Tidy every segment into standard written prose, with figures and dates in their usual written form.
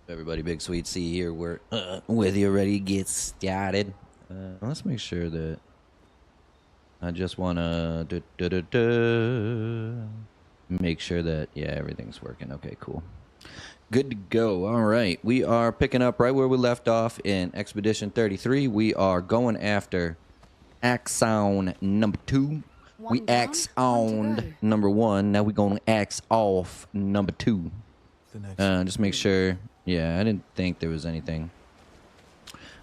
Everybody, BigSweetC here. We're with you, ready to get started. Let's make sure that I just want to make sure that, yeah, everything's working. Okay, cool. Good to go. All right. We are picking up right where we left off in Expedition 33. We are going after Axon number 2. We Axoned number 1. Now we're going to Ax off number 2. Just make sure. Yeah, I didn't think there was anything.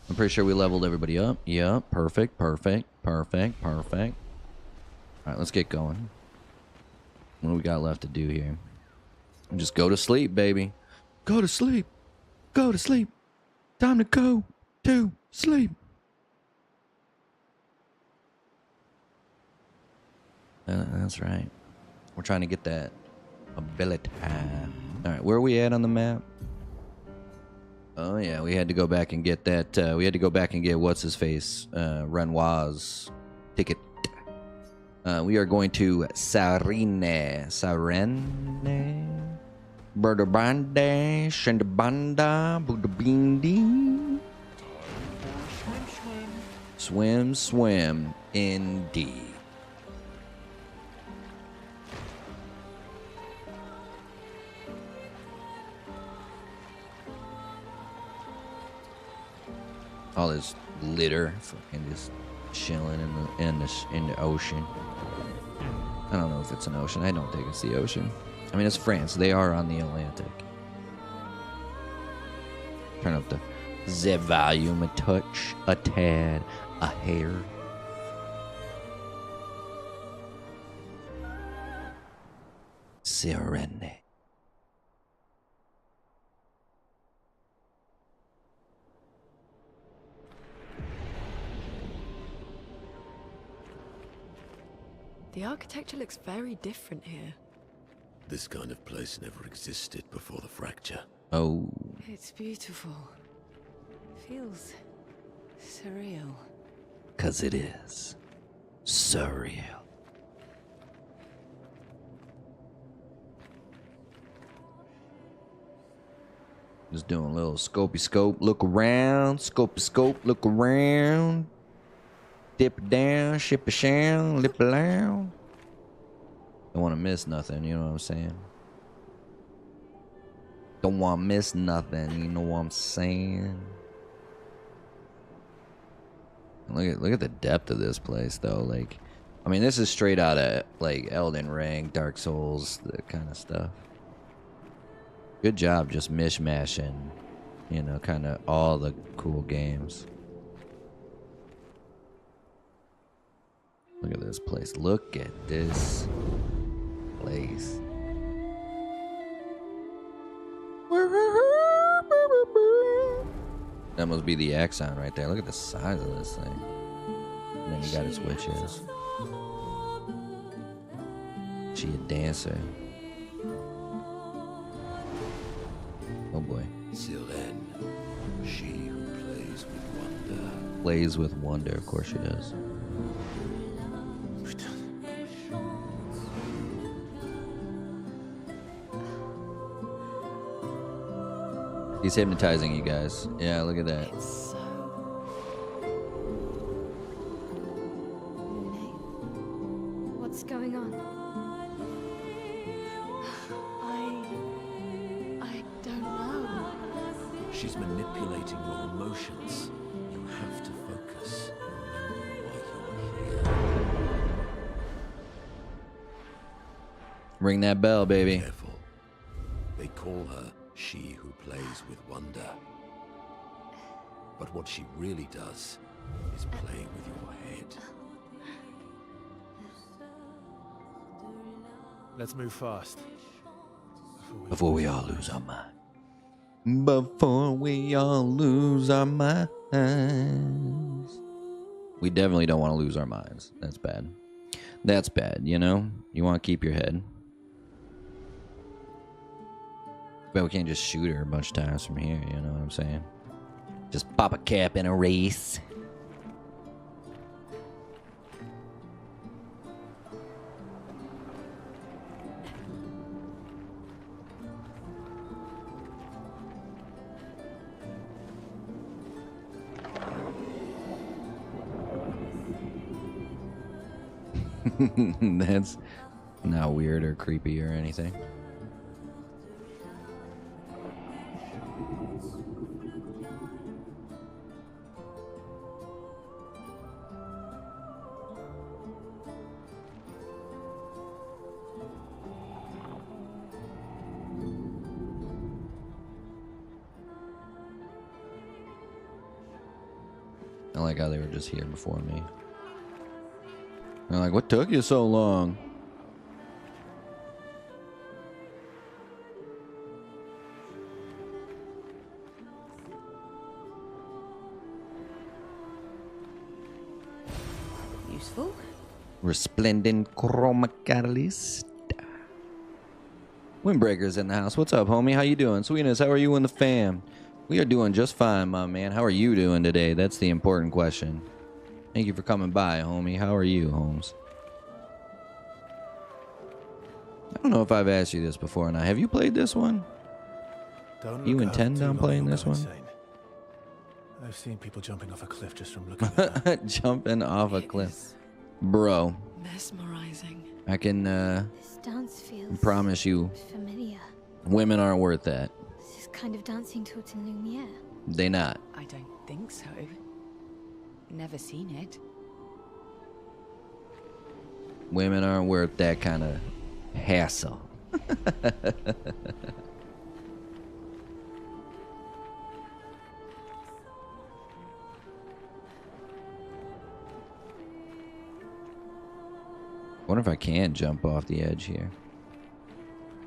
I'm pretty sure we leveled everybody up. Yeah, perfect, perfect, perfect, perfect. All right, let's get going. What do we got left to do here? Just go to sleep, baby. Go to sleep. Go to sleep. Time to go to sleep. That's right. We're trying to get that ability. All right, where are we at on the map? Oh yeah, we had to go back and get that. We had to go back and get what's his face, Renoir's ticket. We are going to Sarene, Burdabande, Shendabanda, Budabindi. Swim, swim, indeed. All this litter, fucking just chilling in the ocean. I don't know if it's an ocean. I don't think it's the ocean. I mean, it's France. They are on the Atlantic. Turn up the volume a touch, a tad, a hair. Serene. The architecture looks very different here. This kind of place never existed before the fracture. Oh. It's beautiful. Feels surreal. 'Cause it is surreal. Just doing a little scopey scope, look around, scopey scope, look around. Dip it down, ship it down, lip it down. Don't want to miss nothing, you know what I'm saying? Don't want to miss nothing, you know what I'm saying? Look at the depth of this place, though. Like, I mean, this is straight out of like Elden Ring, Dark Souls, that kind of stuff. Good job, just mishmashing, you know, kind of all the cool games. Look at this place. Look at this place. That must be the Axon right there. Look at the size of this thing. And then you got his witches. She a dancer. Oh boy. Sylvain, she who plays with wonder. Plays with wonder, of course she does. He's hypnotizing you guys. Yeah, look at that. It's so what's going on? I don't know. She's manipulating your emotions. You have to focus. Remember why you're here. Ring that bell, baby. Careful. They call her she who plays with wonder. But what she really does is play with your head. Let's move fast. Before we all lose our mind. Before we all lose our minds. We definitely don't want to lose our minds. That's bad. That's bad, you know? You want to keep your head. But we can't just shoot her a bunch of times from here, you know what I'm saying? Just pop a cap in a race. That's not weird or creepy or anything. I like how they were just here before me. They're like, what took you so long? Useful. Resplendent chroma catalyst. Windbreaker's in the house. What's up, homie? How you doing? Sweetness, how are you and the fam? We are doing just fine, my man. How are you doing today? That's the important question. Thank you for coming by, homie. How are you, Holmes? I don't know if I've asked you this before or not. Have you played this one? You intend on playing this one? I've seen people jumping off a cliff just from looking at that. Jumping off a cliff. Bro. Mesmerizing. I can This dance feels promise you familiar. women aren't worth that. This is kind of dancing to it in Lumiere. They not. I don't think so. Never seen it. Women aren't worth that kind of hassle. Wonder if I can jump off the edge here.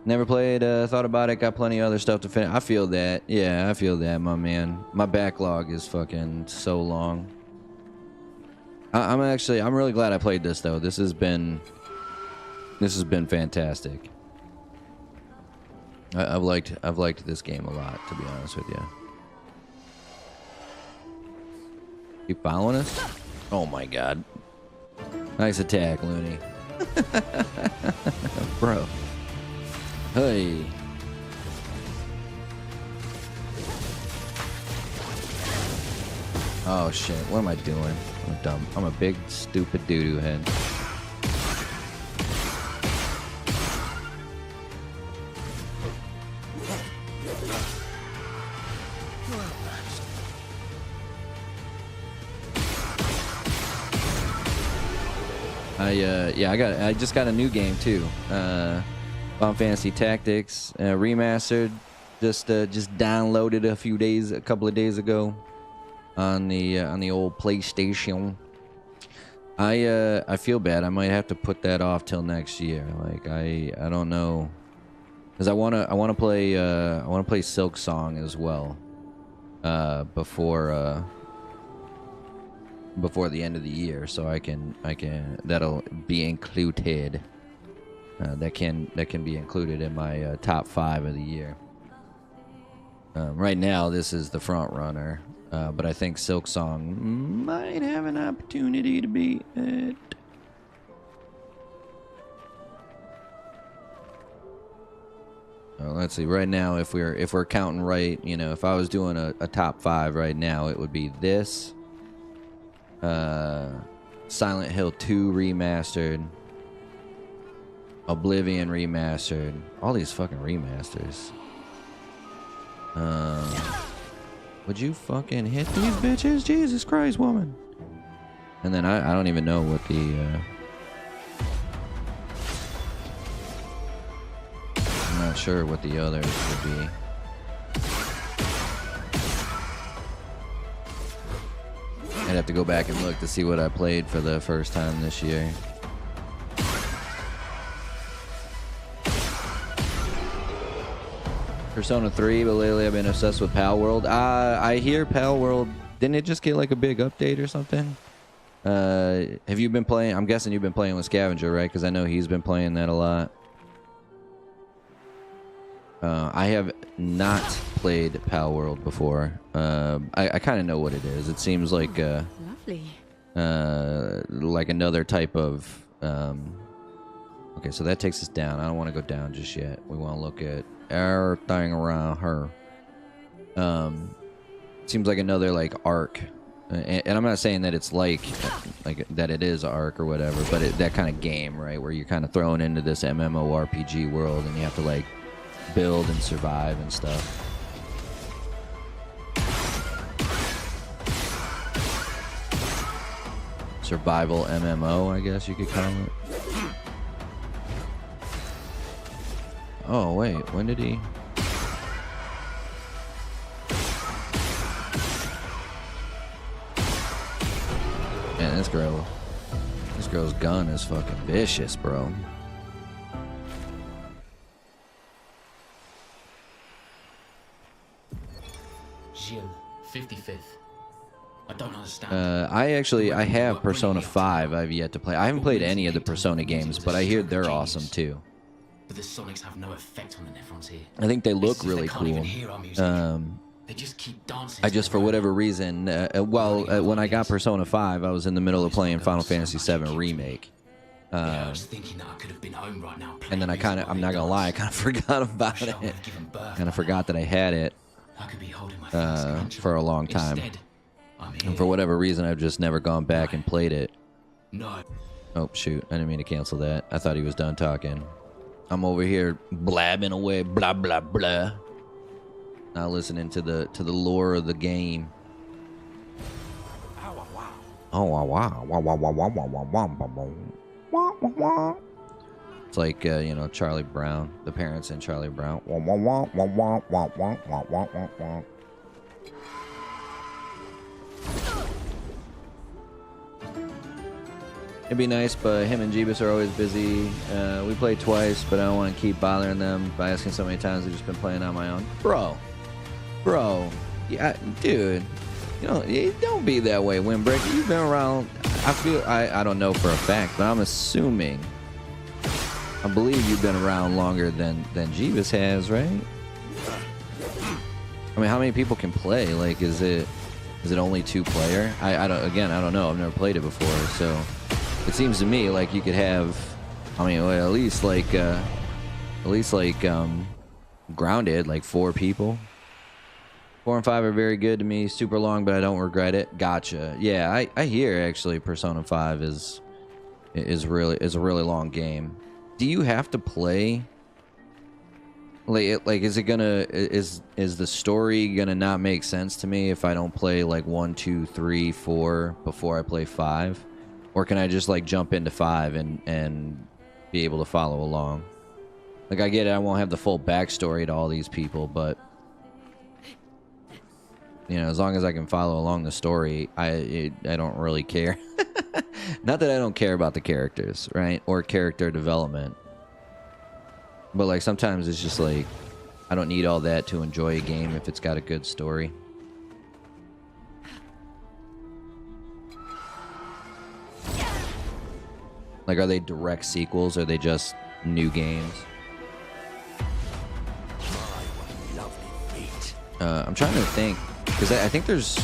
Never played, thought about it, got plenty of other stuff to finish. I feel that. Yeah, I feel that, my man. My backlog is fucking so long. I'm really glad I played this though. This has been fantastic. I've liked this game a lot, to be honest with you. Keep following us? Oh my god. Nice attack, Looney. Bro. Hey. Oh shit, what am I doing? I'm dumb. I'm a big stupid doo-doo head. I just got a new game too. Final Fantasy Tactics remastered. Just downloaded a couple of days ago on the old PlayStation. I feel bad. I might have to put that off till next year. Like I don't know, because I wanna play Silk Song as well before the end of the year, so I can that'll be included. That can be included in my top 5 of the year. Right now, this is the front runner, but I think Silk Song might have an opportunity to be it. Let's see. Right now, if we're counting right, you know, if I was doing a top 5 right now, it would be this. Silent Hill 2 remastered, Oblivion remastered, all these fucking remasters. Would you fucking hit these bitches? Jesus Christ, woman. And then I don't even know what the I'm not sure what the others would be. I'd have to go back and look to see what I played for the first time this year. Persona 3, but lately I've been obsessed with Pal World. I hear Pal World, didn't it just get like a big update or something? Have you been playing? I'm guessing you've been playing with Scavenger, right? Because I know he's been playing that a lot. I have not played Pal World before. I kind of know what it is. It seems like Lovely. like another type of. Okay, so that takes us down. I don't want to go down just yet. We want to look at everything around her. Seems like another like Ark, and I'm not saying that it's like that it is Ark or whatever, but that kind of game, right, where you're kind of thrown into this MMORPG world and you have to like build and survive and stuff. Survival MMO, I guess you could call it. Oh wait, when did he? Man, this girl's gun is fucking vicious, bro. Gilles, 55th. I don't understand. I have Persona 5. I've yet to play. I haven't played any of the Persona games, but I hear they're awesome too. But the Sonics have no effect on the Nephrons here. I think they look It's as if really they can't cool. even hear our music. They just keep dancing. I just, for whatever reason, when I got Persona 5, I was in the middle of playing Final Fantasy 7 Remake. I was thinking that I could have been home right now. And then I'm not gonna lie, I kind of forgot about it. Kind of forgot that I had it for a long time. And for whatever reason, I've just never gone back and played it. No. Oh, shoot. I didn't mean to cancel that. I thought he was done talking. I'm over here blabbing away, blah, blah, blah. Not listening to the lore of the game. Oh, wow, wow, wow, wow, wow, wow, wow, wow, wow, wow, wow, wow. It's like, you know, Charlie Brown, the parents in Charlie Brown. Wah, wah, wah, wah, wah, wah, wah, wah, wah, wah, wah. It'd be nice, but him and Jeebus are always busy. We played twice, but I don't want to keep bothering them by asking so many times. I've just been playing on my own. Bro, yeah, dude, you know, don't be that way, Windbreaker. You've been around. I don't know for a fact, but I'm assuming. I believe you've been around longer than Jeebus has, right? I mean, how many people can play? Like, is it only 2-player? I don't know. I've never played it before, so it seems to me like you could have, I mean, well, at least like Grounded, like 4 people. 4 and 5 are very good to me. Super long, but I don't regret it. Gotcha. Yeah, I hear actually Persona 5 is a really long game. Do you have to play? Like, is the story gonna not make sense to me if I don't play like 1, 2, 3, 4 before I play 5, or can I just like jump into 5 and be able to follow along? Like, I get it, I won't have the full backstory to all these people, but you know, as long as I can follow along the story, I don't really care. Not that I don't care about the characters, right, or character development. But like sometimes it's just like I don't need all that to enjoy a game if it's got a good story. Like, are they direct sequels or are they just new games? I'm trying to think, because I think there's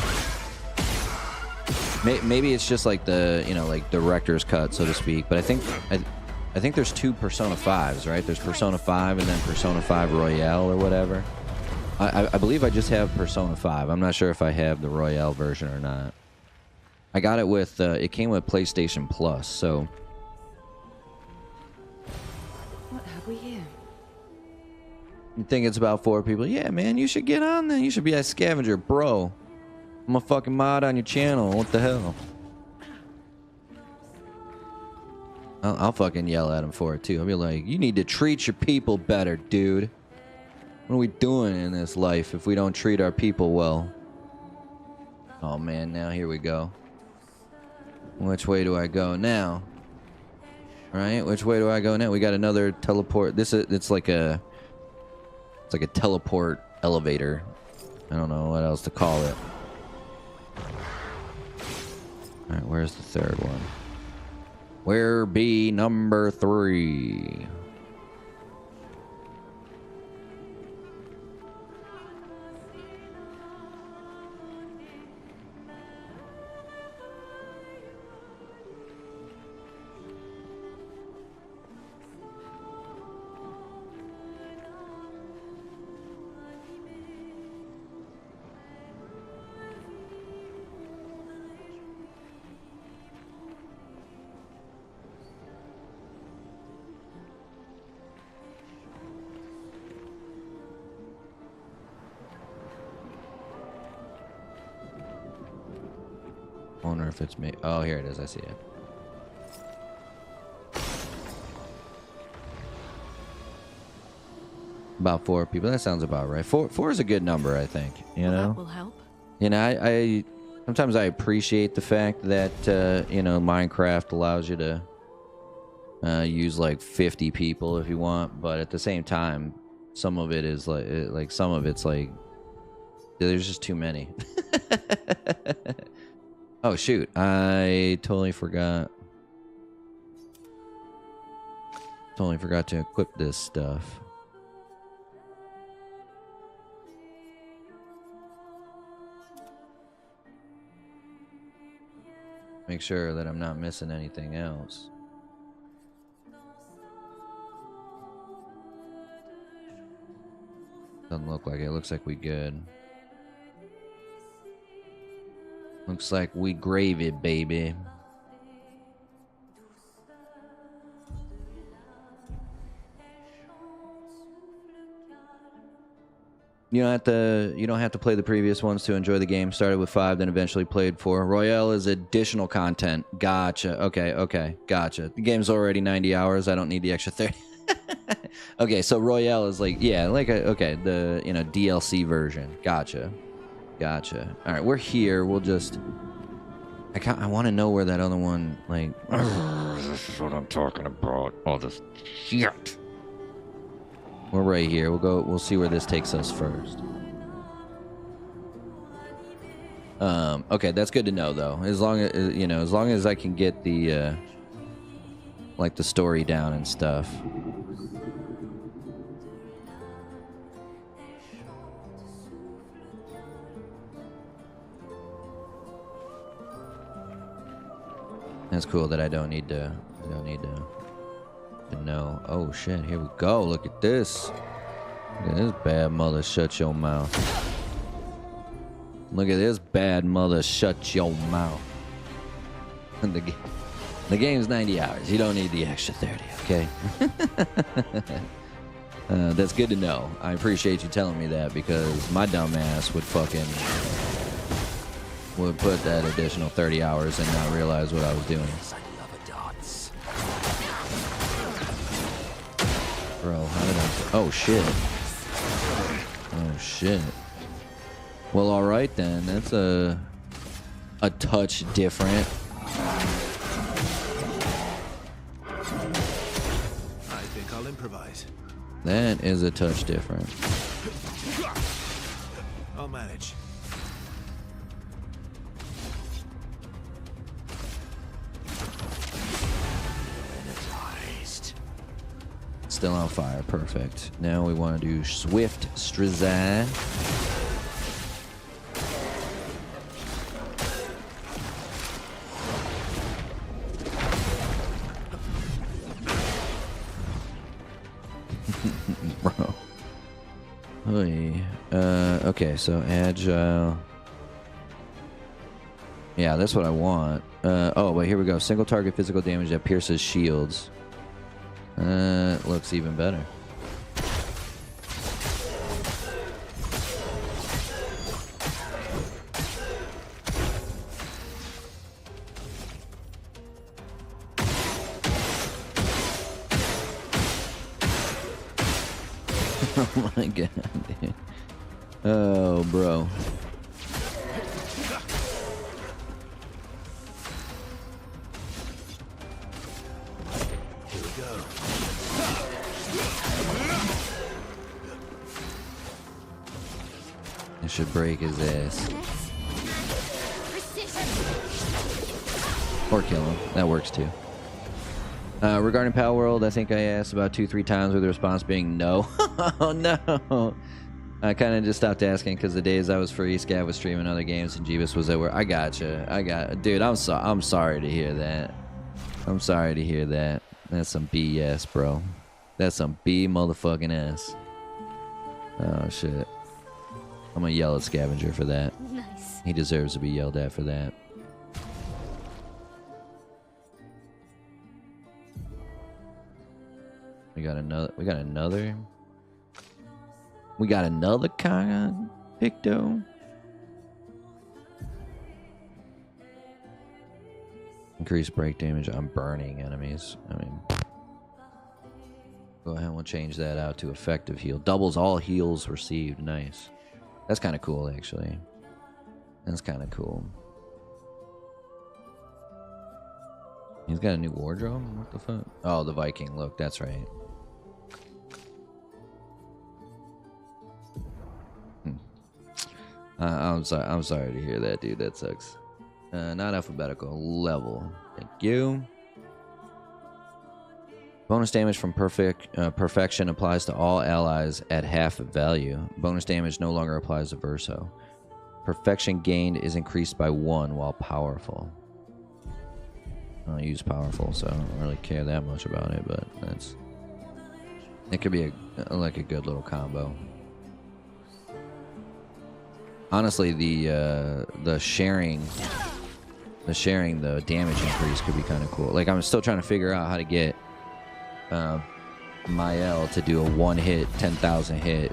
maybe it's just like the, you know, like director's cut, so to speak. But I think there's 2 Persona 5s, right? There's Persona 5 and then Persona 5 Royale or whatever. I believe I just have Persona 5. I'm not sure if I have the Royale version or not. I got it with, it came with PlayStation Plus, so. What have we here? You think it's about 4 people? Yeah, man, you should get on there. You should be a scavenger, bro. I'm a fucking mod on your channel. What the hell? I'll fucking yell at him for it, too. I'll be like, you need to treat your people better, dude. What are we doing in this life if we don't treat our people well? Oh, man, now here we go. Which way do I go now? Right? Which way do I go now? We got another teleport. It's like a teleport elevator. I don't know what else to call it. Alright, where's the third one? Where be number 3? wonder if it's me. Oh, here it is. I see it. About 4 people. That sounds about right. Four is a good number, I think. You know. That will help. You know, I sometimes I appreciate the fact that you know, Minecraft allows you to use like 50 people if you want, but at the same time, some of it is like some of it's like there's just too many. Oh shoot! I totally forgot. Totally forgot to equip this stuff. Make sure that I'm not missing anything else. Doesn't look like it. Looks like we good. Looks like we gravy, baby. You don't have to play the previous ones to enjoy the game. Started with 5, then eventually played 4. Royale is additional content. Gotcha. Okay. Gotcha. The game's already 90 hours. I don't need the extra 30. Okay, so Royale is like, yeah, like okay, the, you know, DLC version. Gotcha. All right, we're here. We'll just I want to know where that other one, like, this is what I'm talking about. All this shit. We're right here. We'll see where this takes us first. Okay, that's good to know though. As long as, you know, as long as I can get the like the story down and stuff. That's cool that I don't need to know. Oh shit, here we go. Look at this. Look at this bad mother, shut your mouth. Look at this bad mother, shut your mouth. The game's 90 hours. You don't need the extra 30, okay? That's good to know. I appreciate you telling me that, because my dumb ass would put that additional 30 hours and not realize what I was doing. Bro, how did I... Oh, shit. Oh, shit. Well, alright then. That's a touch different. I think I'll improvise. That is a touch different. I'll manage. Still on fire. Perfect. Now we want to do Swift Strizan. Bro. Oy. Okay, so agile. Yeah, that's what I want. Oh, wait, here we go. Single target physical damage that pierces shields. Looks even better. Oh my god, dude. Oh, bro. It should break his ass. Or kill him. That works too. Regarding Pal World, I think I asked about 2-3 times with the response being no. Oh no. I kind of just stopped asking because the days I was free, Scav was streaming other games and Jeebus was at work. I gotcha. Dude, I'm sorry to hear that. I'm sorry to hear that. That's some BS, bro. That's some B motherfucking S. Oh shit. I'm gonna yell at Scavenger for that. Nice. He deserves to be yelled at for that. We got another kind of Picto. Increase break damage on burning enemies. I mean, go ahead and we'll change that out to effective heal. Doubles all heals received. Nice. That's kind of cool, actually. That's kind of cool. He's got a new wardrobe? What the fuck? Oh, the Viking look. That's right. I'm sorry to hear that, dude. That sucks. Not alphabetical. Level. Thank you. Bonus damage from perfection applies to all allies at half value. Bonus damage no longer applies to Verso. Perfection gained is increased by 1 while powerful. I don't use powerful, so I don't really care that much about it, but it could be like a good little combo. Honestly, the sharing the damage increase could be kind of cool. Like, I'm still trying to figure out how to get Mael to do a 1-hit 10,000 hit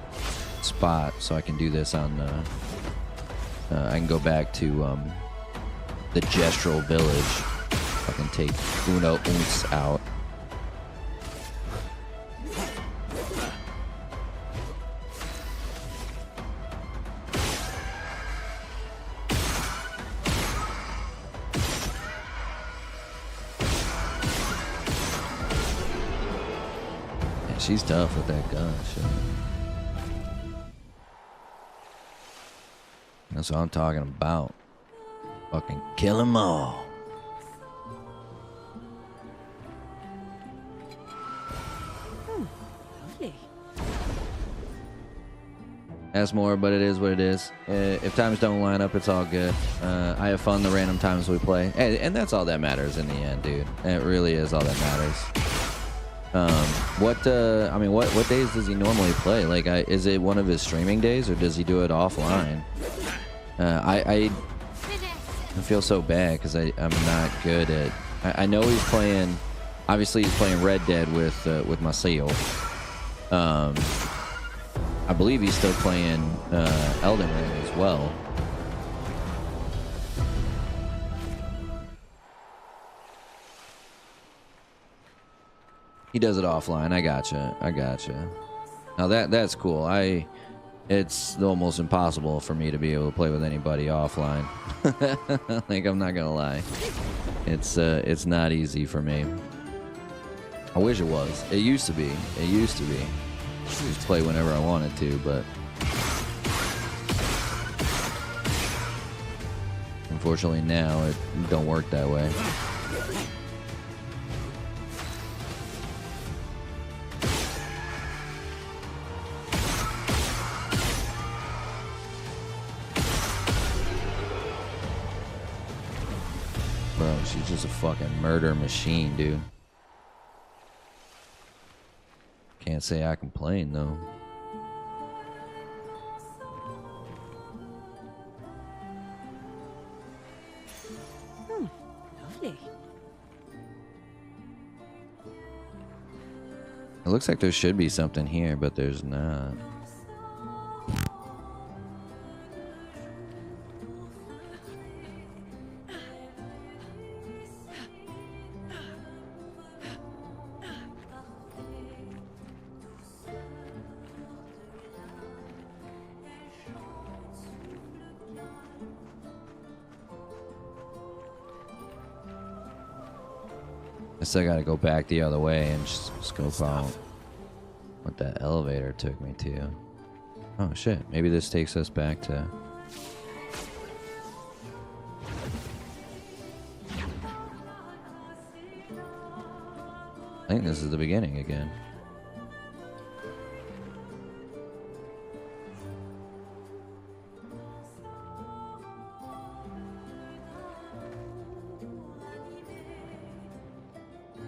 spot, so I can do this on I can go back to the Gestural Village. I can take Uno Unce out. Yeah, she's tough with that gun. Shit. That's what I'm talking about. Fucking kill them all. That's more, but it is what it is. If times don't line up, it's all good. I have fun the random times we play, and that's all that matters in the end, dude. It really is all that matters. I mean, what days does he normally play? Like, is it one of his streaming days, or does he do it offline? I feel so bad because I'm not good at. I know he's playing. Obviously, he's playing Red Dead with Masayo. I believe he's still playing Elden Ring as well. He does it offline. I gotcha. Now that's cool. It's almost impossible for me to be able to play with anybody offline. Like, I'm not gonna lie. It's not easy for me. I wish it was. It used to be. Just play whenever I wanted to, but unfortunately now it don't work that way. Bro, she's just a fucking murder machine, dude. Can't say I complain, though. Lovely. It looks like there should be something here, but there's not. I still gotta go back the other way and just scope out what that elevator took me to. Oh shit, maybe this takes us back to... I think this is the beginning again.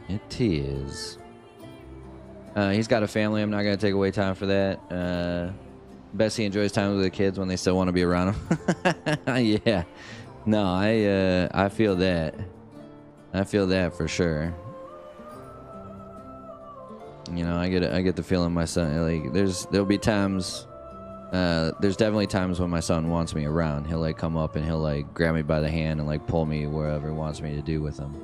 It is. He's got a family. I'm not going to take away time for that. Bessie enjoys time with the kids when they still want to be around him. Yeah. No, I feel that. I feel that for sure. You know, I get the feeling my son, like, there'll be times There's definitely times when my son wants me around. He'll like come up and he'll like grab me by the hand and like pull me wherever he wants me to do with him.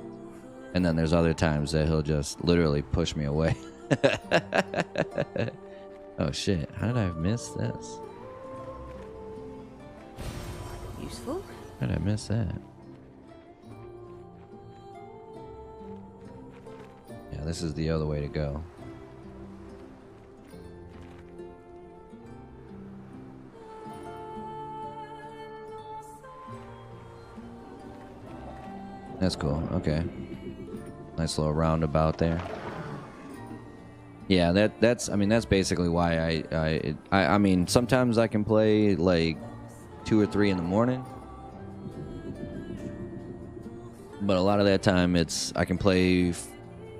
And then there's other times that he'll just literally push me away. Oh shit, how did I miss this? Useful? How did I miss that? Yeah, this is the other way to go. That's cool. Okay. Nice little roundabout there. Yeah, that's I mean that's basically why I mean sometimes I can play like 2 or 3 in the morning. But a lot of that time it's I can play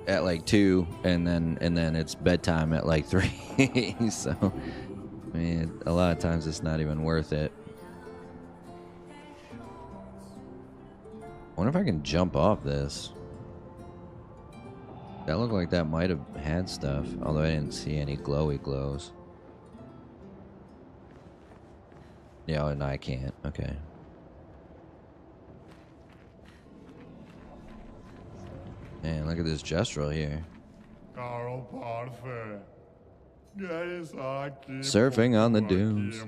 at like 2 and then it's bedtime at like 3. So I mean a lot of times it's not even worth it. I wonder if I can jump off this. That looked like that might have had stuff, although I didn't see any glowy glows. Yeah, and I can't. Okay. Man, look at this gestural here. Surfing on the dunes.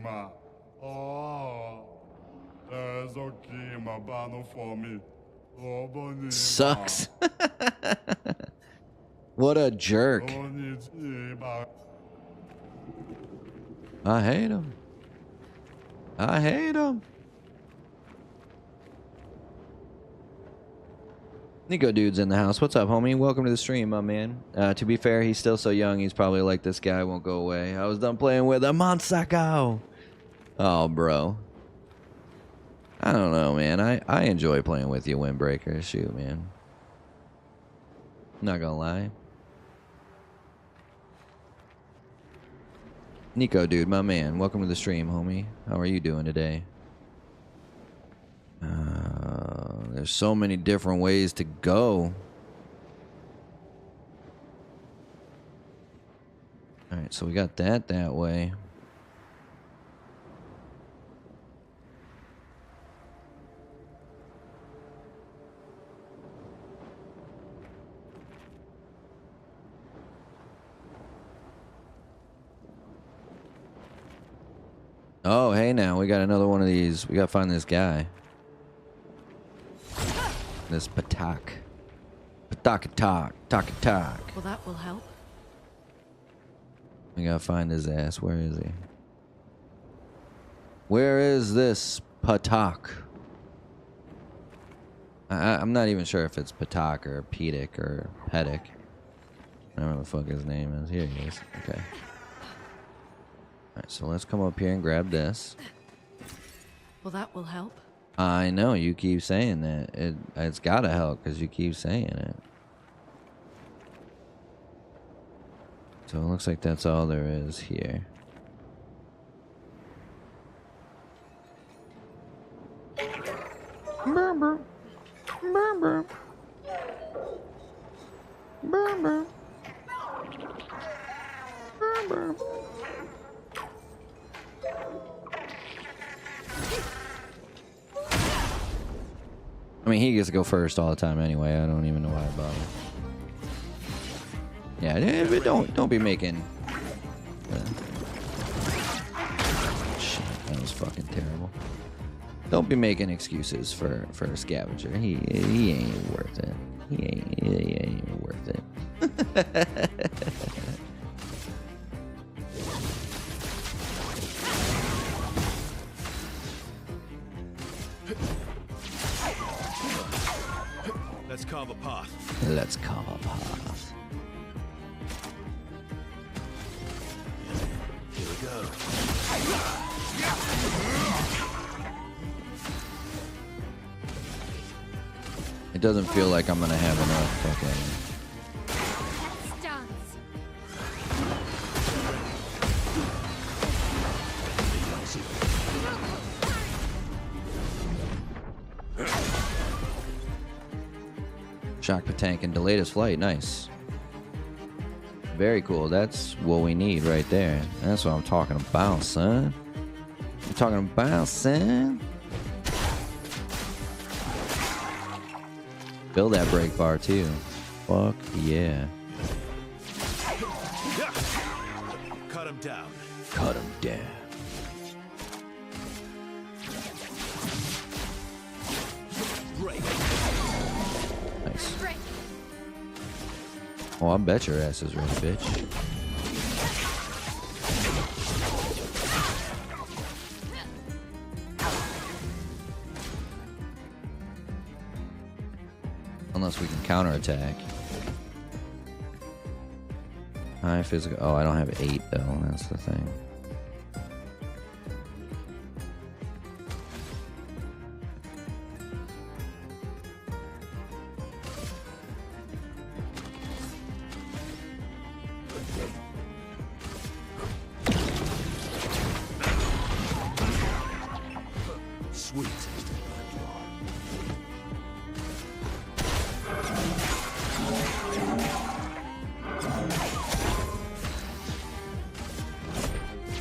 Sucks. What a jerk. I hate him. I hate him. Nico Dude's in the house. What's up, homie? Welcome to the stream, my man. To be fair, he's still so young. He's probably like, this guy won't go away. I was done playing with him on Sacco. Oh, bro. I don't know, man. I enjoy playing with you, Windbreaker. Shoot, man. Not gonna lie. Nico, dude, my man. Welcome to the stream, homie. How are you doing today? There's so many different ways to go. Alright, so we got that way. Oh, hey now, we got another one of these. We gotta find this guy. This Patak. Patakatak. Takatak. Well, that will help. We gotta find his ass. Where is he? Where is this Patak? I'm not even sure if it's Patak or Pedic or Pedic. I don't know what the fuck his name is. Here he is. Okay. Alright, so let's come up here and grab this. Well, that will help. I know, you keep saying that. It's gotta help because you keep saying it. So it looks like that's all there is here. Burr. Burr. Burr. Burr. I mean, he gets to go first all the time anyway. I don't even know why I bother. Yeah, but don't be making. Shit, that was fucking terrible. Don't be making excuses for a scavenger. He ain't worth it. He ain't worth it. Let's carve a path. Let's carve a path. Here we go. It doesn't feel like I'm gonna have enough fucking. Let's dance. Shock Patank and delayed his flight. Nice. Very cool. That's what we need right there. That's what I'm talking about, son. I'm talking about, son. Build that break bar too. Fuck yeah. Cut him down. Cut him down. Nice. Oh, I bet your ass is ready, bitch. Unless we can counterattack. High physical. Oh, I don't have 8 though. That's the thing. Sweet.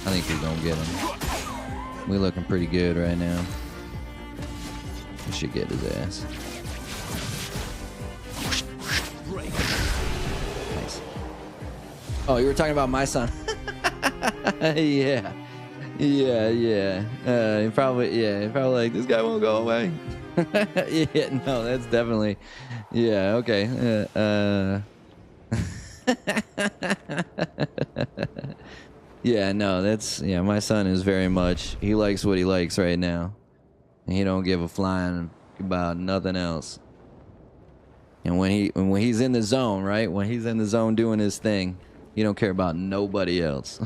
I think we're gonna get him. We looking pretty good right now. We should get his ass. Nice. Oh, you were talking about my son. Yeah. He probably like, this guy won't go away. Yeah, no, that's definitely, yeah, okay. Yeah, no, that's, yeah, my son is very much, he likes what he likes right now. And he don't give a flying about nothing else. And when he's in the zone, right? When he's in the zone doing his thing, he don't care about nobody else.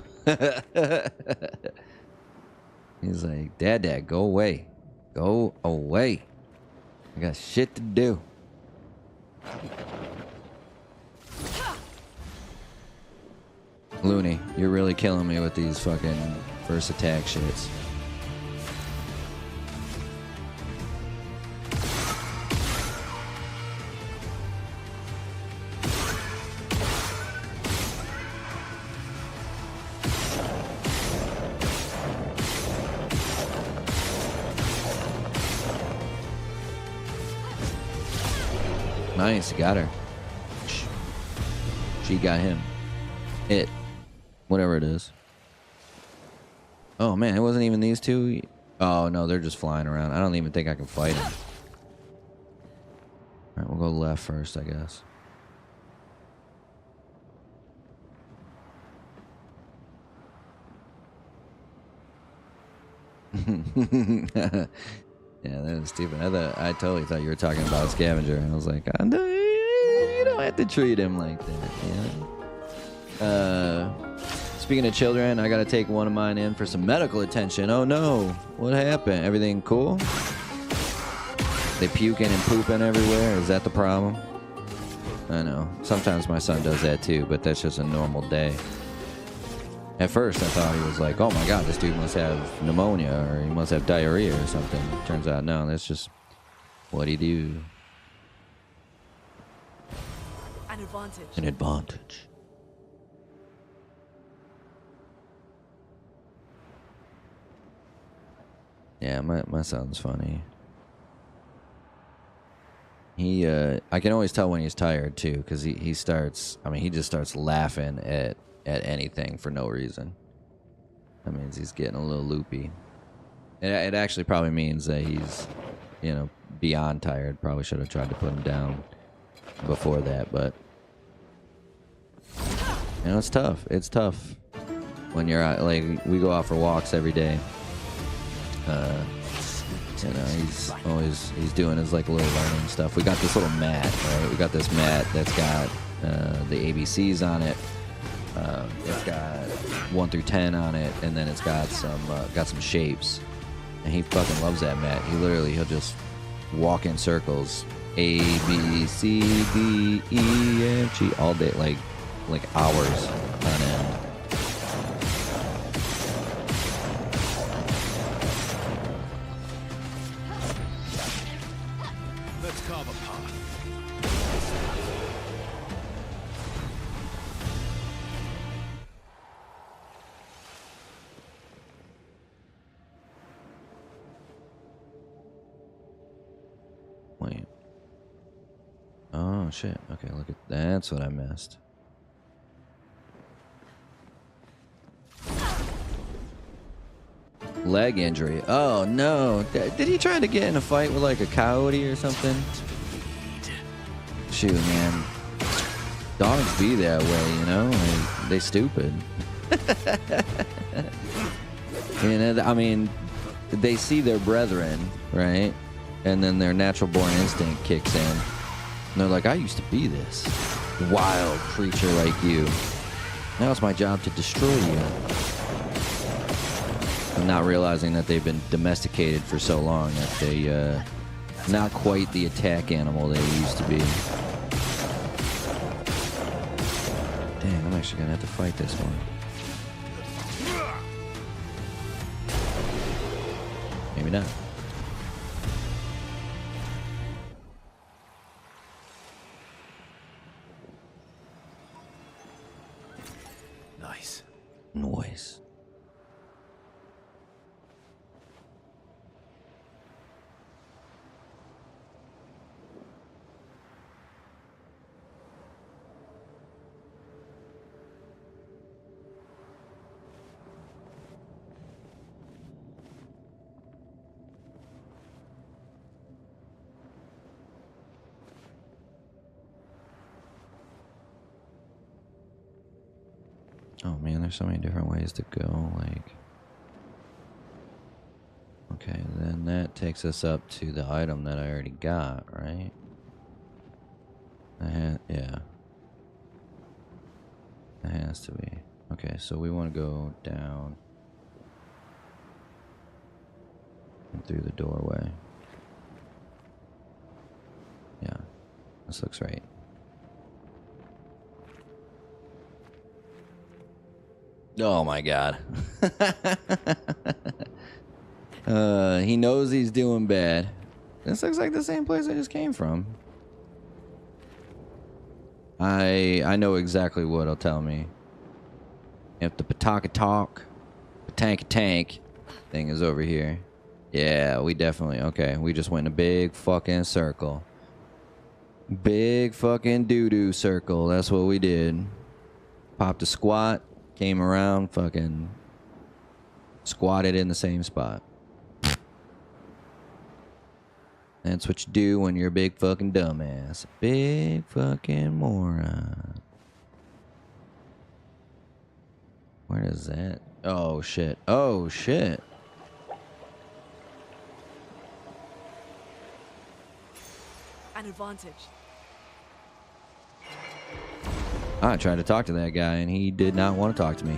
He's like, Dad, go away. Go away. I got shit to do. Looney, you're really killing me with these fucking first attack shits. Nice, got her. She got him. It. Whatever it is. Oh man, it wasn't even these two. Oh no, they're just flying around. I don't even think I can fight them. Alright, we'll go left first, I guess. Yeah, that was stupid. I totally thought you were talking about a scavenger, and I was like, oh, no, you don't have to treat him like that. Yeah. Speaking of children, I gotta take one of mine in for some medical attention. Oh no, what happened? Everything cool? They puking and pooping everywhere? Is that the problem? I know. Sometimes my son does that too, but that's just a normal day. At first, I thought he was like, oh my god, this dude must have pneumonia or he must have diarrhea or something. Turns out, no, that's just what he do. An advantage. An advantage. Yeah, my son's funny. I can always tell when he's tired too, because he starts, I mean, he just starts laughing at anything for no reason. That means he's getting a little loopy. It actually probably means that he's, you know, beyond tired. Probably should have tried to put him down before that, but you know, it's tough. It's tough when you're out. Like, we go out for walks every day. You know, he's doing his like little learning stuff. We got this little mat, right? We got this mat that's got the ABCs on it. It's got 1 through 10 on it, and then it's got some shapes. And he fucking loves that mat. He'll just walk in circles, A, B, C, D, E, F, G, all day, like hours on end. Let's carve a path. Oh shit. Okay, look at that's what I missed. Leg injury. Oh no. Did he try to get in a fight with like a coyote or something? Shoot, man. Dogs be that way, you know? They stupid. And I mean, they see their brethren, right? And then their natural born instinct kicks in. And they're like, I used to be this wild creature like you. Now it's my job to destroy you. And not realizing that they've been domesticated for so long that they, not quite the attack animal they used to be. Dang, I'm actually gonna have to fight this one. Maybe not. Nice. Noise. Oh man, there's so many different ways to go, like... Okay, then that takes us up to the item that I already got, right? Yeah. That has to be. Okay, so we want to go down. And through the doorway. Yeah, this looks right. Oh my god. He knows he's doing bad. This looks like the same place I just came from. I know exactly what it'll tell me. If the Pataka tank thing is over here. Yeah, we definitely, okay, we just went in a big fucking circle. Big fucking doo-doo circle, that's what we did. Popped a squat. Came around, fucking squatted in the same spot. That's what you do when you're a big fucking dumbass. Big fucking moron. Where is that? Oh shit. Oh shit. An advantage. I tried to talk to that guy and he did not want to talk to me.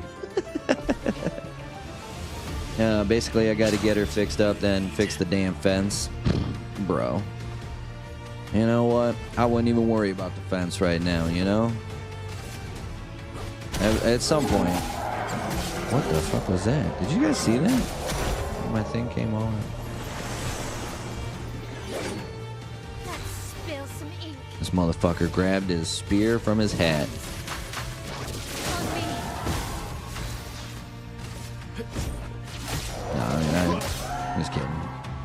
Basically I got to get her fixed up, then fix the damn fence. Bro. You know what? I wouldn't even worry about the fence right now, you know? At some point. What the fuck was that? Did you guys see that? My thing came on. Let's spill some ink. This motherfucker grabbed his spear from his hat. On me. No, I mean, I'm just kidding.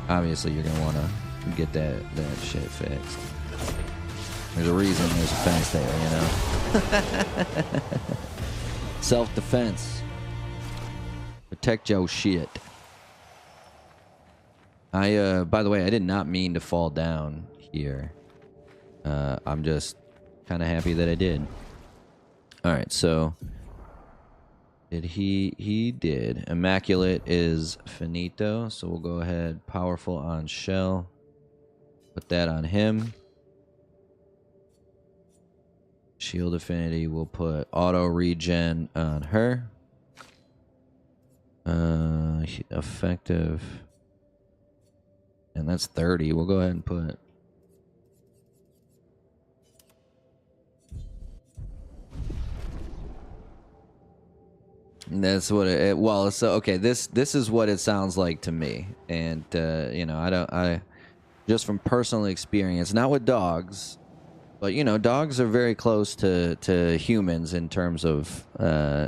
Obviously, you're gonna want to get that shit fixed. There's a reason there's a fence there, you know? Self-defense. Protect your shit. By the way, I did not mean to fall down here. I'm just kind of happy that I did. Alright, so... Did he did. Immaculate is finito, so we'll go ahead. Powerful on Shell. Put that on him. Shield affinity, we'll put auto regen on her. Effective. And that's 30. We'll go ahead and put... That's what it well, so okay, this is what it sounds like to me. And you know, I just from personal experience, not with dogs, but you know, dogs are very close to humans in terms of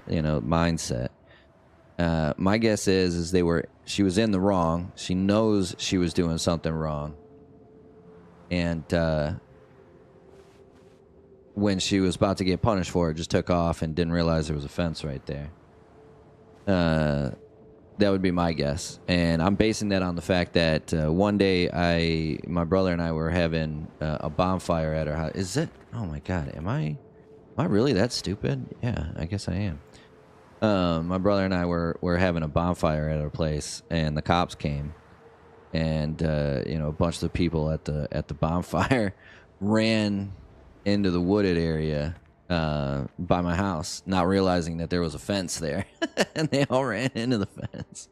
you know, mindset. My guess is she was in the wrong. She knows she was doing something wrong. And when she was about to get punished for it, just took off and didn't realize there was a fence right there. That would be my guess, and I'm basing that on the fact that one day my brother and I were having a bonfire at our house. Is it? Oh my God, am I really that stupid? Yeah, I guess I am. My brother and I were having a bonfire at our place, and the cops came, and a bunch of the people at the bonfire ran into the wooded area by my house, not realizing that there was a fence there, and they all ran into the fence.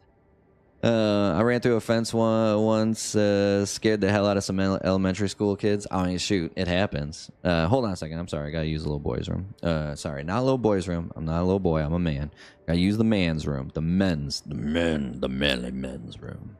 I ran through a fence once, scared the hell out of some elementary school kids. I mean, shoot, it happens. Hold on a second. I'm sorry. I gotta use the little boy's room. Sorry, not a little boy's room. I'm not a little boy. I'm a man. Gotta use the man's room. The manly men's room.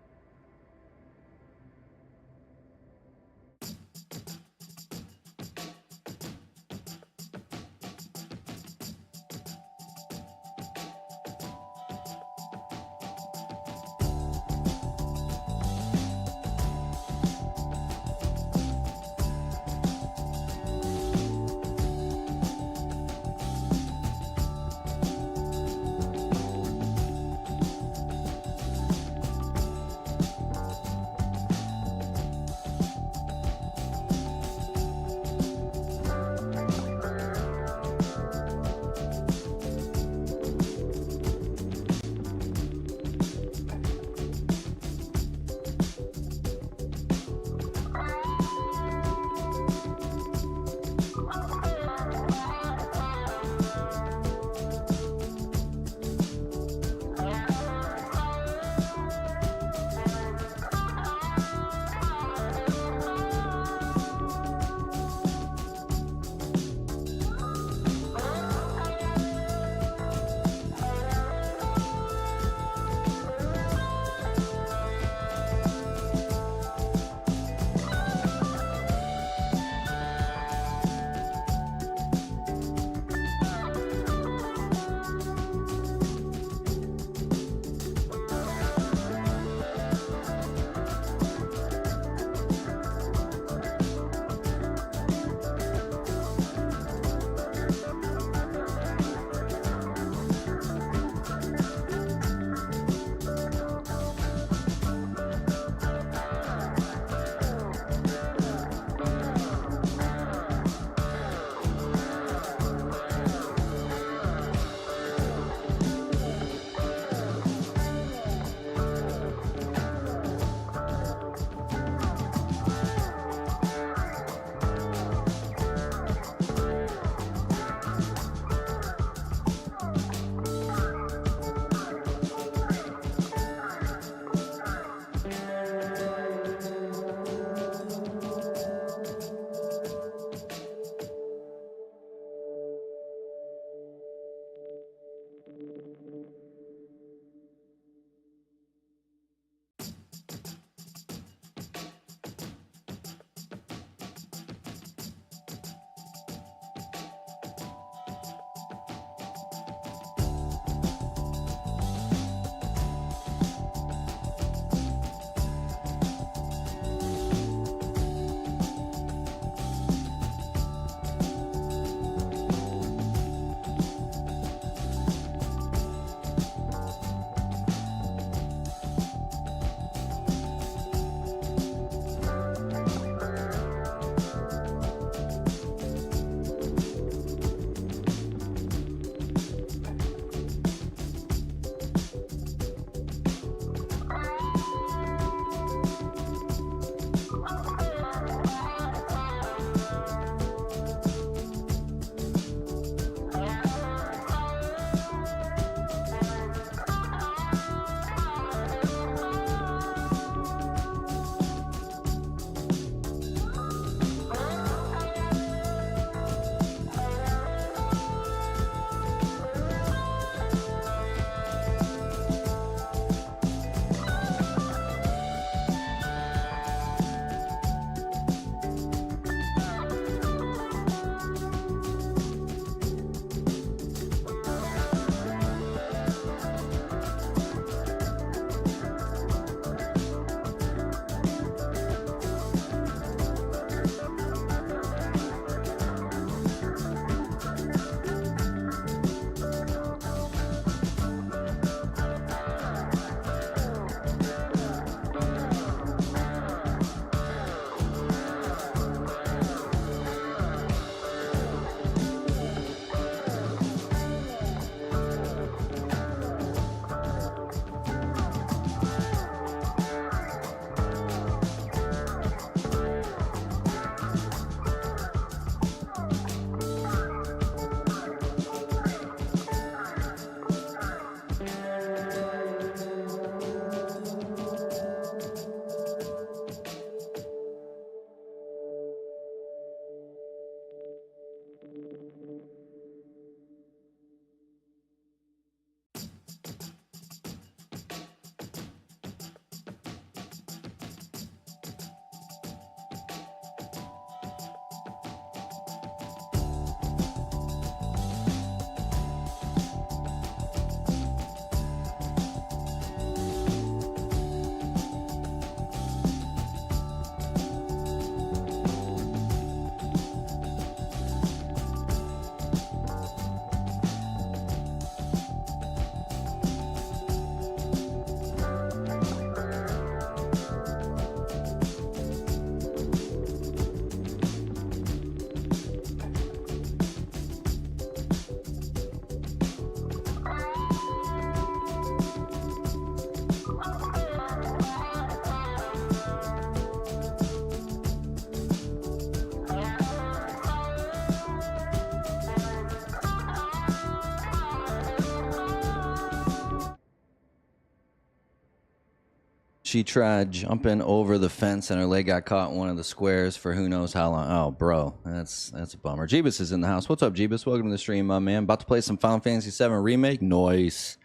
She tried jumping over the fence and her leg got caught in one of the squares for who knows how long. Oh, bro, that's a bummer. Jeebus is in the house. What's up, Jeebus? Welcome to the stream, my man. About to play some Final Fantasy VII Remake. Nice.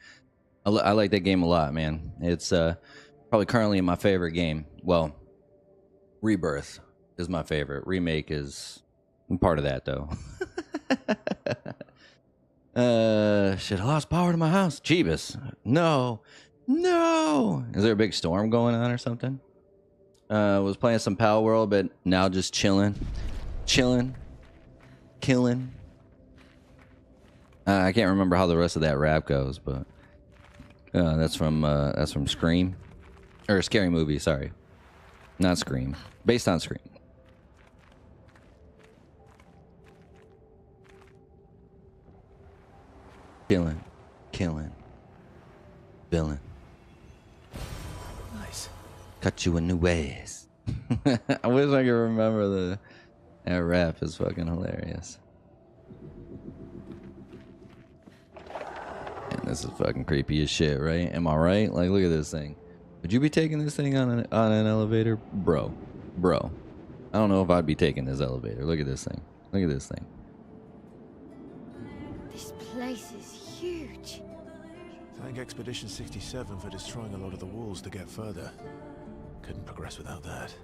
I like that game a lot, man. It's probably currently my favorite game. Well, Rebirth is my favorite. Remake is part of that, though. Shit, I lost power to my house. Jeebus. No. Is there a big storm going on or something? Was playing some Pal World, but now just chilling. Killing. I can't remember how the rest of that rap goes, but that's from Scream. Or Scary Movie, sorry. Not Scream. Based on Scream. Killing. Villain. Nice. Cut you in new ways. I wish I could remember that rap is fucking hilarious. And this is fucking creepy as shit, right? Am I right? Like, look at this thing. Would you be taking this thing on an elevator? Bro. I don't know if I'd be taking this elevator. Look at this thing. This place is huge. Thank Expedition 67 for destroying a lot of the walls to get further. Couldn't progress without that.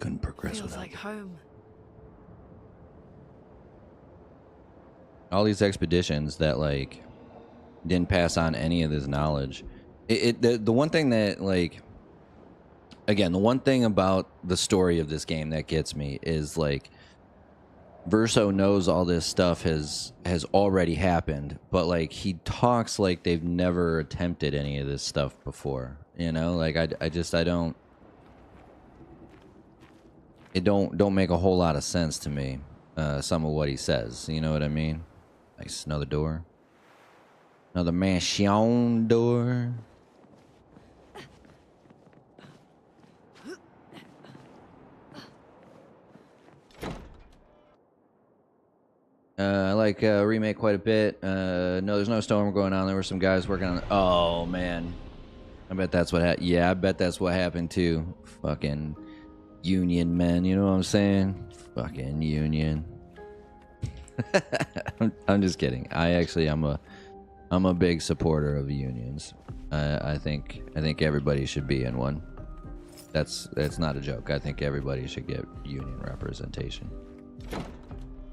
Feels like home. All these expeditions that like didn't pass on any of this knowledge. The one thing that like, again, the one thing about the story of this game that gets me is like Verso knows all this stuff has already happened, but like he talks like they've never attempted any of this stuff before, you know? Like I don't make a whole lot of sense to me, some of what he says, you know what I mean? Nice, another door. Another mansion door. I like Remake quite a bit. No, there's no storm going on. There were some guys working on it. Oh, man. I bet that's what happened. Yeah, I bet that's what happened too. Fucking union men, you know what I'm saying? Fucking union. I'm just kidding. I'm a big supporter of unions. I think everybody should be in one. That's not a joke. I think everybody should get union representation.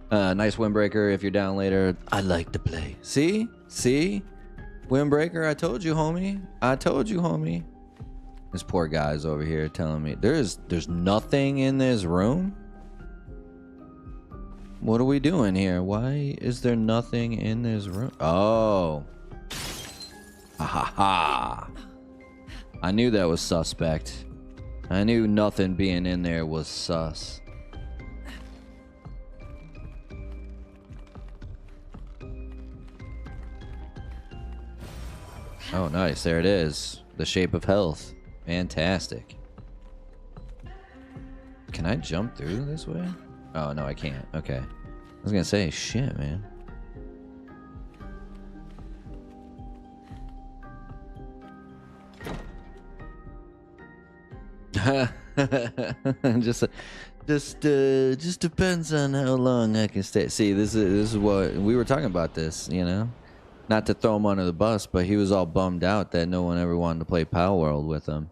Nice windbreaker. If you're down later, I'd like to play. See? Windbreaker, I told you, homie. This poor guy's over here telling me there's nothing in this room. What are we doing here? Why is there nothing in this room? Oh. Ha. I knew that was suspect. I knew nothing being in there was sus. Oh, nice. There it is. The shape of health. Fantastic. Can I jump through this way? Oh, no, I can't. Okay. I was gonna say, shit, man. just depends on how long I can stay. See, this is what we were talking about. This, you know, not to throw him under the bus, but he was all bummed out that no one ever wanted to play Pal World with him.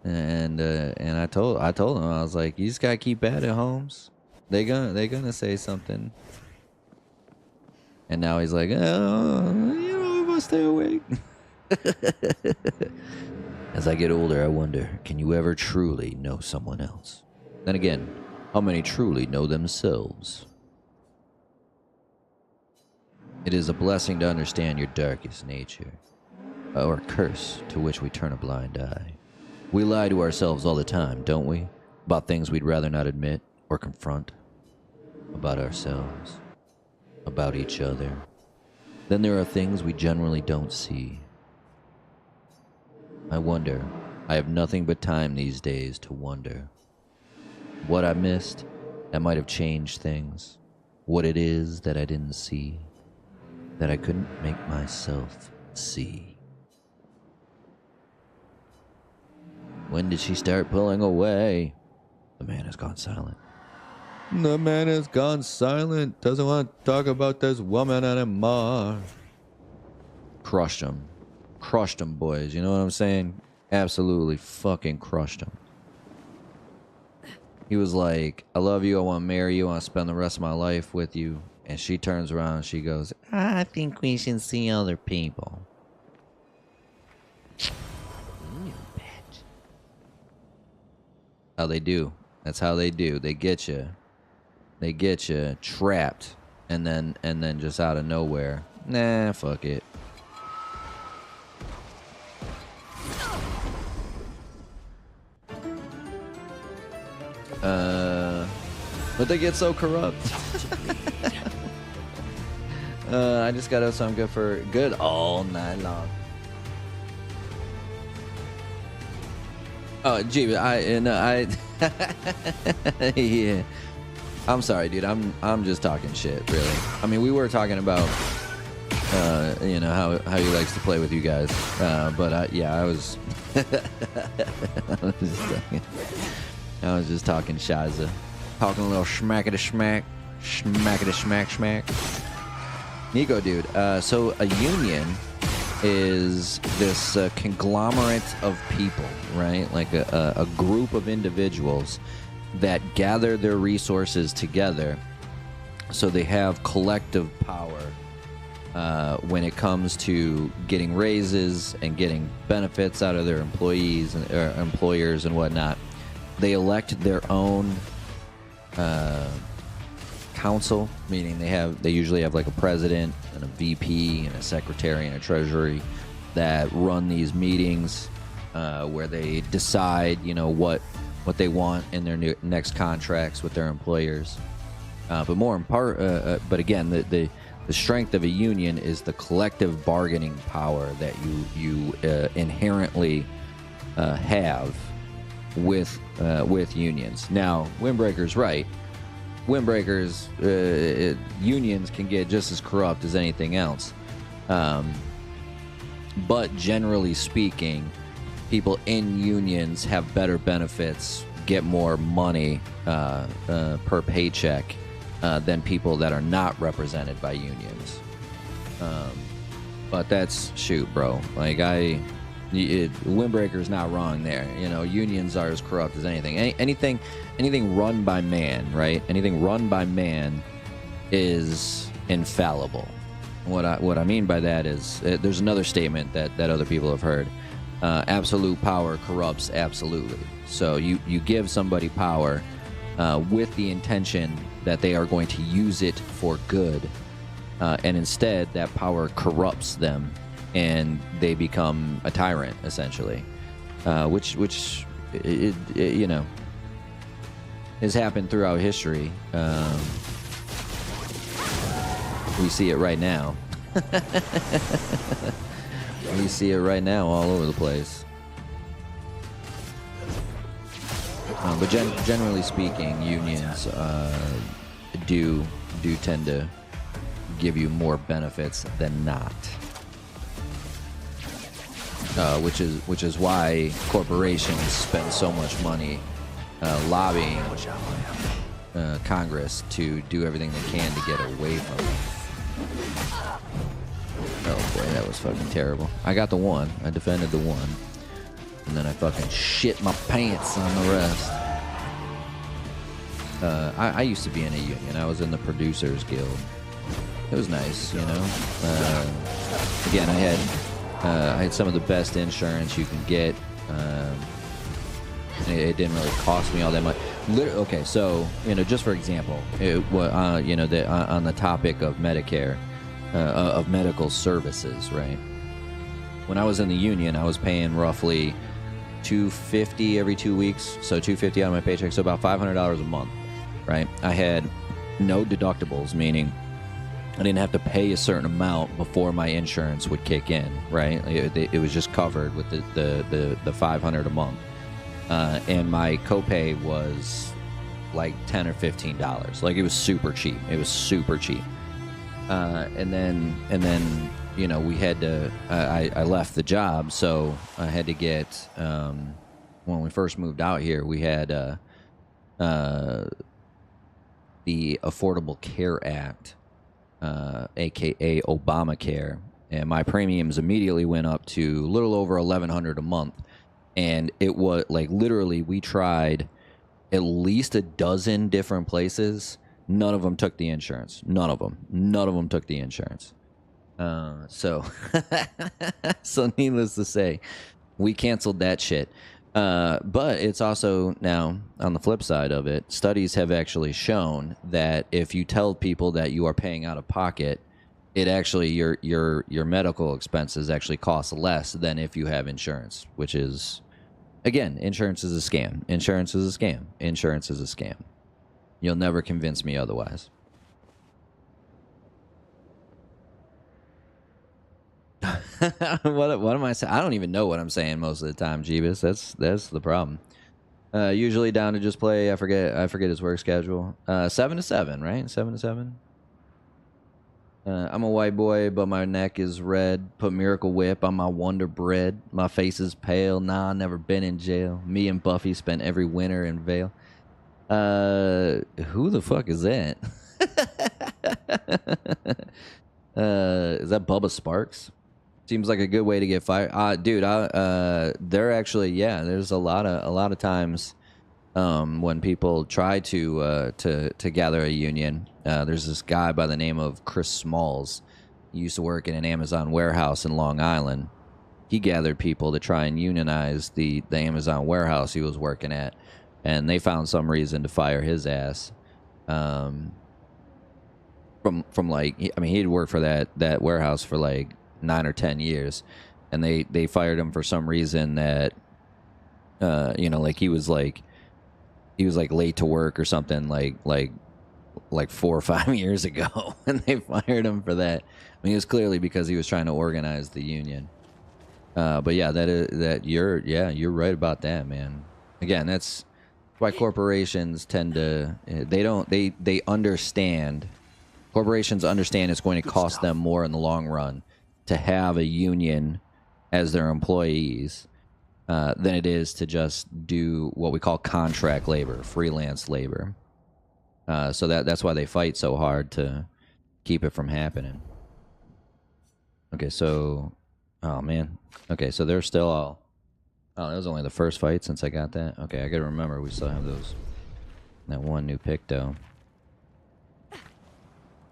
And I told him, I was like, you just gotta keep at it, Holmes. They're gonna say something. And now he's like, oh, you know, I must stay awake. As I get older, I wonder, can you ever truly know someone else? Then again, how many truly know themselves? It is a blessing to understand your darkest nature, or a curse to which we turn a blind eye. We lie to ourselves all the time, don't we? About things we'd rather not admit or confront. About ourselves. About each other. Then there are things we generally don't see. I wonder. I have nothing but time these days to wonder. What I missed that might have changed things. What it is that I didn't see. That I couldn't make myself see. When did she start pulling away? The man has gone silent. The man has gone silent. Doesn't want to talk about this woman anymore. Crushed him. Crushed him, boys. You know what I'm saying? Absolutely fucking crushed him. He was like, I love you. I want to marry you. I want to spend the rest of my life with you. And she turns around and she goes, I think we should see other people. How they do. That's how they do. They get you. They get you trapped, and then just out of nowhere, nah, fuck it. But they get so corrupt. I just got out, so I'm good for good all night long. Oh, gee, I yeah. I'm sorry, dude. I'm just talking shit, really. I mean, we were talking about, you know, how he likes to play with you guys. But yeah, I was, I was just talking shiza, talking a little schmackity schmack. Nico, dude. So a union is this conglomerate of people, right? Like a group of individuals that gather their resources together so they have collective power when it comes to getting raises and getting benefits out of their employees and employers and whatnot. They elect their own council, meaning they usually have like a president and a VP and a secretary and a treasury that run these meetings where they decide, you know, what they want in their next contracts with their employers. But more in part, but again, the strength of a union is the collective bargaining power that you inherently have with unions. Now, Windbreaker's right. Windbreakers, unions can get just as corrupt as anything else. But generally speaking, people in unions have better benefits, get more money per paycheck than people that are not represented by unions. But that's, shoot, bro. Like, Windbreaker's not wrong there. You know, unions are as corrupt as anything. Anything run by man, right? Anything run by man is infallible. What I mean by that is, there's another statement that other people have heard. Absolute power corrupts absolutely. So you give somebody power with the intention that they are going to use it for good, and instead that power corrupts them and they become a tyrant, essentially, which you know, has happened throughout history. We see it right now. We see it right now all over the place. But generally speaking, unions do tend to give you more benefits than not. Which is why corporations spend so much money lobbying Congress to do everything they can to get away from it. Oh boy, that was fucking terrible. I got the one. I defended the one. And then I fucking shit my pants on the rest. I used to be in a union. I was in the Producers Guild. It was nice, you know. Again, I had some of the best insurance you can get. It didn't really cost me all that much. Okay, so, you know, just for example, you know, on the topic of Medicare, of medical services, right? When I was in the union, I was paying roughly $250 every 2 weeks, so $250 out of my paycheck, so about $500 a month, right? I had no deductibles, meaning I didn't have to pay a certain amount before my insurance would kick in, right? It was just covered with the $500 a month. And my copay was like $10 or $15. Like, it was super cheap. It was super cheap. And then you know, we had to. I left the job, so I had to get when we first moved out here, we had the Affordable Care Act, aka Obamacare, and my premiums immediately went up to a little over $1,100 a month. And it was like literally we tried at least a dozen different places. None of them took the insurance. None of them took the insurance. So needless to say, we canceled that shit. But it's also now on the flip side of it, studies have actually shown that if you tell people that you are paying out of pocket, it actually your medical expenses actually cost less than if you have insurance, which is, again, insurance is a scam. Insurance is a scam. Insurance is a scam. You'll never convince me otherwise. What am I saying? I don't even know what I'm saying most of the time, Jeebus. That's the problem. Usually down to just play. I forget his work schedule. 7 to 7, right? 7 to 7. I'm a white boy, but my neck is red. Put Miracle Whip on my Wonder Bread. My face is pale. Nah, never been in jail. Me and Buffy spent every winter in Vale. Who the fuck is that? Is that Bubba Sparks? Seems like a good way to get fired. Dude, they're actually, yeah, there's a lot of times when people try to gather a union. There's this guy by the name of Chris Smalls. He used to work in an Amazon warehouse in Long Island. He gathered people to try and unionize the Amazon warehouse he was working at, and they found some reason to fire his ass. From like, I mean, he'd worked for that warehouse for like 9 or 10 years, and they fired him for some reason that like he was like late to work or something like 4 or 5 years ago, and they fired him for that. I mean, it was clearly because he was trying to organize the union. But yeah, you're right about that, man. Again, that's why corporations tend to they understand. Corporations understand it's going to cost them more in the long run to have a union as their employees than it is to just do what we call contract labor, freelance labor. So that's why they fight so hard to keep it from happening. Okay, so, oh man. Okay, so they're still all. Oh, that was only the first fight since I got that. Okay, I gotta remember we still have that one new pick though.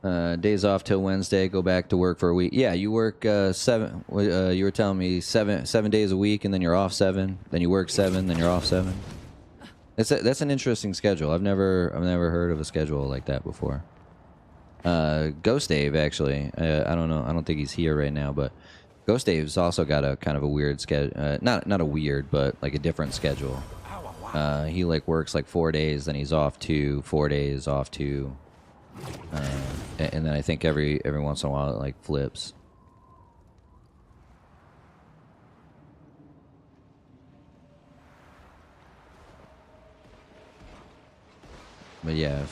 Days off till Wednesday. Go back to work for a week. Yeah, you work 7. You were telling me 7 days a week, and then you're off 7. Then you work 7. Then you're off 7. That's an interesting schedule. I've never heard of a schedule like that before. Ghost Dave actually. I don't know. I don't think he's here right now, but Ghost Dave's also got a kind of a weird schedule. Not a weird, but like a different schedule. He like works like 4 days, then he's off 2. 4 days, off 2. And then I think every once in a while it like flips. But yeah,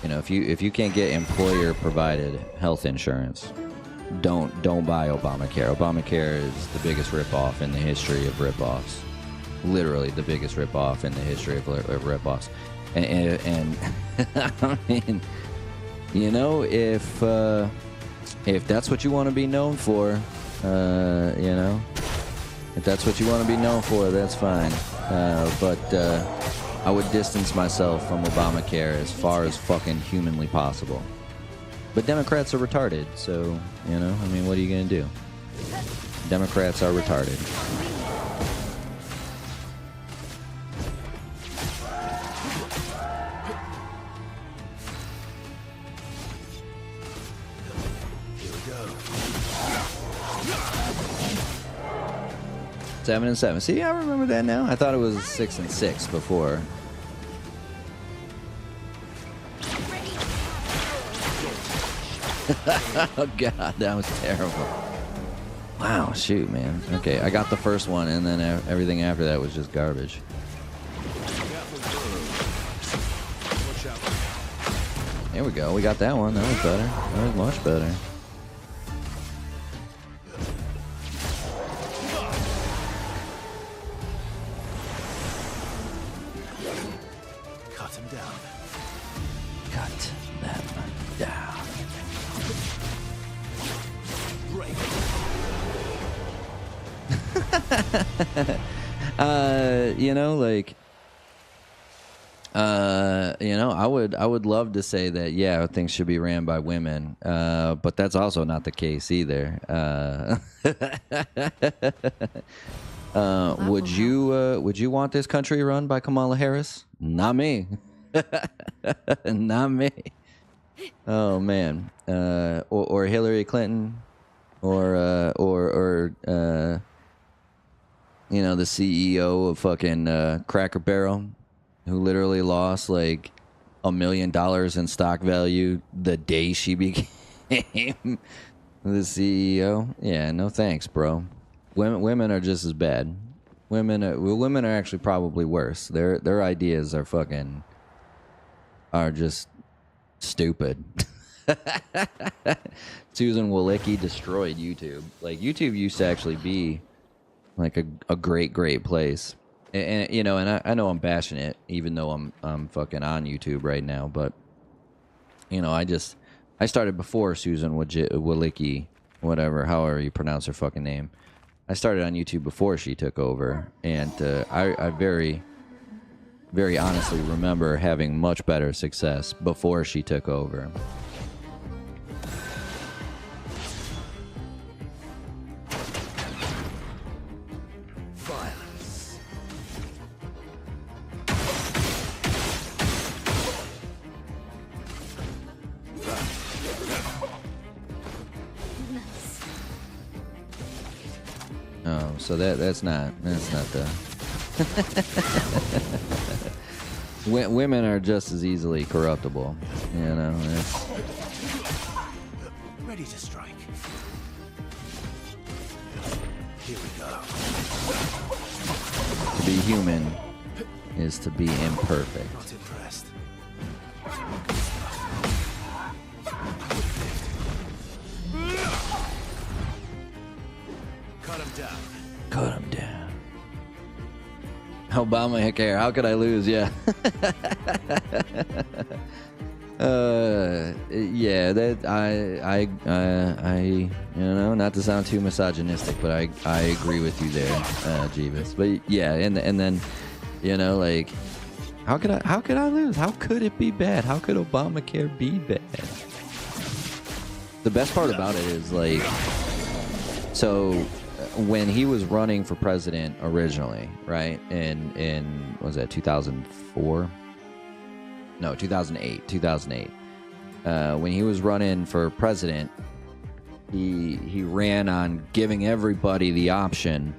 if you can't get employer provided health insurance, don't buy Obamacare. Obamacare is the biggest ripoff in the history of ripoffs. Literally the biggest ripoff in the history of ripoffs. And I mean, if that's what you want to be known for, if that's what you want to be known for, that's fine. But I would distance myself from Obamacare as far as fucking humanly possible. But Democrats are retarded, so, I mean, what are you going to do? Democrats are retarded. Seven and 7. See, I remember that now. I thought it was 6 and 6 before. Oh god, that was terrible. Wow, shoot, man. Okay, I got the first one, and then everything after that was just garbage. There we go. We got that one. That was better. That was much better. You know, like, you know, I would love to say that, yeah, things should be ran by women, but that's also not the case either. Would you want this country run by Kamala Harris? Not me. Not me. Oh man. Or Hillary Clinton, or you know, the CEO of fucking Cracker Barrel, who literally lost like $1 million in stock value the day she became the CEO. Yeah, no thanks, bro. Women are just as bad. Women are actually probably worse. Their ideas are just stupid. Susan Wojcicki destroyed YouTube. Like, YouTube used to actually be like a great place. And you know, and I know I'm bashing it, even though I'm fucking on YouTube right now. But you know, I started before Susan Wojcicki, whatever, however you pronounce her fucking name. I started on YouTube before she took over, and I very, very honestly remember having much better success before she took over. Oh, so that's not the women are just as easily corruptible, you know. Ready to strike. Here we go. To be human is to be imperfect. Not impressed. Cut him down. Cut him down. Obama heck care. How could I lose? Yeah. Yeah, that I you know, not to sound too misogynistic, but I agree with you there, Jeeves. But yeah, and then, you know, like, how could I lose? How could it be bad? How could Obamacare be bad? The best part about it is, like, so when he was running for president originally, right, in what was that, 2004? No, 2008. When he was running for president, he ran on giving everybody the option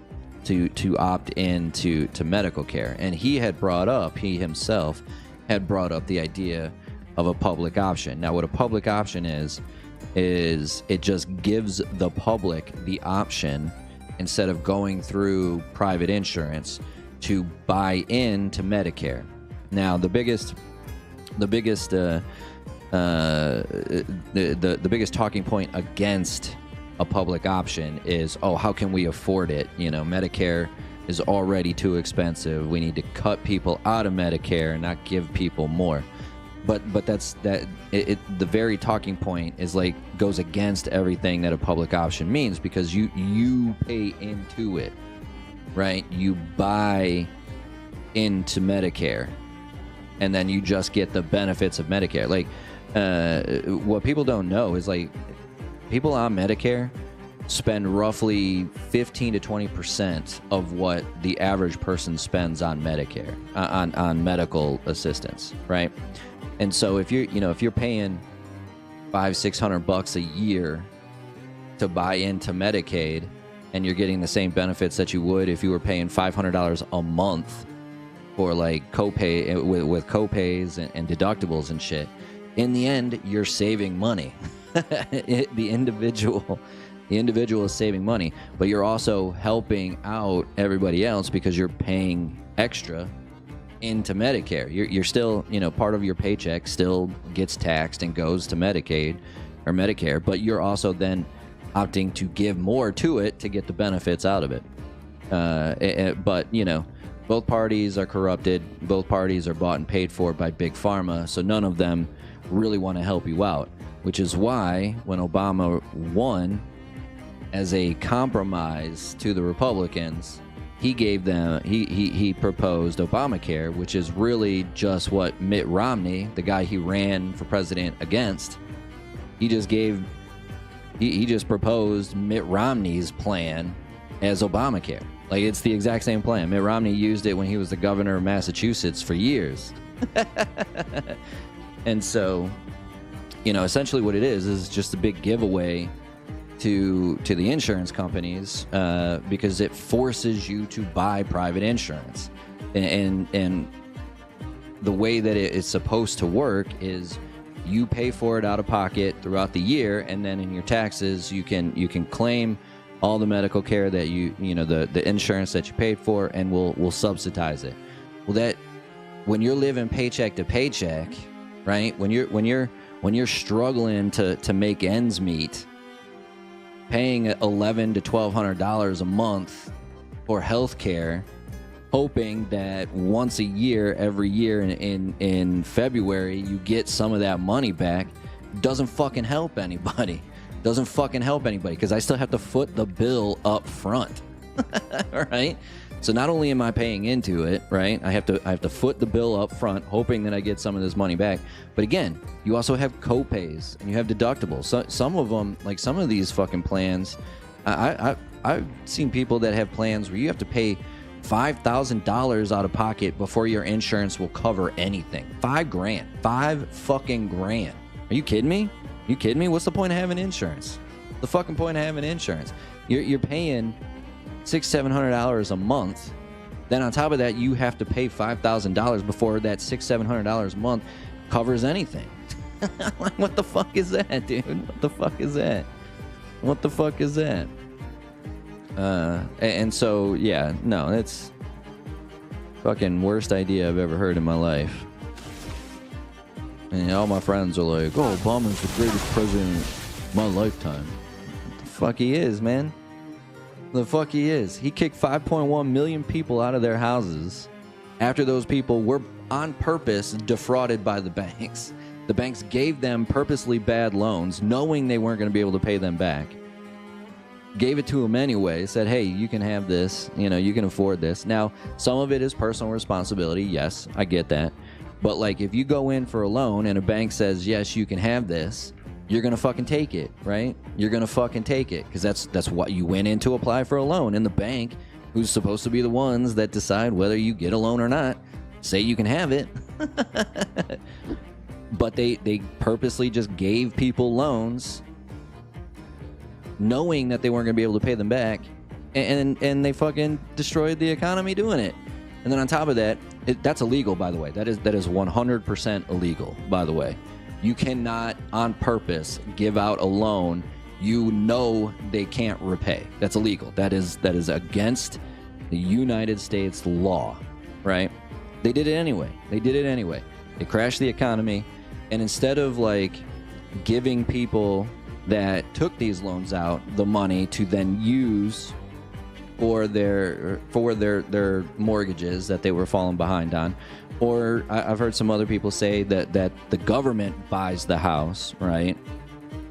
to opt in to medical care, and he himself had brought up the idea of a public option. Now, what a public option is it just gives the public the option, instead of going through private insurance, to buy into Medicare. Now, the biggest talking point against a public option is, oh, how can we afford it? You know, Medicare is already too expensive. We need to cut people out of Medicare and not give people more. But the very talking point is, like, goes against everything that a public option means, because you pay into it, right? You buy into Medicare, and then you just get the benefits of Medicare. Like, what people don't know is, like, people on Medicare spend roughly 15 to 20% of what the average person spends on Medicare, on medical assistance, right? And so if you're paying $500-600 a year to buy into Medicaid, and you're getting the same benefits that you would if you were paying $500 a month for, like, copay with copays and deductibles and shit, in the end you're saving money. The individual is saving money, but you're also helping out everybody else because you're paying extra into Medicare. You're still, you know, part of your paycheck still gets taxed and goes to Medicaid or Medicare, but you're also then opting to give more to it to get the benefits out of it. But, you know, both parties are corrupted. Both parties are bought and paid for by Big Pharma, so none of them really want to help you out, which is why when Obama won, as a compromise to the Republicans, he gave them he proposed Obamacare, which is really just what Mitt Romney, the guy he ran for president against, he just proposed Mitt Romney's plan as Obamacare. Like, it's the exact same plan. Mitt Romney used it when he was the governor of Massachusetts for years. And so, you know, essentially what it is just a big giveaway to the insurance companies, because it forces you to buy private insurance. And the way that it is supposed to work is you pay for it out of pocket throughout the year, and then in your taxes you can claim all the medical care that you know, the insurance that you paid for, and we'll subsidize it. Well, that when you're living paycheck to paycheck, right? When you're struggling to make ends meet, paying $1,100 to $1,200 a month for health care, hoping that once a year, every year in February, you get some of that money back, doesn't fucking help anybody. Doesn't fucking help anybody, because I still have to foot the bill up front. All right? So not only am I paying into it, right? I have to foot the bill up front, hoping that I get some of this money back. But again, you also have co-pays and you have deductibles. So some of them, like some of these fucking plans, I've seen people that have plans where you have to pay $5,000 out of pocket before your insurance will cover anything. $5,000, $5 fucking grand. Are you kidding me? You kidding me? What's the point of having insurance? The fucking point of having insurance? You're paying $600-700 a month. Then on top of that, you have to pay $5,000 before that $600-700 a month covers anything. What the fuck is that, dude? What the fuck is that? What the fuck is that? And so, yeah, no, it's fucking worst idea I've ever heard in my life. And all my friends are like, oh, Obama's the greatest president of my lifetime. What the fuck he is, man? The fuck he is. He kicked 5.1 million people out of their houses after those people were on purpose defrauded by the banks. The banks gave them purposely bad loans, knowing they weren't going to be able to pay them back. Gave it to them anyway, said, hey, you can have this, you know, you can afford this. Now, some of it is personal responsibility. Yes, I get that. But, like, if you go in for a loan and a bank says, yes, you can have this, you're going to fucking take it, right? You're going to fucking take it, because that's what you went in to apply for a loan. And the bank, who's supposed to be the ones that decide whether you get a loan or not, say you can have it. But they purposely just gave people loans knowing that they weren't going to be able to pay them back, and they fucking destroyed the economy doing it. And then on top of that, that's illegal, by the way. That is 100% illegal, by the way. You cannot, on purpose, give out a loan you know they can't repay. That's illegal. That is against the United States law, right? They did it anyway. They crashed the economy, and instead of, like, giving people that took these loans out the money to then use for their mortgages that they were falling behind on, or I've heard some other people say that the government buys the house, right?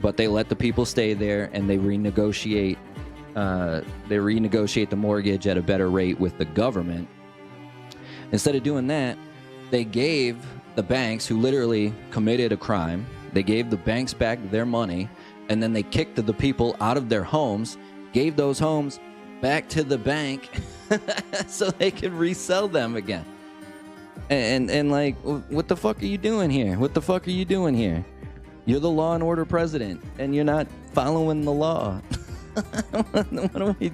But they let the people stay there, and they renegotiate the mortgage at a better rate with the government. Instead of doing that, they gave the banks, who literally committed a crime, they gave the banks back their money, and then they kicked the people out of their homes, gave those homes back to the bank so they could resell them again. And like, what the fuck are you doing here? What the fuck are you doing here? You're the law and order president, and you're not following the law. What are we...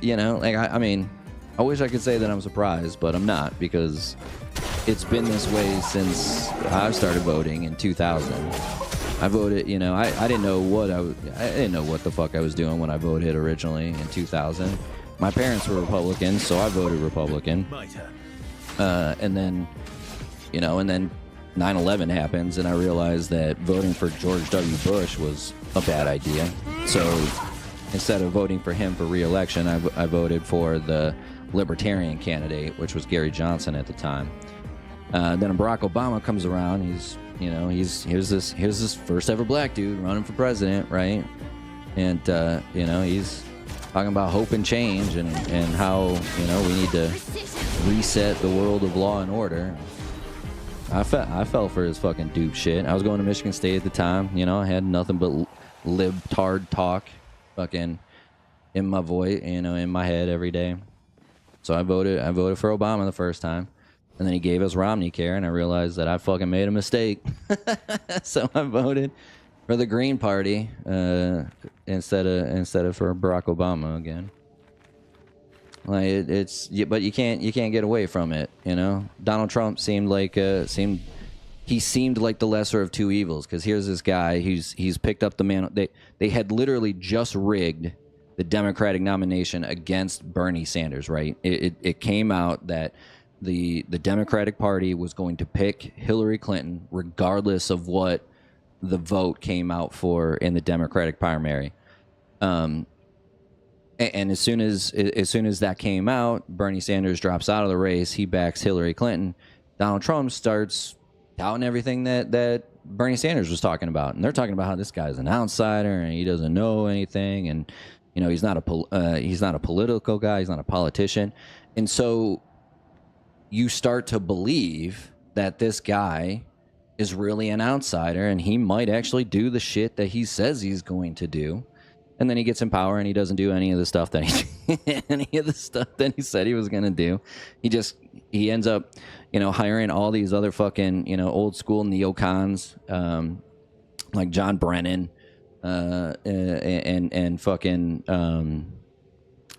You know, like, I mean, I wish I could say that I'm surprised, but I'm not, because it's been this way since I started voting in 2000. I voted, you know, I didn't know what I didn't know what the fuck I was doing when I voted originally in 2000. My parents were Republicans, so I voted Republican. And then, you know, and then 9/11 happens, and I realized that voting for George W. Bush was a bad idea. So instead of voting for him for re-election, I voted for the Libertarian candidate, which was Gary Johnson at the time. Then Barack Obama comes around. Here's this first ever black dude running for president, right? And you know, he's talking about hope and change and how, you know, we need to reset the world of law and order. I fell for his fucking dupe shit. I was going to Michigan State at the time. You know, I had nothing but libtard talk fucking in my voice, you know, in my head every day. So I voted for Obama the first time. And then he gave us Romney Care, and I realized that I fucking made a mistake. So I voted for the Green Party instead of for Barack Obama again. Like but you can't get away from it, you know. Donald Trump seemed like the lesser of two evils, because here's this guy he's picked up the man. They had literally just rigged the Democratic nomination against Bernie Sanders, right? It came out that the Democratic Party was going to pick Hillary Clinton regardless of what the vote came out for in the Democratic primary. And as soon as that came out, Bernie Sanders drops out of the race. He backs Hillary Clinton. Donald Trump starts doubting everything that Bernie Sanders was talking about, and they're talking about how this guy's an outsider and he doesn't know anything, and you know he's not a political guy. He's not a politician, and so you start to believe that this guy is really an outsider and he might actually do the shit that he says he's going to do. And then he gets in power and he doesn't do any of the stuff that he said he was going to do. He ends up, you know, hiring all these other fucking, you know, old school neocons, like John Brennan, and fucking,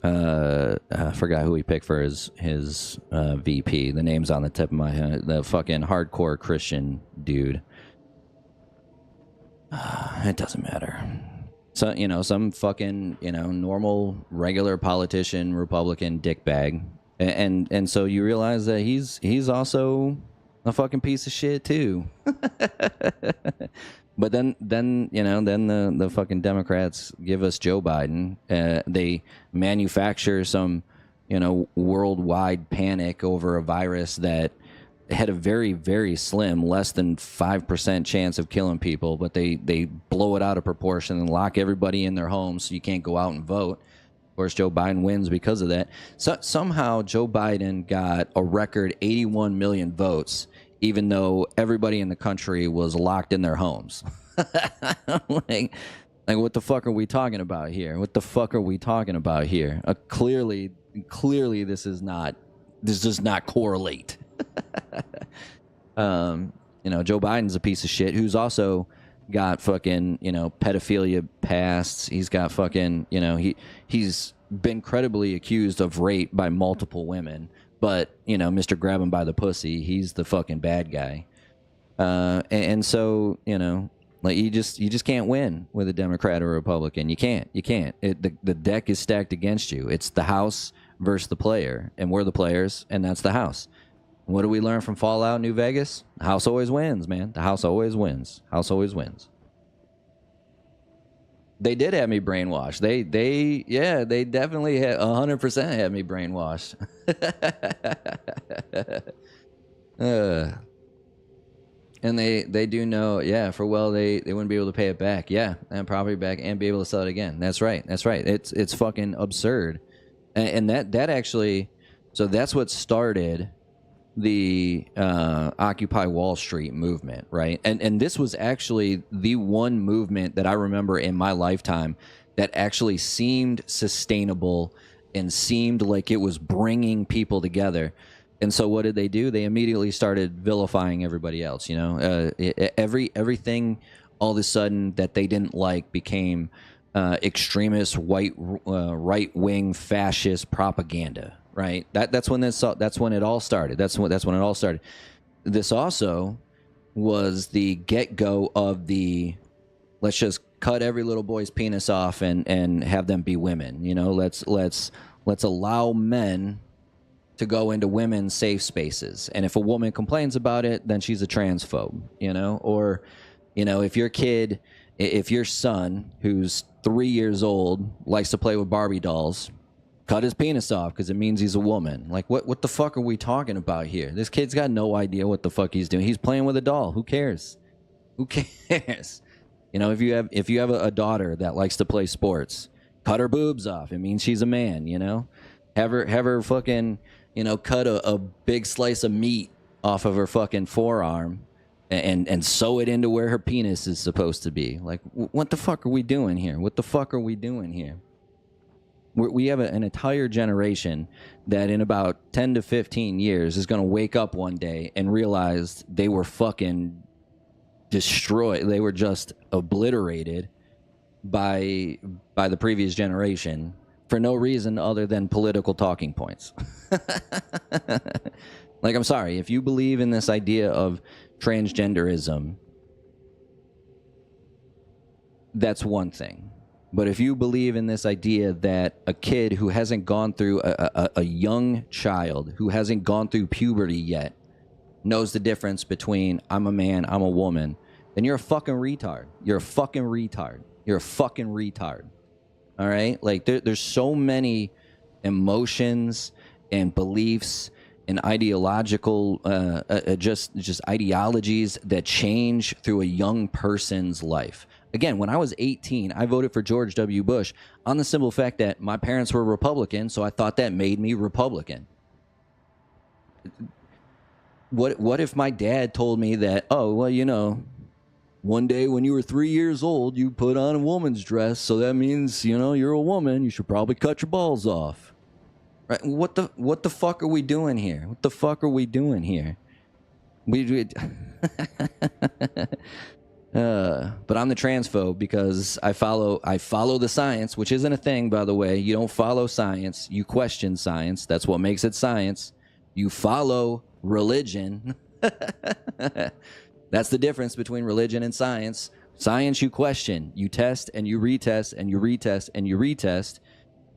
I forgot who he picked for his VP. The name's on the tip of my head. The fucking hardcore Christian dude. It doesn't matter. So, you know, some fucking, you know, normal, regular politician, Republican dickbag. And so you realize that he's also a fucking piece of shit too. But then you know, then the fucking Democrats give us Joe Biden. They manufacture some, you know, worldwide panic over a virus that had a very, very slim, less than 5% chance of killing people, but they blow it out of proportion and lock everybody in their homes so you can't go out and vote. Of course, Joe Biden wins because of that. So somehow Joe Biden got a record 81 million votes, even though everybody in the country was locked in their homes. like what the fuck are we talking about here? What the fuck are we talking about here? Clearly this does not correlate. You know, Joe Biden's a piece of shit who's also got fucking, you know, pedophilia pasts. He's got fucking, you know, he's been credibly accused of rape by multiple women. But, you know, Mr. Grab him by the pussy, he's the fucking bad guy. And so, you know, like you just can't win with a Democrat or a Republican. You can't. The deck is stacked against you. It's the house versus the player, and we're the players, and that's the house. What do we learn from Fallout New Vegas? The house always wins, man. The house always wins. House always wins. They did have me brainwashed. They definitely 100% had me brainwashed. And they do know, yeah, for well they wouldn't be able to pay it back. Yeah, and property back and be able to sell it again. That's right. It's fucking absurd. And that actually, so that's what started the Occupy Wall Street movement, right? And this was actually the one movement that I remember in my lifetime that actually seemed sustainable and seemed like it was bringing people together. And so what did they do? They immediately started vilifying everybody else, you know? Everything all of a sudden that they didn't like became extremist right-wing fascist propaganda. Right. That's when it all started. That's when it all started. This also was the get-go of the let's just cut every little boy's penis off and have them be women. You know, let's allow men to go into women's safe spaces. And if a woman complains about it, then she's a transphobe, you know? Or, you know, if your son who's 3 years old likes to play with Barbie dolls, cut his penis off because it means he's a woman. Like, what the fuck are we talking about here? This kid's got no idea what the fuck he's doing. He's playing with a doll. Who cares? Who cares? You know, if you have a daughter that likes to play sports, cut her boobs off. It means she's a man, you know? Have her fucking, you know, cut a big slice of meat off of her fucking forearm and sew it into where her penis is supposed to be. Like, what the fuck are we doing here? What the fuck are we doing here? We have an entire generation that in about 10 to 15 years is going to wake up one day and realize they were fucking destroyed. They were just obliterated by the previous generation for no reason other than political talking points. Like, I'm sorry, if you believe in this idea of transgenderism, that's one thing. But if you believe in this idea that a kid who hasn't gone through a young child who hasn't gone through puberty yet knows the difference between I'm a man, I'm a woman, then you're a fucking retard. You're a fucking retard. You're a fucking retard. All right? Like, there's so many emotions and beliefs and ideological, just ideologies that change through a young person's life. Again, when I was 18, I voted for George W. Bush on the simple fact that my parents were Republican, so I thought that made me Republican. What if my dad told me that, oh, well, you know, one day when you were 3 years old, you put on a woman's dress, so that means, you know, you're a woman, you should probably cut your balls off. Right? What the fuck are we doing here? What the fuck are we doing here? But I'm the transphobe because I follow the science, which isn't a thing, by the way. You don't follow science. You question science. That's what makes it science. You follow religion. That's the difference between religion and science. Science you question. You test and you retest and you retest and you retest.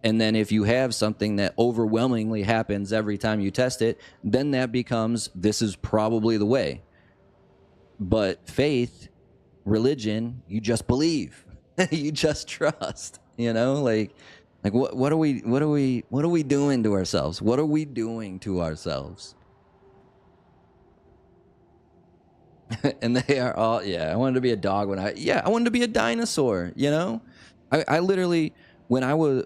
And then if you have something that overwhelmingly happens every time you test it, then that becomes, this is probably the way. But faith, religion, you just believe. You just trust. You know, like what are we doing to ourselves? What are we doing to ourselves? And they are all, I wanted to be a dog when I wanted to be a dinosaur, you know? I literally, when I was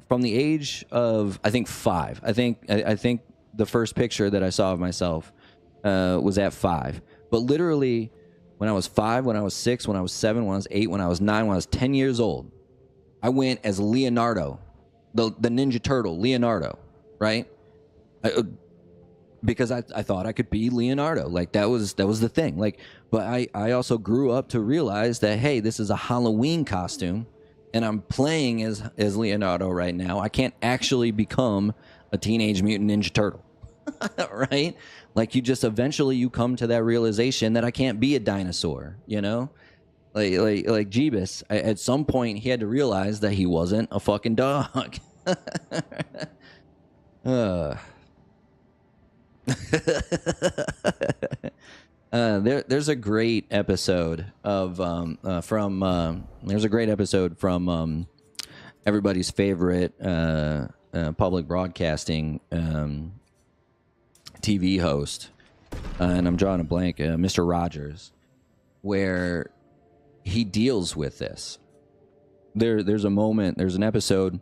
from the age of, I think 5, I think the first picture that I saw of myself was at 5. But literally, when I was 5, when I was 6, when I was 7, when I was 8, when I was 9, when I was 10 years old, I went as Leonardo, the Ninja Turtle, Leonardo, right? Because I thought I could be Leonardo. Like, that was the thing. Like, but I also grew up to realize that, hey, this is a Halloween costume, and I'm playing as Leonardo right now. I can't actually become a Teenage Mutant Ninja Turtle, right? Like, you just eventually you come to that realization that I can't be a dinosaur, you know? Like Jeebus, at some point he had to realize that he wasn't a fucking dog. There's a great episode of from everybody's favorite public broadcasting TV host, and I'm drawing a blank, Mr. Rogers, where he deals with this. There's an episode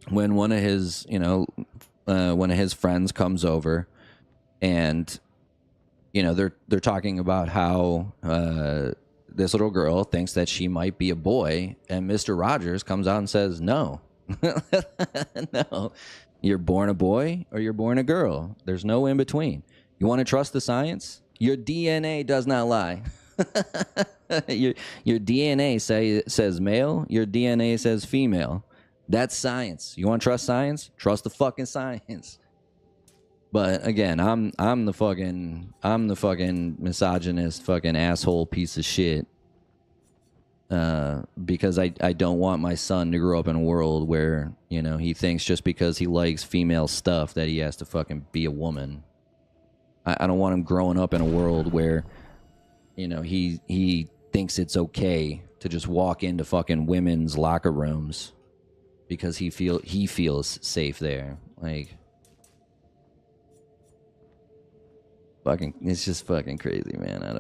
when one of his friends comes over, and they're talking about how this little girl thinks that she might be a boy, and Mr. Rogers comes out and says, no. No, you're born a boy or you're born a girl. There's no in between. You want to trust the science? Your DNA does not lie. Your DNA says male, your DNA says female. That's science. You want to trust science? Trust the fucking science. But again, I'm the fucking misogynist fucking asshole piece of shit. Because I don't want my son to grow up in a world where, he thinks just because he likes female stuff that he has to fucking be a woman. I don't want him growing up in a world where, he thinks it's okay to just walk into fucking women's locker rooms because he feels safe there. Like, fucking, it's just fucking crazy, man. I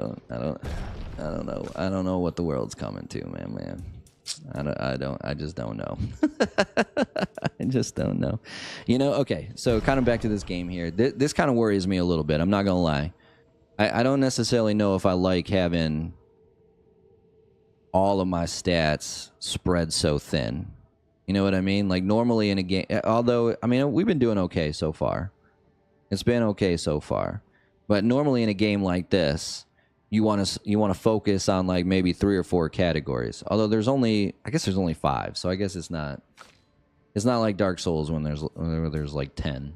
don't know what the world's coming to, man. I just don't know. I just don't know. You know, okay, so kind of back to this game here. This kind of worries me a little bit. I'm not going to lie. I don't necessarily know if I like having all of my stats spread so thin. You know what I mean? Like normally in a game, although, I mean, we've been doing okay so far. It's been okay so far. But normally in a game like this, you want to focus on like maybe 3 or 4 categories. Although there's only 5, so I guess it's not like Dark Souls when there's like 10.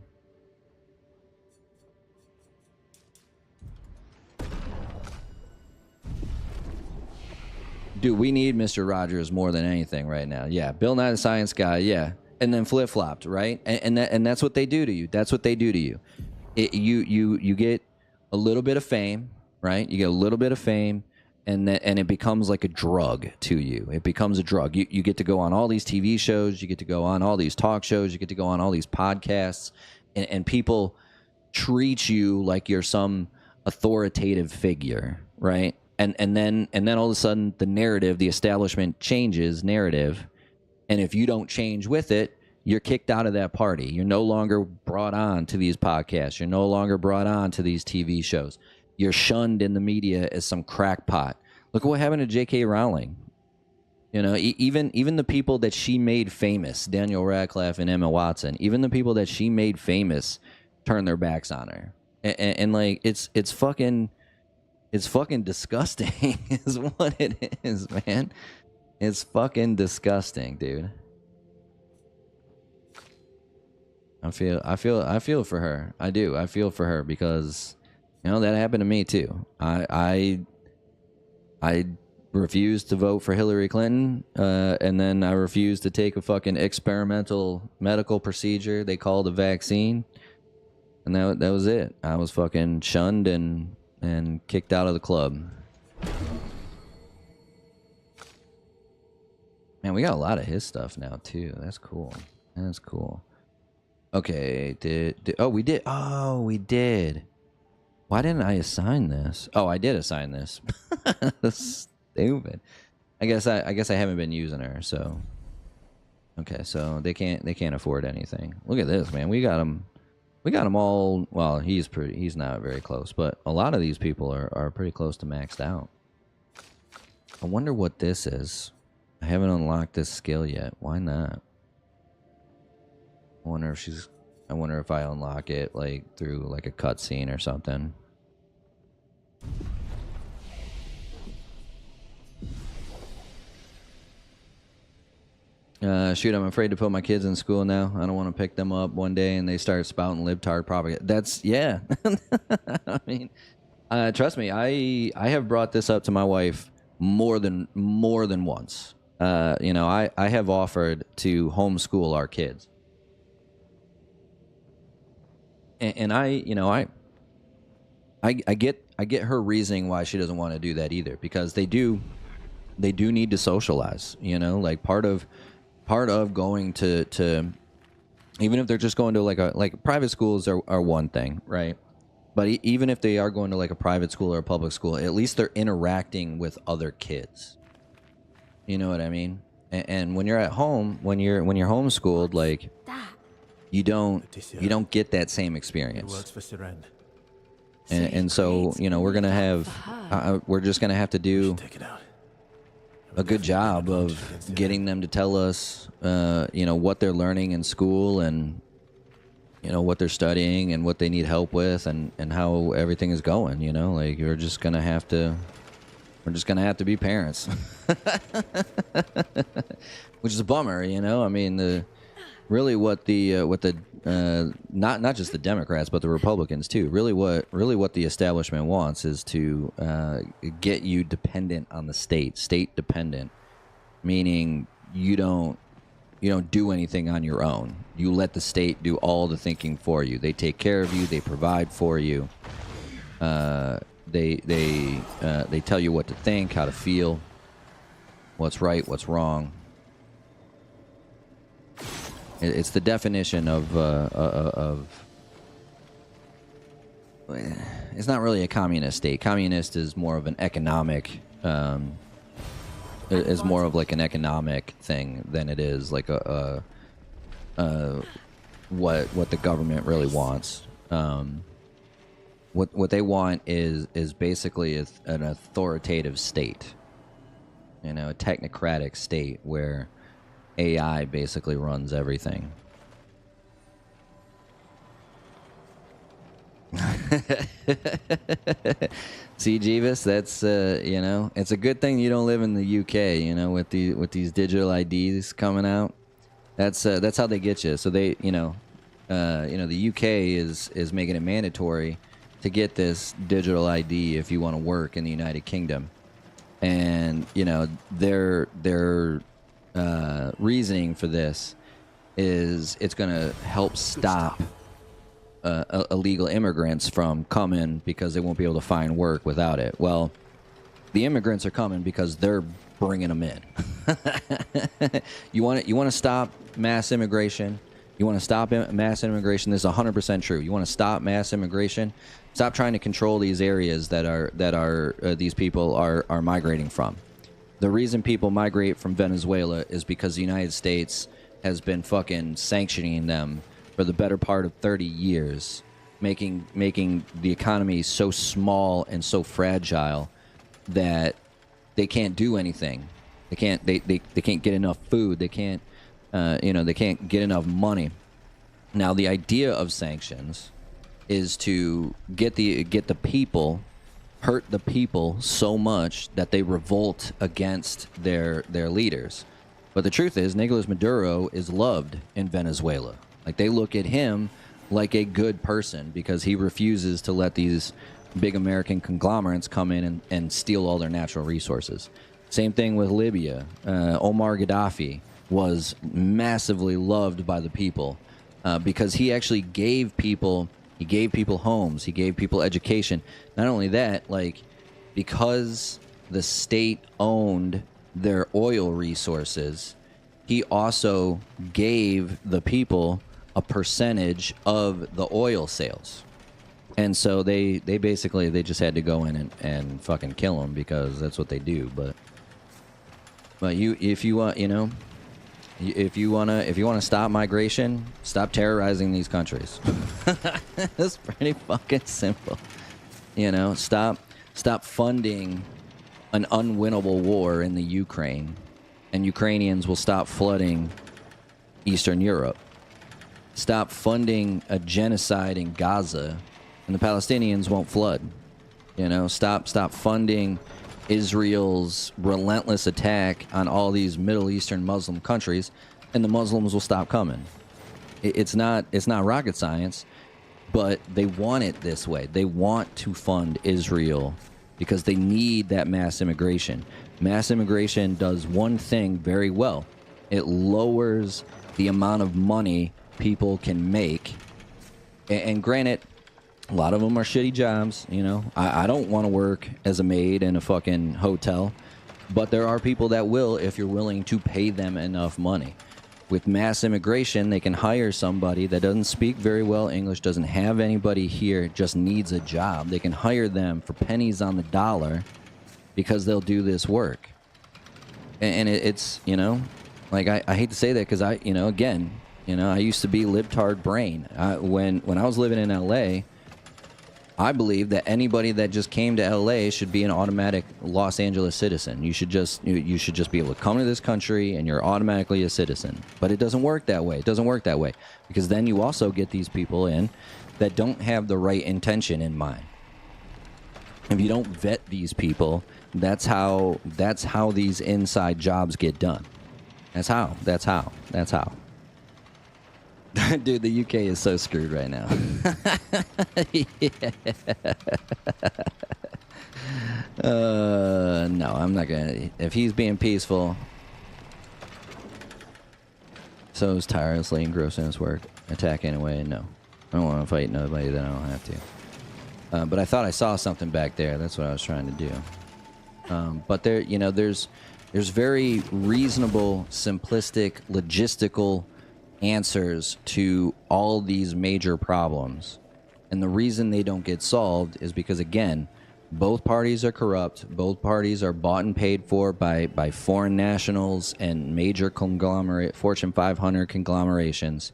Dude, we need Mr. Rogers more than anything right now. Yeah, Bill Nye the Science Guy, yeah. And then flip-flopped, right? And that's what they do to you. That's what they do to you. You get a little bit of fame, right? You get a little bit of fame, and it becomes like a drug to you. It becomes a drug. You get to go on all these TV shows. You get to go on all these talk shows. You get to go on all these podcasts. And people treat you like you're some authoritative figure, right? And then all of a sudden the narrative, the establishment changes narrative, and if you don't change with it, you're kicked out of that party. You're no longer brought on to these podcasts. You're no longer brought on to these TV shows. You're shunned in the media as some crackpot. Look at what happened to J.K. Rowling. You know, even the people that she made famous, Daniel Radcliffe and Emma Watson, even the people that she made famous turned their backs on her. And like it's fucking disgusting is what it is, man. It's fucking disgusting, dude. I feel for her. I do. I feel for her because, you know, that happened to me too. I refused to vote for Hillary Clinton, and then I refused to take a fucking experimental medical procedure they called a vaccine, and that was it. I was fucking shunned and kicked out of the club. Man, we got a lot of his stuff now too. That's cool. That's cool. Okay, we did. Oh, we did. Why didn't I assign this? Oh, I did assign this. Stupid. I guess I haven't been using her, so. Okay, so they can't afford anything. Look at this, man. We got them all. Well, he's not very close, but a lot of these people are pretty close to maxed out. I wonder what this is. I haven't unlocked this skill yet. Why not? I wonder if I unlock it like through like a cutscene or something. Shoot, I'm afraid to put my kids in school now. I don't want to pick them up one day and they start spouting libtard propaganda. That's, yeah. I mean, trust me, I have brought this up to my wife more than once. You know, I have offered to homeschool our kids. And I get her reasoning why she doesn't want to do that either, because they do need to socialize, you know, like part of going to even if they're just going to like private schools are one thing, right? But even if they are going to like a private school or a public school, at least they're interacting with other kids. You know what I mean? And when you're at home, when you're homeschooled, like you don't get that same experience. And so, you know, we're gonna have we're just gonna have to do a good job of getting them to tell us, you know, what they're learning in school and, you know, what they're studying and what they need help with and how everything is going, you know, like we're just going to have to be parents, which is a bummer, you know. I mean, really what the not just the Democrats, but the Republicans too. Really what the establishment wants is to get you dependent on the state dependent, meaning you don't do anything on your own. You let the state do all the thinking for you. They take care of you. They provide for you. They tell you what to think, how to feel, what's right, what's wrong. It's the definition of it's not really a communist state. Communist is more of an economic is more of like an economic thing than it is like what the government really wants. What they want is basically an authoritative state, you know, a technocratic state where AI basically runs everything. See, Jeeves, that's you know, it's a good thing you don't live in the UK, you know, with these digital IDs coming out. That's how they get you. So they, you know, the UK is making it mandatory to get this digital ID if you want to work in the United Kingdom. And, you know, their reasoning for this is it's going to help stop illegal immigrants from coming because they won't be able to find work without it. Well, the immigrants are coming because they're bringing them in. You want to stop mass immigration? You want to stop mass immigration? This is 100% true. You want to stop mass immigration? Stop trying to control these areas that these people are migrating from. The reason people migrate from Venezuela is because the United States has been fucking sanctioning them for the better part of 30 years, making the economy so small and so fragile that they can't do anything. They can't get enough food. They can't they can't get enough money. Now the idea of sanctions is to get the people, hurt the people so much that they revolt against their leaders. But the truth is, Nicolas Maduro is loved in Venezuela. Like, they look at him like a good person because he refuses to let these big American conglomerates come in and steal all their natural resources. Same thing with Libya. Omar Gaddafi was massively loved by the people because he actually gave people homes, he gave people education. Not only that, like, because the state owned their oil resources, he also gave the people a percentage of the oil sales. And so they basically just had to go in and fucking kill him because that's what they do. But if you want to stop migration, stop terrorizing these countries. It's pretty fucking simple. You know, stop funding an unwinnable war in the Ukraine, and Ukrainians will stop flooding Eastern Europe. Stop funding a genocide in Gaza, and the Palestinians won't flood. You know, stop funding Israel's relentless attack on all these Middle Eastern Muslim countries, and the Muslims will stop coming. It's not rocket science, but they want it this way. They want to fund Israel because they need that mass immigration. Mass immigration does one thing very well. It lowers the amount of money people can make. And granted, a lot of them are shitty jobs, you know. I don't want to work as a maid in a fucking hotel, but there are people that will if you're willing to pay them enough money. With mass immigration, they can hire somebody that doesn't speak very well English, doesn't have anybody here, just needs a job. They can hire them for pennies on the dollar because they'll do this work. And it's, you know, like, I hate to say that because I used to be libtard brain. When I was living in L.A., I believe that anybody that just came to L.A. should be an automatic Los Angeles citizen. You should just be able to come to this country and you're automatically a citizen. But it doesn't work that way. It doesn't work that way because then you also get these people in that don't have the right intention in mind. If you don't vet these people, that's how these inside jobs get done. That's how. Dude, the UK is so screwed right now. No, I'm not gonna. If he's being peaceful, so is tirelessly engrossed in his work. Attack anyway. No, I don't want to fight nobody that I don't have to. But I thought I saw something back there. That's what I was trying to do. But there, you know, there's very reasonable, simplistic, logistical answers to all these major problems, and the reason they don't get solved is because, again, Both parties are corrupt. Both parties are bought and paid for by foreign nationals and major conglomerate, Fortune 500 conglomerations.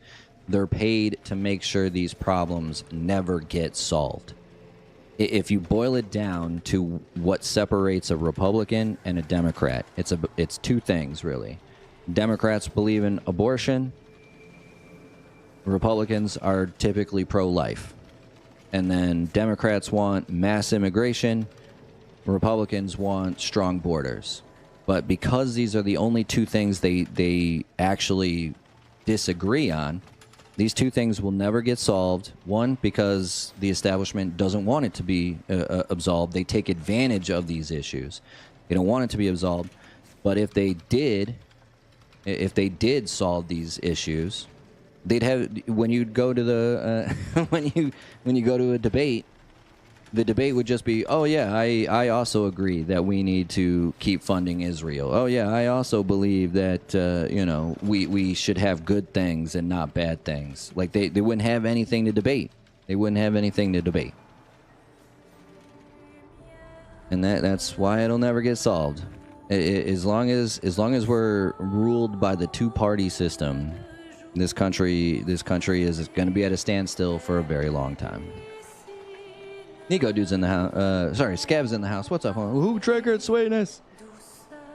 They're paid to make sure these problems never get solved. If you boil it down to what separates a Republican and a Democrat, it's two things, really. Democrats believe in abortion. Republicans are typically pro-life. And then Democrats want mass immigration. Republicans want strong borders. But because these are the only two things they actually disagree on, these two things will never get solved. One, because the establishment doesn't want it to be absolved. They take advantage of these issues. They don't want it to be absolved. But if they did solve these issues, they'd have, when you go to the when you go to a debate, the debate would just be, oh yeah, I also agree that we need to keep funding Israel. Oh yeah, I also believe that we should have good things and not bad things. Like they wouldn't have anything to debate. They wouldn't have anything to debate. And that's why it'll never get solved. As long as we're ruled by the two-party system, this country is going to be at a standstill for a very long time. Nico dude's in the house. Sorry, Scav's in the house. What's up? Who triggered sweetness?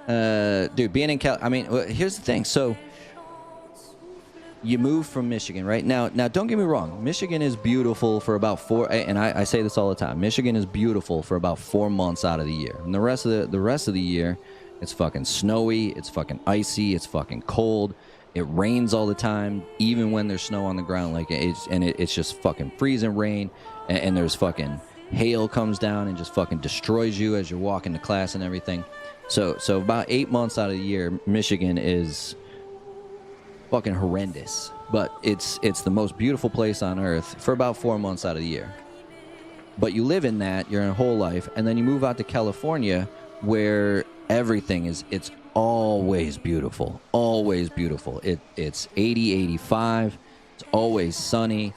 Dude, being in Cal. I mean, here's the thing. So you moved from Michigan, right? Now, don't get me wrong. Michigan is beautiful for about and I say this all the time. Michigan is beautiful for about 4 months out of the year, and the rest of the year, it's fucking snowy. It's fucking icy. It's fucking cold. It rains all the time, even when there's snow on the ground. Like it's just fucking freezing rain, and there's fucking hail comes down and just fucking destroys you as you're walking to class and everything. So about 8 months out of the year, Michigan is fucking horrendous. But it's the most beautiful place on earth for about 4 months out of the year. But you live in that your whole life, and then you move out to California, where everything it's always beautiful. Always beautiful. It's 80, 85. It's always sunny.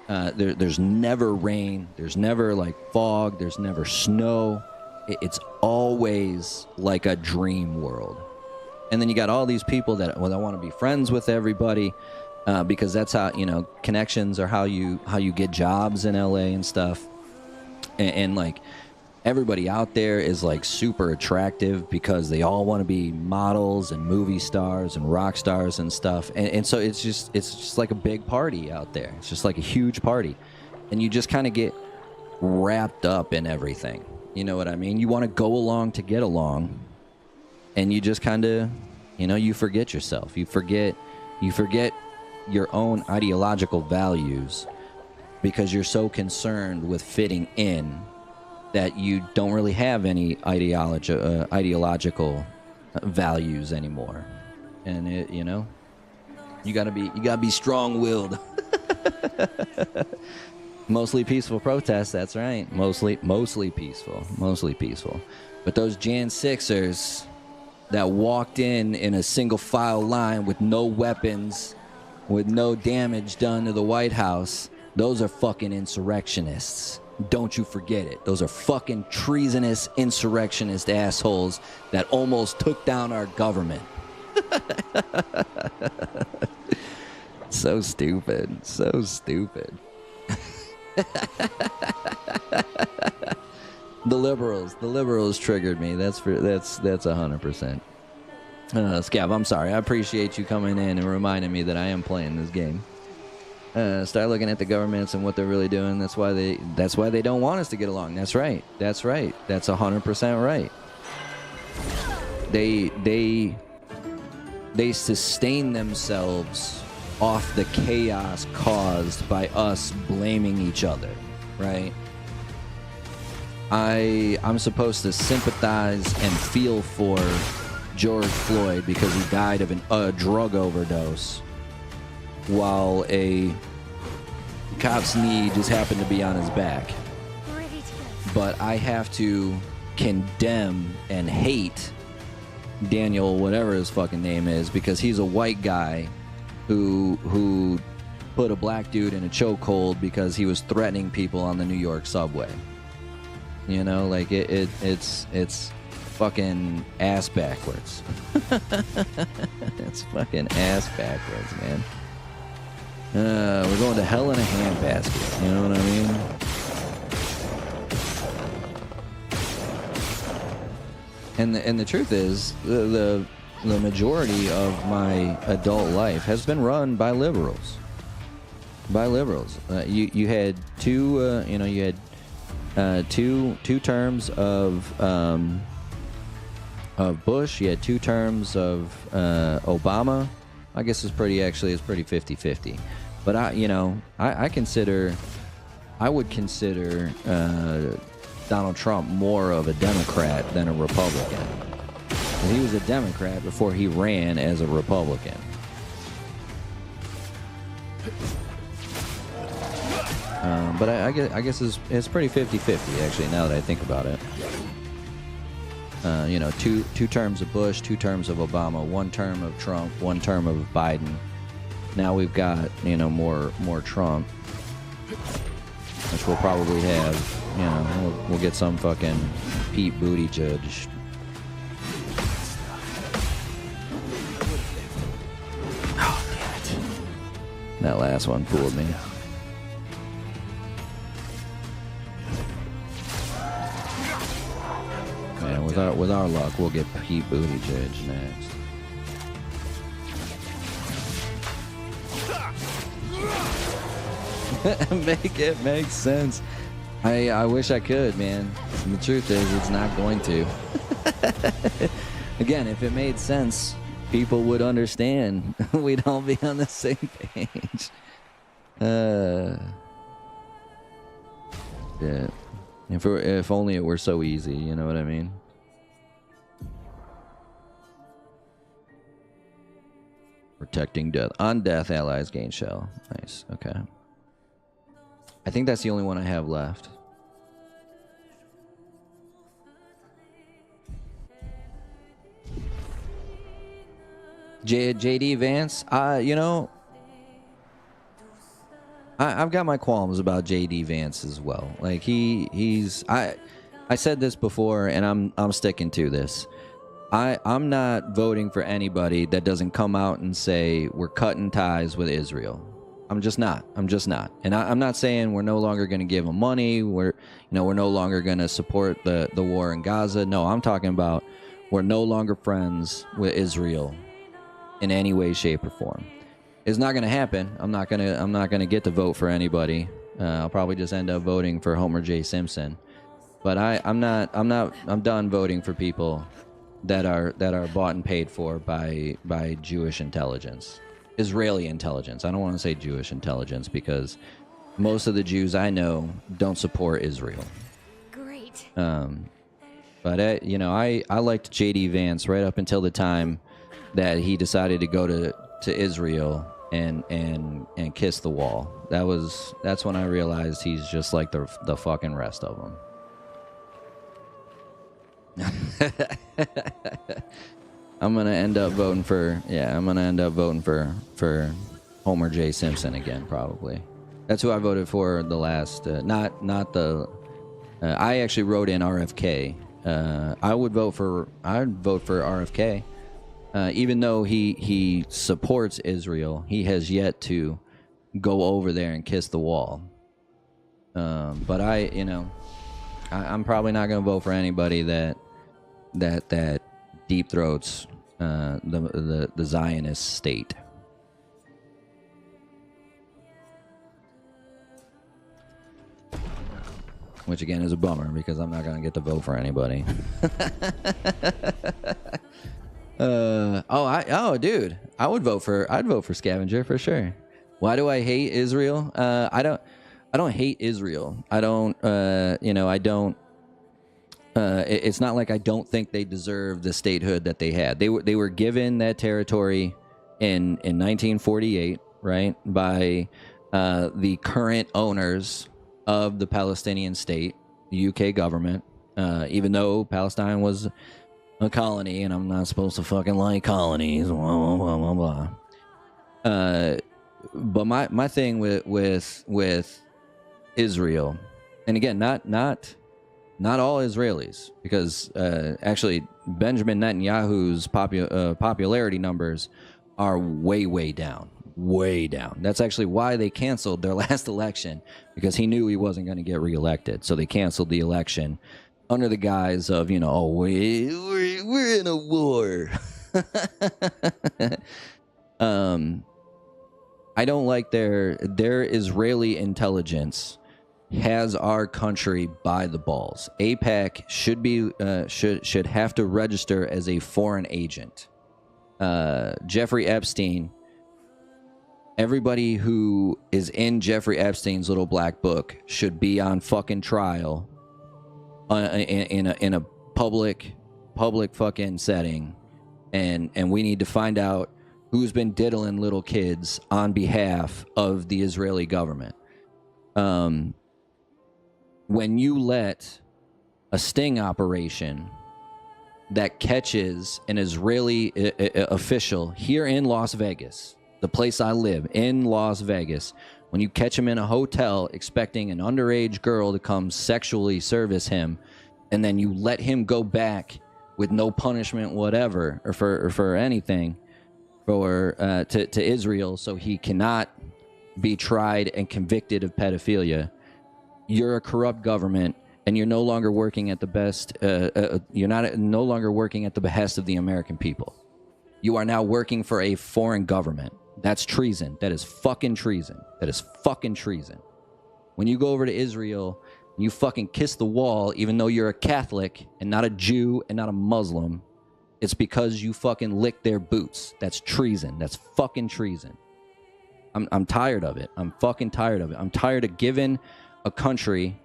There's never rain. There's never like fog. There's never snow. It's always like a dream world. And then you got all these people that want to be friends with everybody, because that's how, connections are how you get jobs in LA and stuff. And like everybody out there is like super attractive because they all want to be models and movie stars and rock stars and stuff. And so it's just like a big party out there. It's just like a huge party. And you just kind of get wrapped up in everything. You know what I mean? You want to go along to get along. And you just kind of, you forget yourself. You forget your own ideological values because you're so concerned with fitting in that you don't really have any ideological values anymore. And you gotta be strong-willed. Mostly peaceful protests, that's right. Mostly peaceful. But those Jan 6ers that walked in a single file line with no weapons, with no damage done to the White House, those are fucking insurrectionists. Don't you forget it. Those are fucking treasonous insurrectionist assholes that almost took down our government. So stupid. The liberals triggered me. That's 100%. Scav, I'm sorry. I appreciate you coming in and reminding me that I am playing this game. Start looking at the governments and what they're really doing. That's why they don't want us to get along. That's right. That's 100% right. They sustain themselves off the chaos caused by us blaming each other, right? I'm supposed to sympathize and feel for George Floyd because he died of a drug overdose, while a cop's knee just happened to be on his back. But I have to condemn and hate Daniel, whatever his fucking name is, because he's a white guy who put a black dude in a chokehold because he was threatening people on the New York subway. You know, like it's fucking ass backwards. It's fucking ass backwards, man. We're going to hell in a handbasket. You know what I mean? And the truth is, the majority of my adult life has been run by liberals. By liberals. You had two. You had two terms of Bush. You had 2 terms of Obama. I guess it's pretty 50-50. But I would consider Donald Trump more of a Democrat than a Republican. He was a Democrat before he ran as a Republican. But I guess it's pretty 50-50 actually. Now that I think about it, two terms of Bush, 2 terms of Obama, 1 term of Trump, 1 term of Biden. Now we've got more Trump, which we'll probably have. We'll get some fucking Pete Buttigieg. Oh, damn it! That last one fooled me. Yeah, with our luck, we'll get Pete Buttigieg next. Make it make sense. I wish I could, man. And the truth is, it's not going to. Again, if it made sense, people would understand. We'd all be on the same page. Yeah. If only it were so easy, you know what I mean? Protecting death. On death, allies gain shell. Nice. Okay. I think that's the only one I have left. JD Vance, I've got my qualms about JD Vance as well. Like I said this before, and I'm sticking to this. I'm not voting for anybody that doesn't come out and say we're cutting ties with Israel. I'm just not. And I'm not saying we're no longer going to give them money. We're no longer going to support the war in Gaza. No, I'm talking about we're no longer friends with Israel in any way, shape, or form. It's not going to happen. I'm not gonna get to vote for anybody. I'll probably just end up voting for Homer J. Simpson. But I'm done voting for people that are bought and paid for by Jewish intelligence. Israeli intelligence. I don't want to say Jewish intelligence because most of the Jews I know don't support Israel. Great. But I liked J.D. Vance right up until the time that he decided to go to Israel and kiss the wall. That's when I realized he's just like the fucking rest of them. I'm gonna end up voting for Homer J. Simpson again, probably. That's who I voted for the last. I actually wrote in RFK. I'd vote for RFK, even though he supports Israel. He has yet to go over there and kiss the wall. But I'm probably not gonna vote for anybody that deep throats the Zionist state. Which again is a bummer because I'm not gonna get to vote for anybody. Dude, I'd vote for Scavenger for sure. Why do I hate Israel? I don't hate Israel. It's not like I don't think they deserve the statehood that they had. They were given that territory in 1948, right, by the current owners of the Palestinian state, the UK government. Even though Palestine was a colony, and I'm not supposed to fucking like colonies, blah blah blah blah blah. But my thing with Israel, and again, not Not all Israelis, because actually Benjamin Netanyahu's popularity numbers are way down. Way down. That's actually why they canceled their last election, because he knew he wasn't going to get reelected. So they canceled the election under the guise of, you know, oh, we're in a war. I don't like their Israeli intelligence has our country by the balls. AIPAC should have to register as a foreign agent. Jeffrey Epstein, everybody who is in Jeffrey Epstein's little black book should be on fucking trial in a public fucking setting, and we need to find out who's been diddling little kids on behalf of the Israeli government. When you let a sting operation that catches an Israeli official here in Las Vegas, the place I live, in Las Vegas, when you catch him in a hotel expecting an underage girl to come sexually service him, and then you let him go back with no punishment whatever, or for anything, to Israel, so he cannot be tried and convicted of pedophilia, you're a corrupt government, and you're no longer working at the best. No longer working at the behest of the American people. You are now working for a foreign government. That's treason. That is fucking treason. That is fucking treason. When you go over to Israel and you fucking kiss the wall, even though you're a Catholic and not a Jew and not a Muslim, it's because you fucking licked their boots. That's treason. That's fucking treason. I'm tired of it. I'm fucking tired of it. I'm tired of giving a country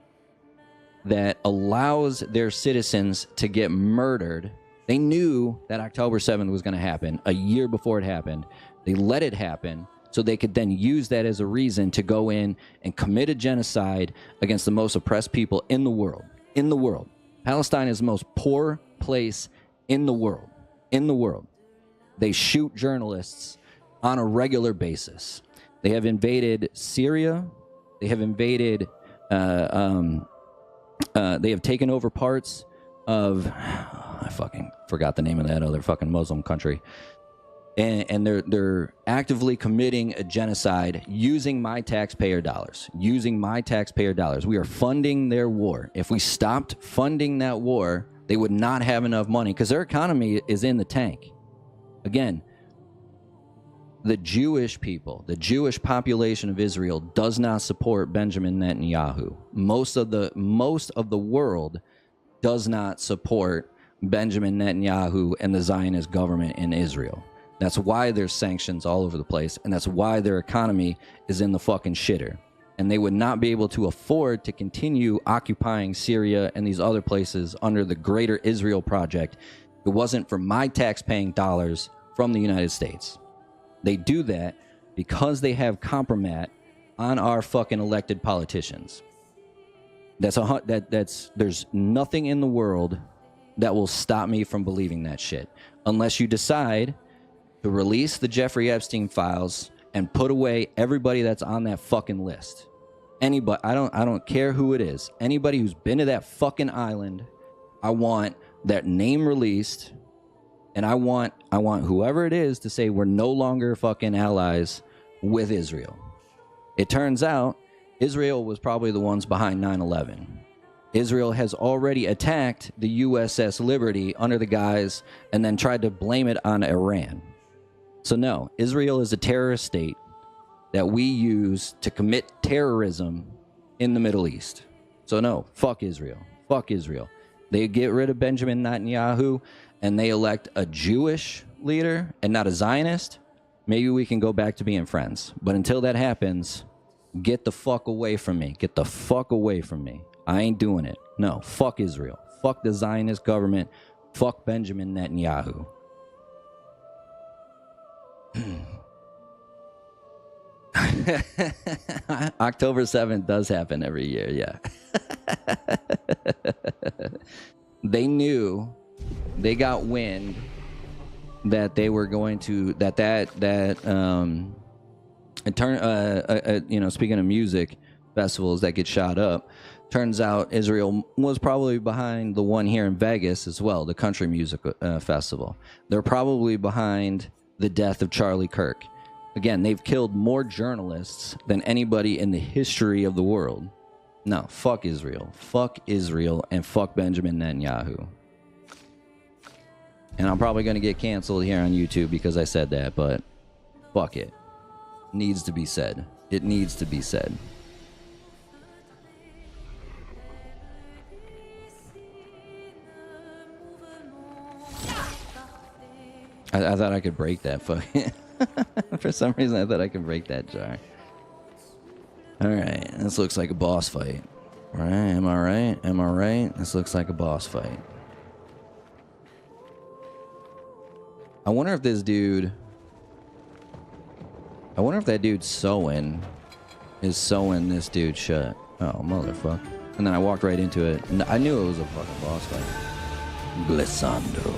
that allows their citizens to get murdered. They knew that October 7th was going to happen a year before it happened. They let it happen so they could then use that as a reason to go in and commit a genocide against the most oppressed people in the world. In the world. Palestine is the most poor place in the world. In the world. They shoot journalists on a regular basis. They have invaded Syria. They have invaded... they have taken over parts of... I fucking forgot the name of that other fucking Muslim country. And they're actively committing a genocide using my taxpayer dollars. Using my taxpayer dollars. We are funding their war. If we stopped funding that war, they would not have enough money because their economy is in the tank. Again, the Jewish people, the Jewish population of Israel does not support Benjamin Netanyahu. Most of the world does not support Benjamin Netanyahu and the Zionist government in Israel. That's why there's sanctions all over the place, and that's why their economy is in the fucking shitter. And they would not be able to afford to continue occupying Syria and these other places under the Greater Israel Project if it wasn't for my tax-paying dollars from the United States. They do that because they have compromat on our fucking elected politicians. There's nothing in the world that will stop me from believing that shit, unless you decide to release the Jeffrey Epstein files and put away everybody that's on that fucking list. Anybody, I don't care who it is. Anybody who's been to that fucking island, I want that name released, and I want whoever it is to say we're no longer fucking allies with Israel. It turns out Israel was probably the ones behind 9/11. Israel has already attacked the USS Liberty under the guise and then tried to blame it on Iran. So no, Israel is a terrorist state that we use to commit terrorism in the Middle East. So no, fuck Israel. Fuck Israel. They get rid of Benjamin Netanyahu and they elect a Jewish leader and not a Zionist. Maybe we can go back to being friends. But until that happens, get the fuck away from me. Get the fuck away from me. I ain't doing it. No, fuck Israel. Fuck the Zionist government. Fuck Benjamin Netanyahu. October 7th does happen every year, yeah. They knew, they got wind that they were going to, speaking of music, festivals that get shot up. Turns out Israel was probably behind the one here in Vegas as well, the country music festival. They're probably behind the death of Charlie Kirk. Again, they've killed more journalists than anybody in the history of the world. No, fuck Israel. Fuck Israel and fuck Benjamin Netanyahu. And I'm probably going to get canceled here on YouTube because I said that, but fuck it. Needs to be said. It needs to be said. I thought I could break that fucking... For some reason, I thought I could break that jar. Alright, this looks like a boss fight. Right, am I right? Am I right? This looks like a boss fight. I wonder if this dude... I wonder if that dude sewing is sewing this dude shut. Oh, motherfucker. And then I walked right into it. I knew it was a fucking boss fight. Glissando.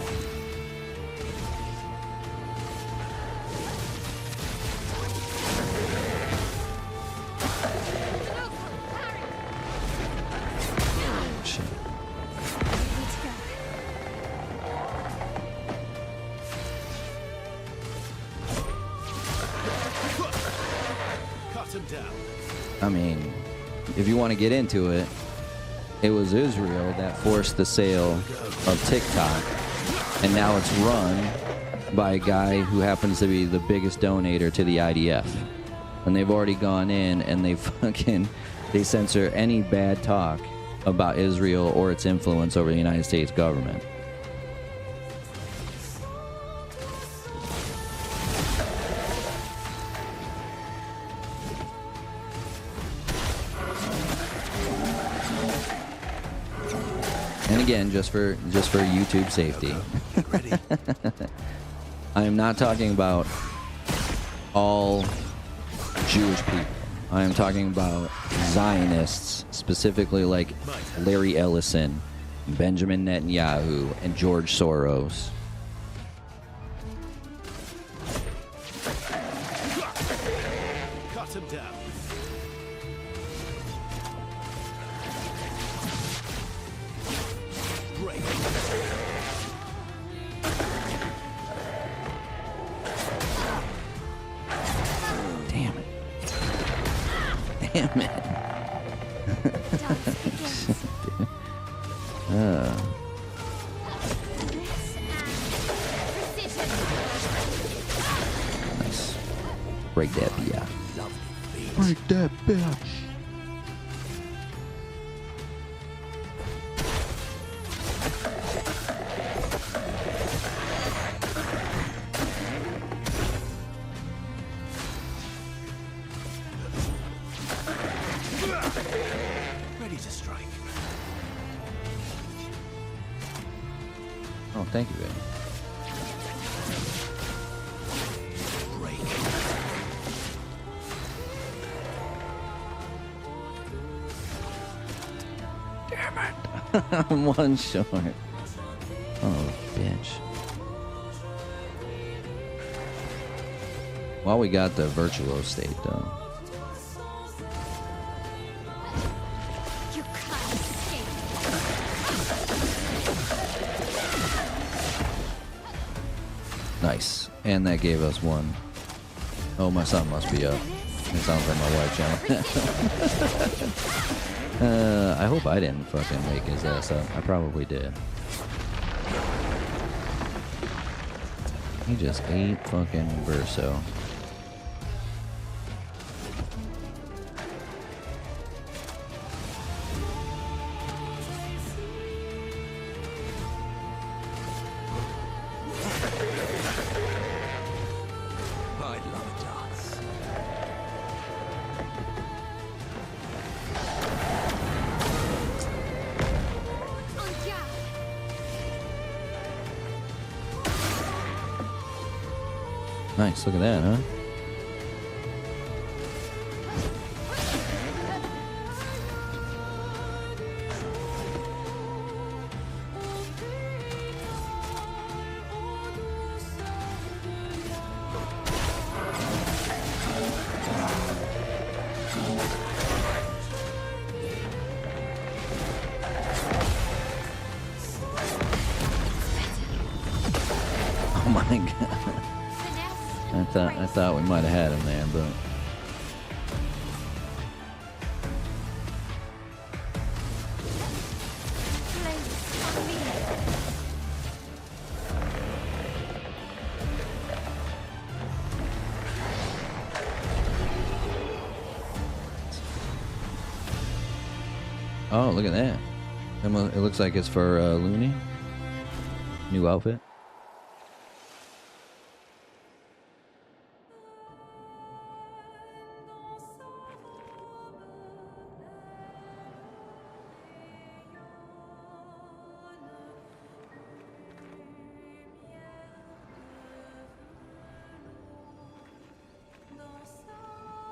I mean, if you want to get into it, it was Israel that forced the sale of TikTok, and now it's run by a guy who happens to be the biggest donator to the IDF. And they've already gone in and they censor any bad talk about Israel or its influence over the United States government. And again, just for YouTube safety, I am not talking about all Jewish people. I am talking about Zionists, specifically like Larry Ellison, Benjamin Netanyahu, and George Soros. Cut him down. Damn it. Nice. Break that bitch. Break that bitch. Oh, thank you, baby. Damn it. I'm one short. Oh, bitch. Well, we got the virtual state, though. Nice. And that gave us one. Oh, my son must be up. It sounds like my wife, John. I hope I didn't fucking wake his ass up. I probably did. He just ate fucking Verso. Nice, look at that, huh? my god. I thought we might have had him there, but oh, look at that. It looks like it's for Looney. New outfit.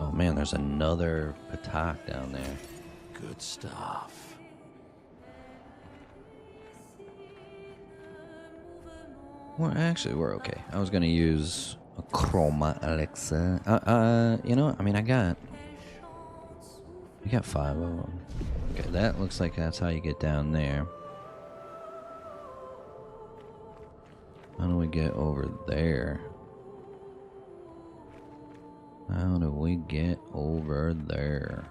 Oh man, there's another Patak down there. Good stuff. Well, actually, we're okay. I was gonna use a chroma elixir. You know what? I mean, I got 5 of them. Okay, that looks like that's how you get down there. How do we get over there? How do we get over there?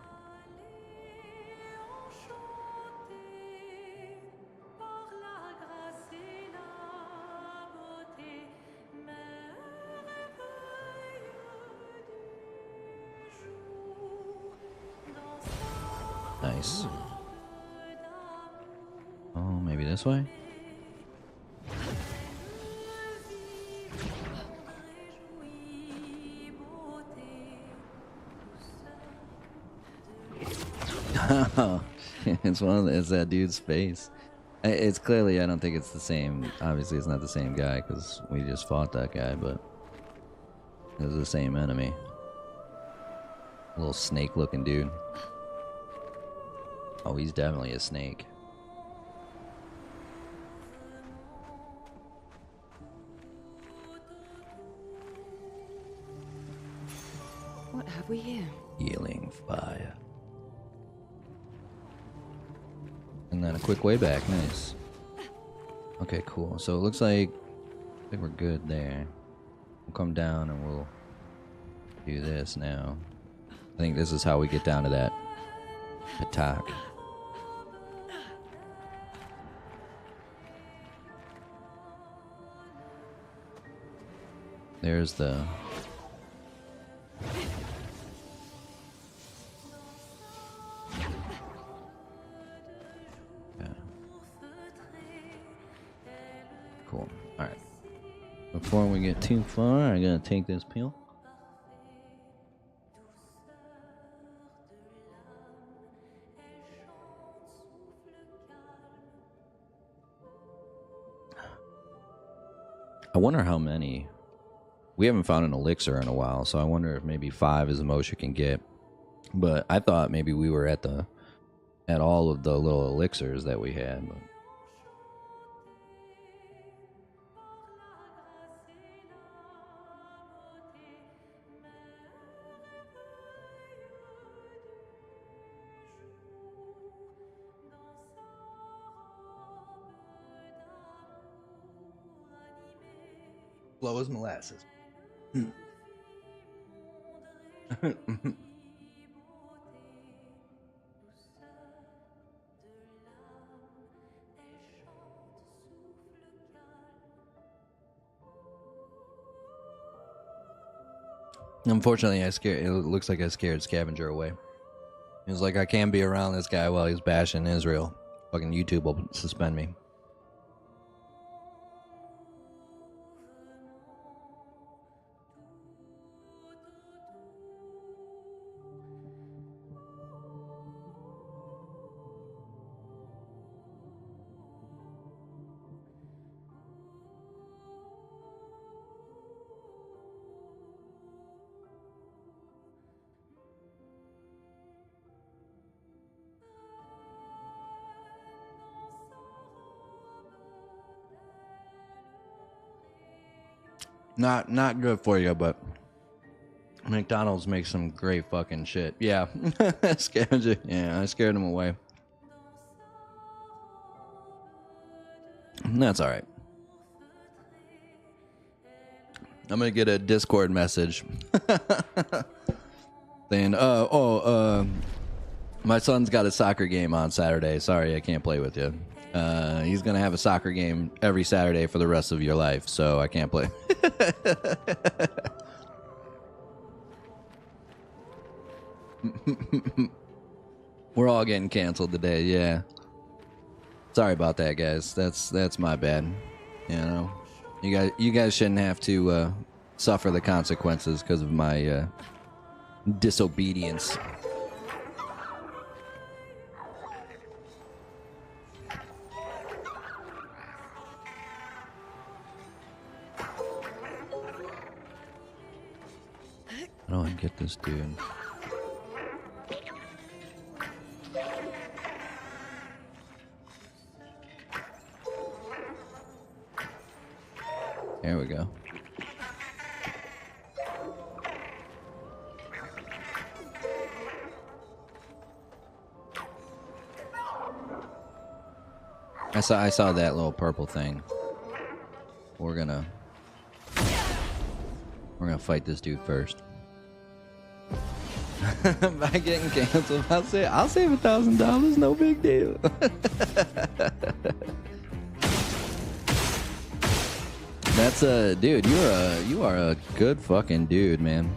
Nice. Oh, maybe this way? Oh, it's that dude's face. It's clearly, I don't think it's the same. Obviously, it's not the same guy because we just fought that guy, but it was the same enemy. Little snake-looking dude. Oh, he's definitely a snake. What have we here? Healing fire. And then a quick way back. Nice. Okay, cool. So it looks like I think we're good there. We'll come down and we'll do this now. I think this is how we get down to that attack. There's the... Yeah. Cool. Alright. Before we get too far, I gotta take this pill. I wonder how many... We haven't found an elixir in a while, so I wonder if maybe 5 is the most you can get. But I thought maybe we were at all of the little elixirs that we had. But... Slow as molasses. Unfortunately, it looks like I scared Scavenger away. He was like, I can't be around this guy while he's bashing Israel. Fucking YouTube will suspend me. Not good for you, but McDonald's makes some great fucking shit. Yeah. Scavenger. Yeah, I scared him away. That's alright. I'm gonna get a Discord message saying, my son's got a soccer game on Saturday. Sorry, I can't play with you. He's gonna have a soccer game every Saturday for the rest of your life, so I can't play. We're all getting canceled today, yeah. Sorry about that, guys. That's my bad. You know, you guys shouldn't have to suffer the consequences because of my disobedience. How do I get this dude? There we go. I saw that little purple thing. We're gonna fight this dude first. By getting canceled, I'll save $1,000. No big deal. That's dude. You are a good fucking dude, man.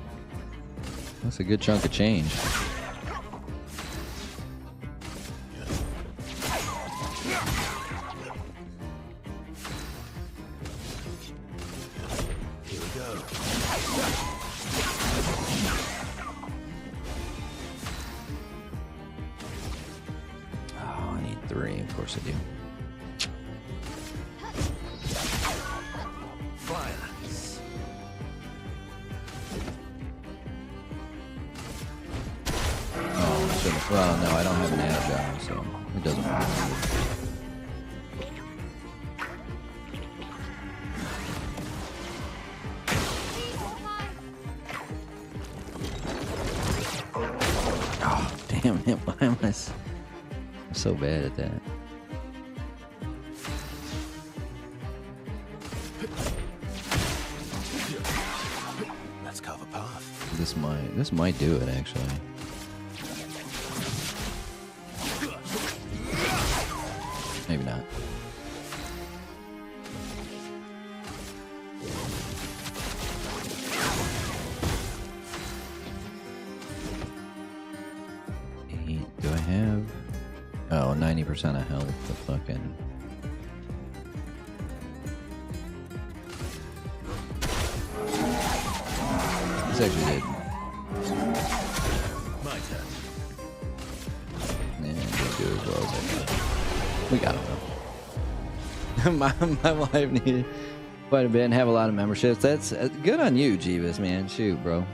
That's a good chunk of change. Here we go. Oh, I need 3. Of course I do. Violence. Oh, I shouldn't. Well, no, I don't have an agile, so it doesn't matter. Oh, damn it! Why am I so bad at that? Let's carve a path. This might do it actually. Maybe not. Do I have? Oh, 90% of health. The fucking. This actually did. My turn. Yeah, didn't do as well as I thought. We got him though. my wife needed quite a bit and have a lot of memberships. That's good on you, Jeebus, man. Shoot, bro.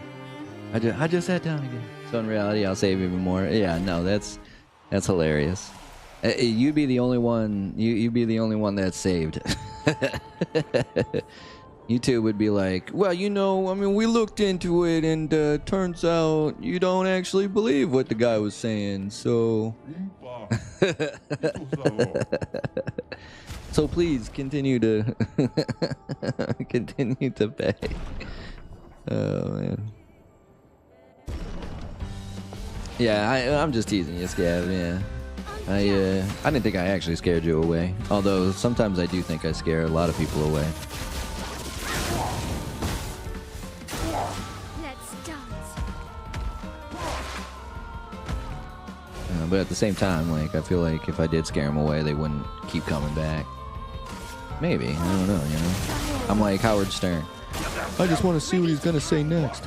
I just sat down again. So in reality, I'll save even more. Yeah, no, that's hilarious. You'd be the only one. You'd be the only one that's saved. You two would be like, well, you know, I mean, we looked into it, and turns out you don't actually believe what the guy was saying. So, so please continue to continue to pay. Oh man. Yeah, I'm just teasing you, Scav. Yeah, I didn't think I actually scared you away. Although sometimes I do think I scare a lot of people away. Let's dance. But at the same time, like, I feel like if I did scare them away, they wouldn't keep coming back. Maybe, I don't know. You know, I'm like Howard Stern. I just want to see what he's gonna say next.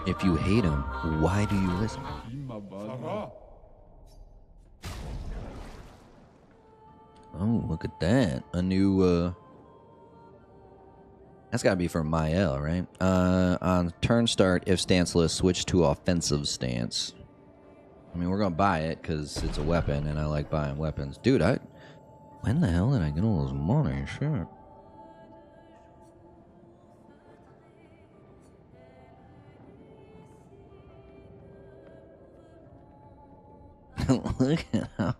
If you hate him, why do you listen? Oh, look at that. A new, that's gotta be from Mael, right? On turn start, if stanceless, switch to offensive stance. I mean, we're gonna buy it because it's a weapon, and I like buying weapons. Dude, when the hell did I get all this money? Shit. Look at how...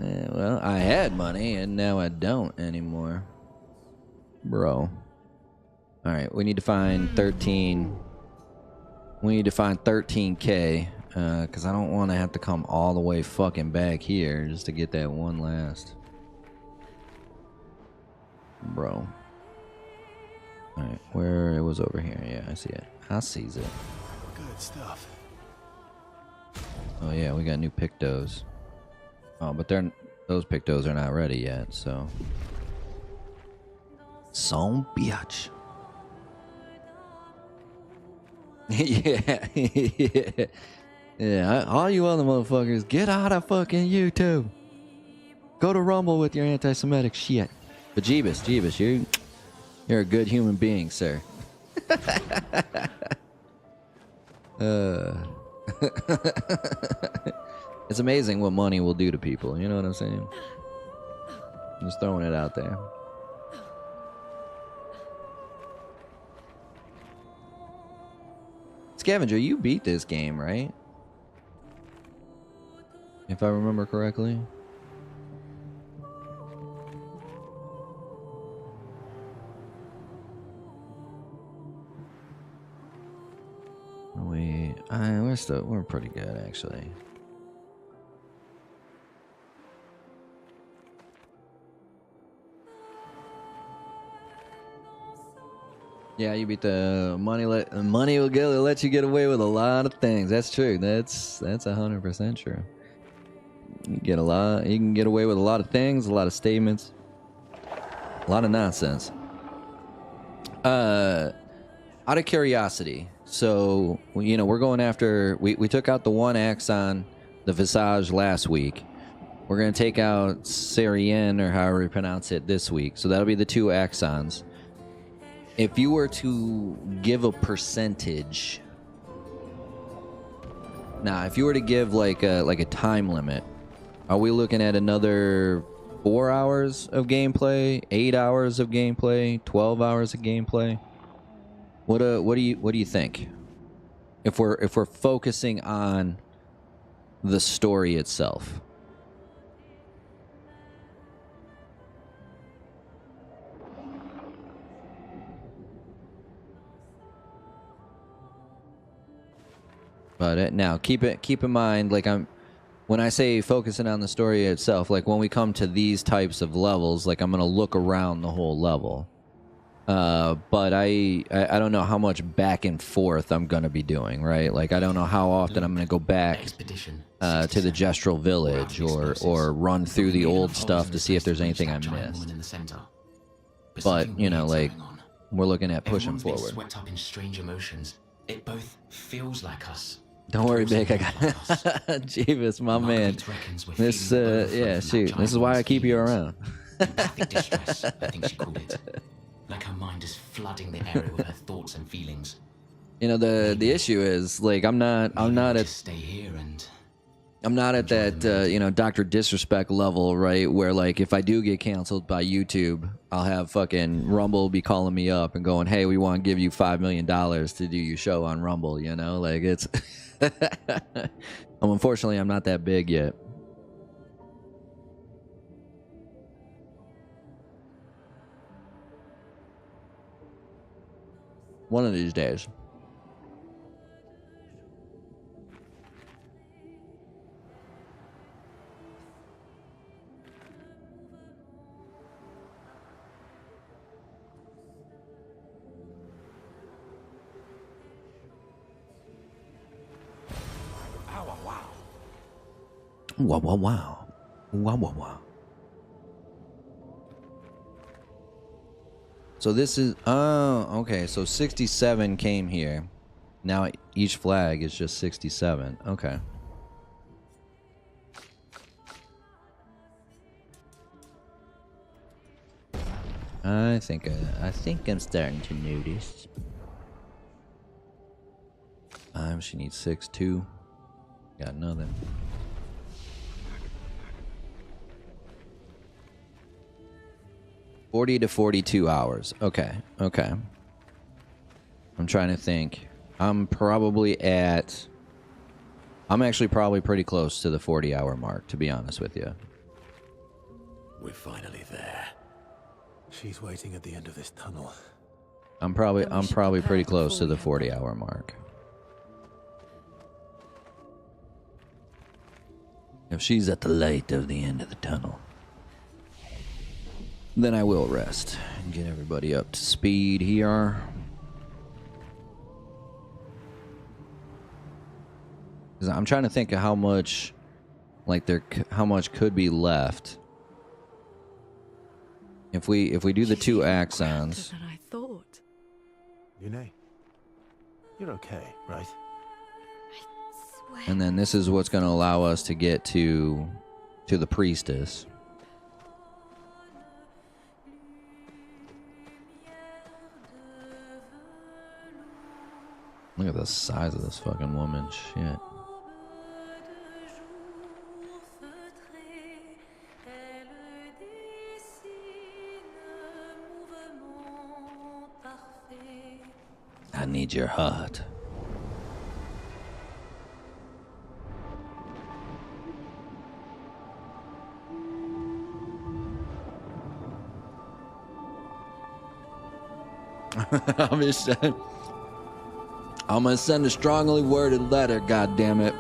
Yeah, well, I had money, and now I don't anymore. Bro. Alright, we need to find 13... We need to find 13K, because I don't want to have to come all the way fucking back here just to get that one last. Bro. Alright, where it was over here. Yeah, I see it. I sees it. Good stuff. Oh yeah, we got new pictos. Oh, but those pictos are not ready yet, so. Son bitch. Yeah, yeah. Yeah, all you other motherfuckers, get out of fucking YouTube. Go to Rumble with your anti-Semitic shit. But Jeebus, you're a good human being, sir. It's amazing what money will do to people, you know what I'm saying? Just throwing it out there. Scavenger, you beat this game, right? If I remember correctly. We're pretty good, actually. Yeah, you beat the money. Money will let you get away with a lot of things. That's true. That's 100% true. You can get away with a lot of things, a lot of statements, a lot of nonsense. Out of curiosity, so we're going after. We took out the one Axon, the Visage last week. We're gonna take out Sarien, or however you pronounce it, this week. So that'll be the two Axons. If you were to give a percentage, if you were to give like a time limit, are we looking at another 4 hours of gameplay, 8 hours of gameplay, 12 hours of gameplay? What do you think? If we're focusing on the story itself. But now keep in mind, like when I say focusing on the story itself, like when we come to these types of levels, like I'm gonna look around the whole level. But I don't know how much back and forth I'm gonna be doing, right? Like I don't know how often I'm gonna go back to the Gestural Village or run through the old stuff to see if there's anything I missed. But like we're looking at pushing forward. Swept up in strange emotions. It both feels like us. Don't worry, Vic. I got Jeeves, my man. This, yeah, shoot. This is why I keep you around. Empathic distress, I think she called it. Like her mind is flooding the area with her thoughts and feelings. The issue is like I'm not at stay here and. I'm not at that Dr. Disrespect level, right? Where like if I do get canceled by YouTube, I'll have fucking Rumble be calling me up and going, "Hey, we want to give you $5 million to do your show on Rumble." Like it's. Unfortunately, I'm not that big yet. One of these days. Wow, wow, wow. Wow, wow, wow. So this is... Oh, okay. So 67 came here. Now each flag is just 67. Okay. I think I'm starting to notice. She needs 6-2. Got nothing. 40 to 42 hours. Okay. Okay. I'm trying to think. I'm probably at I'm actually probably pretty close to the 40-hour mark, to be honest with you. We're finally there. She's waiting at the end of this tunnel. I'm probably Then we should pretty prepare close to before the we head 40-hour mark. If she's at the light of the end of the tunnel, then I will rest and get everybody up to speed here. 'Cause I'm trying to think of how much, like how much could be left if we do the She's 2 even axons. grander than I thought. Yune, you're okay, right? Swear. And then this is what's going to allow us to get to the priestess. Look at the size of this fucking woman. Shit. I need your heart. I'm gonna send a strongly worded letter, goddammit.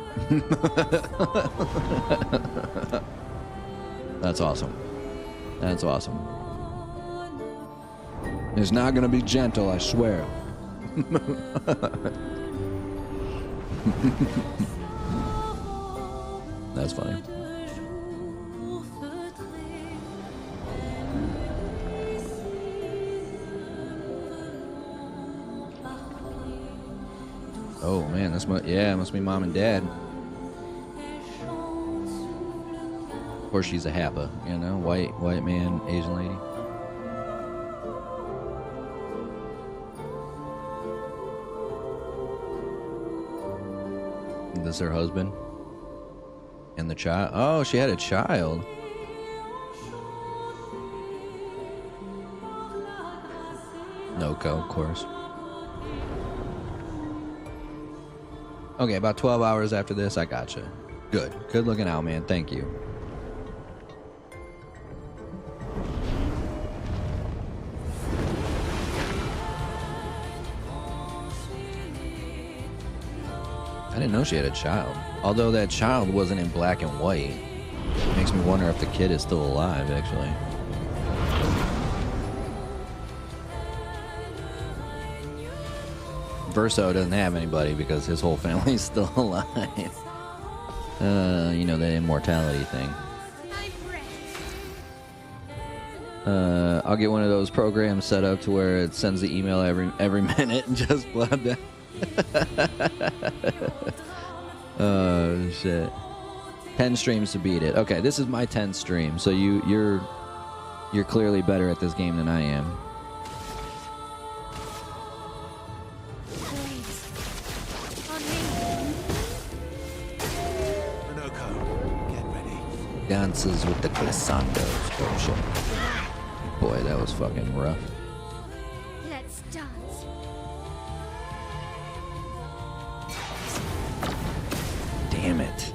That's awesome. That's awesome. It's not gonna be gentle, I swear. That's funny. Oh man, this must be mom and dad. Of course, she's a Happa, you know, white man, Asian lady. This her husband and the child. Oh, she had a child. Noko, of course. Okay, about 12 hours after this, I gotcha. Good. Good looking out, man. Thank you. I didn't know she had a child. Although that child wasn't in black and white. It makes me wonder if the kid is still alive, actually. Verso doesn't have anybody because his whole family's still alive. You know, that immortality thing. I'll get one of those programs set up to where it sends the email every minute and just blah blah. Oh shit. 10 streams to beat it. Okay, this is my 10th stream, so you're clearly better at this game than I am. Dances with the glissandos. Oh shit. Boy, that was fucking rough. Let's dance. Damn it.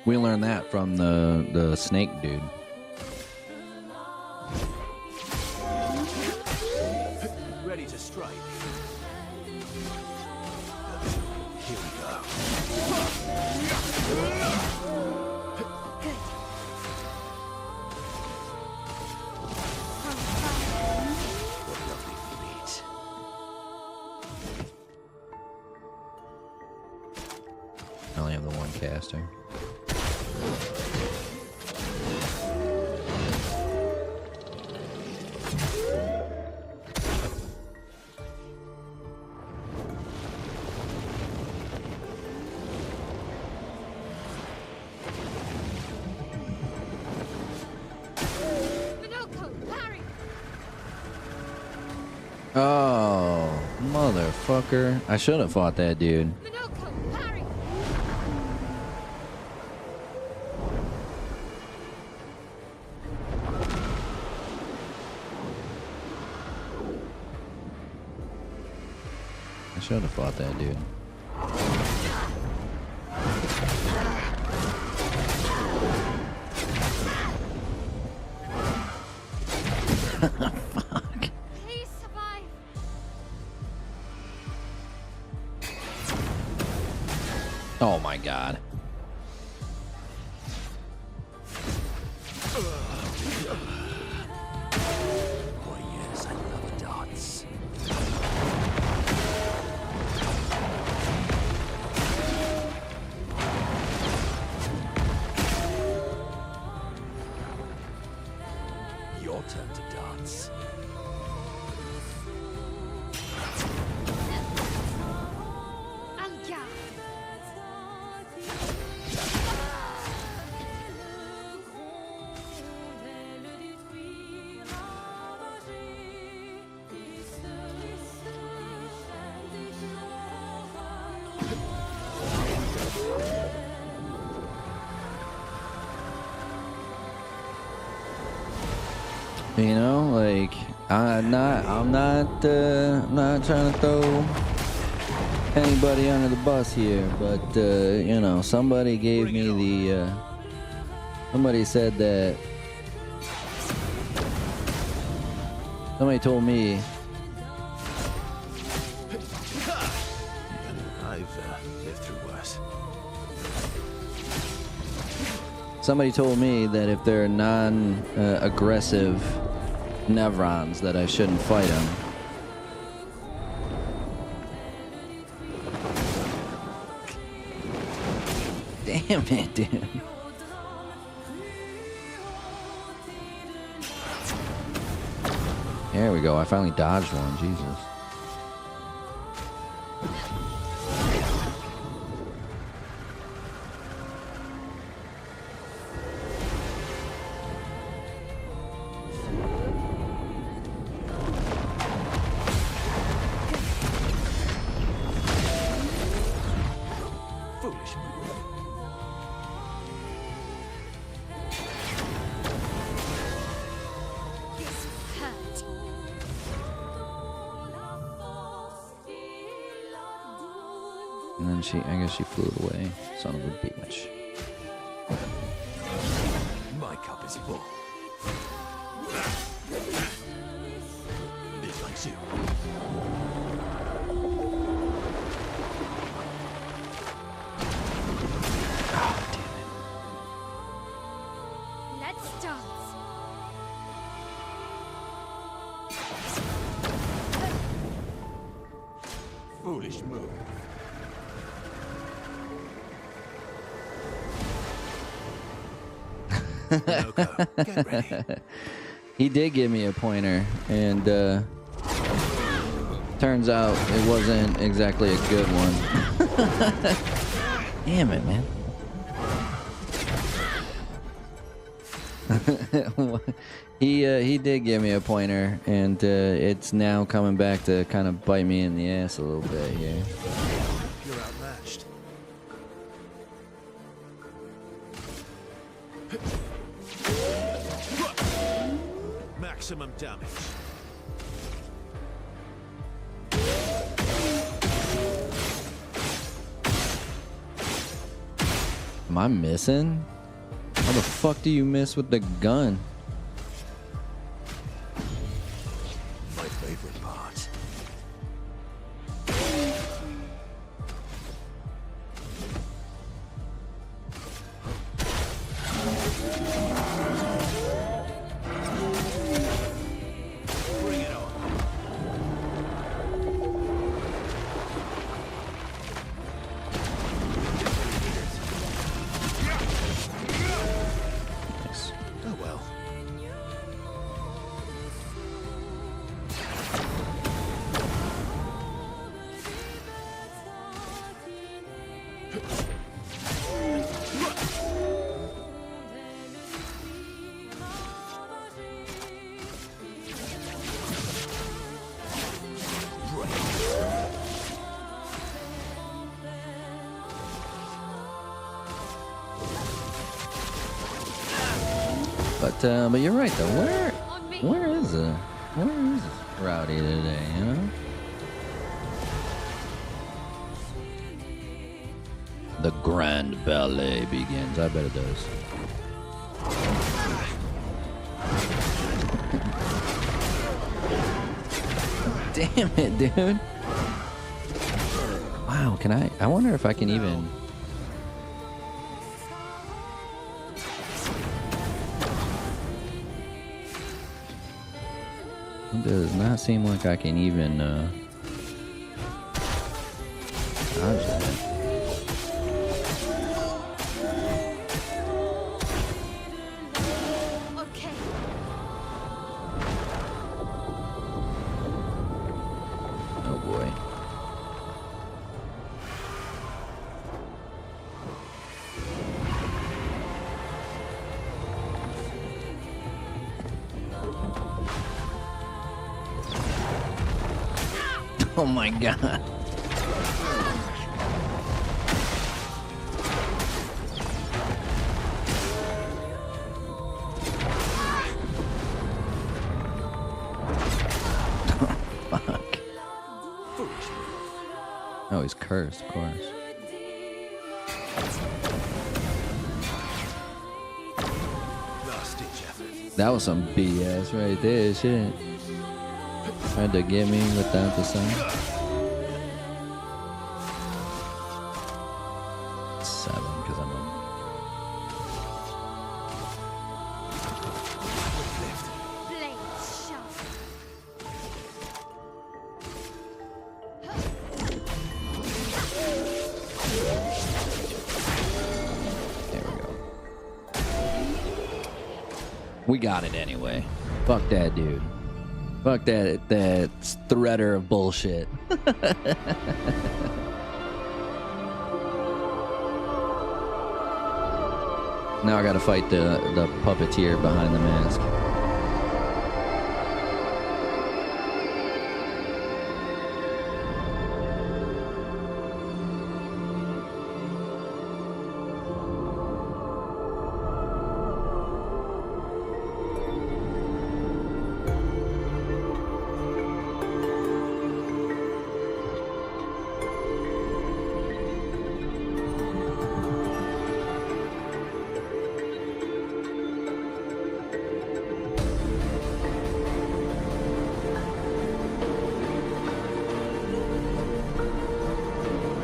We learned that from the snake dude. Ready to strike. Here we go. What lovely feet. I only have the one caster. Oh, motherfucker. I should have fought that dude. should have fought that dude. Fuck. Please survive. Oh my god. Oh yes, I love darts. Your turn to dance. En garde. You know, like I'm not trying to throw anybody under the bus here, but you know, somebody gave me the somebody said that somebody told me I've lived through worse. somebody told me that if they're non-aggressive Nevrons that I shouldn't fight them. Damn it, dude. There we go. I finally dodged one. Jesus. Foolish move. This hurt. And then I guess she flew away. Son of a bitch. My cup is full. It likes you. Let's dance. Foolish move. Yoko, get ready. He did give me a pointer, and turns out it wasn't exactly a good one. Damn it, man. He did give me a pointer, and it's now coming back to kind of bite me in the ass a little bit here. You're outmatched. Maximum damage. Am I missing? How the fuck do you miss with the gun? My favorite part. Bring it on. Nice. Oh well. But you're right though. On me. Where is Rowdy today? You know. The grand ballet begins. I bet it does. Damn it, dude. Wow, can I wonder if I can even... It does not seem like I can even, dodge that. Okay. Oh boy. Oh my god. Fuck. Oh, he's cursed, of course. Last ditch effort. That was some BS right there, shit. Tried to get me without the sun. 7, because I'm a... Blade sharp. There we go. We got it anyway. Fuck that dude. Fuck that threader of bullshit. Now I gotta fight the puppeteer behind the mask.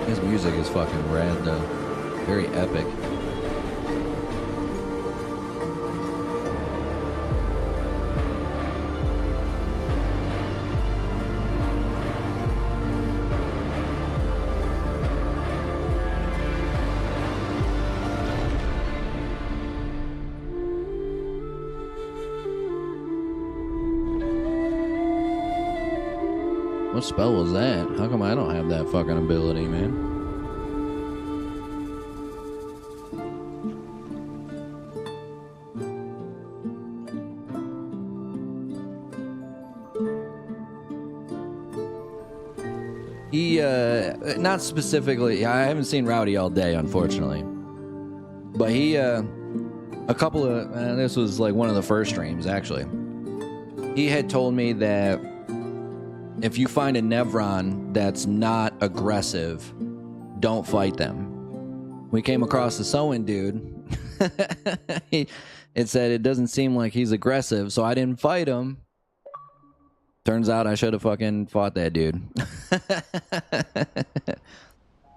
His music is fucking rad though. Very epic. What spell was that? How come I don't have that fucking ability, man? He, not specifically, I haven't seen Rowdy all day, unfortunately. But he, a couple of, this was like one of the first streams, actually. He had told me that if you find a Nevron that's not aggressive, don't fight them. We came across the Soin dude. It said it doesn't seem like he's aggressive, so I didn't fight him. Turns out I should have fucking fought that dude.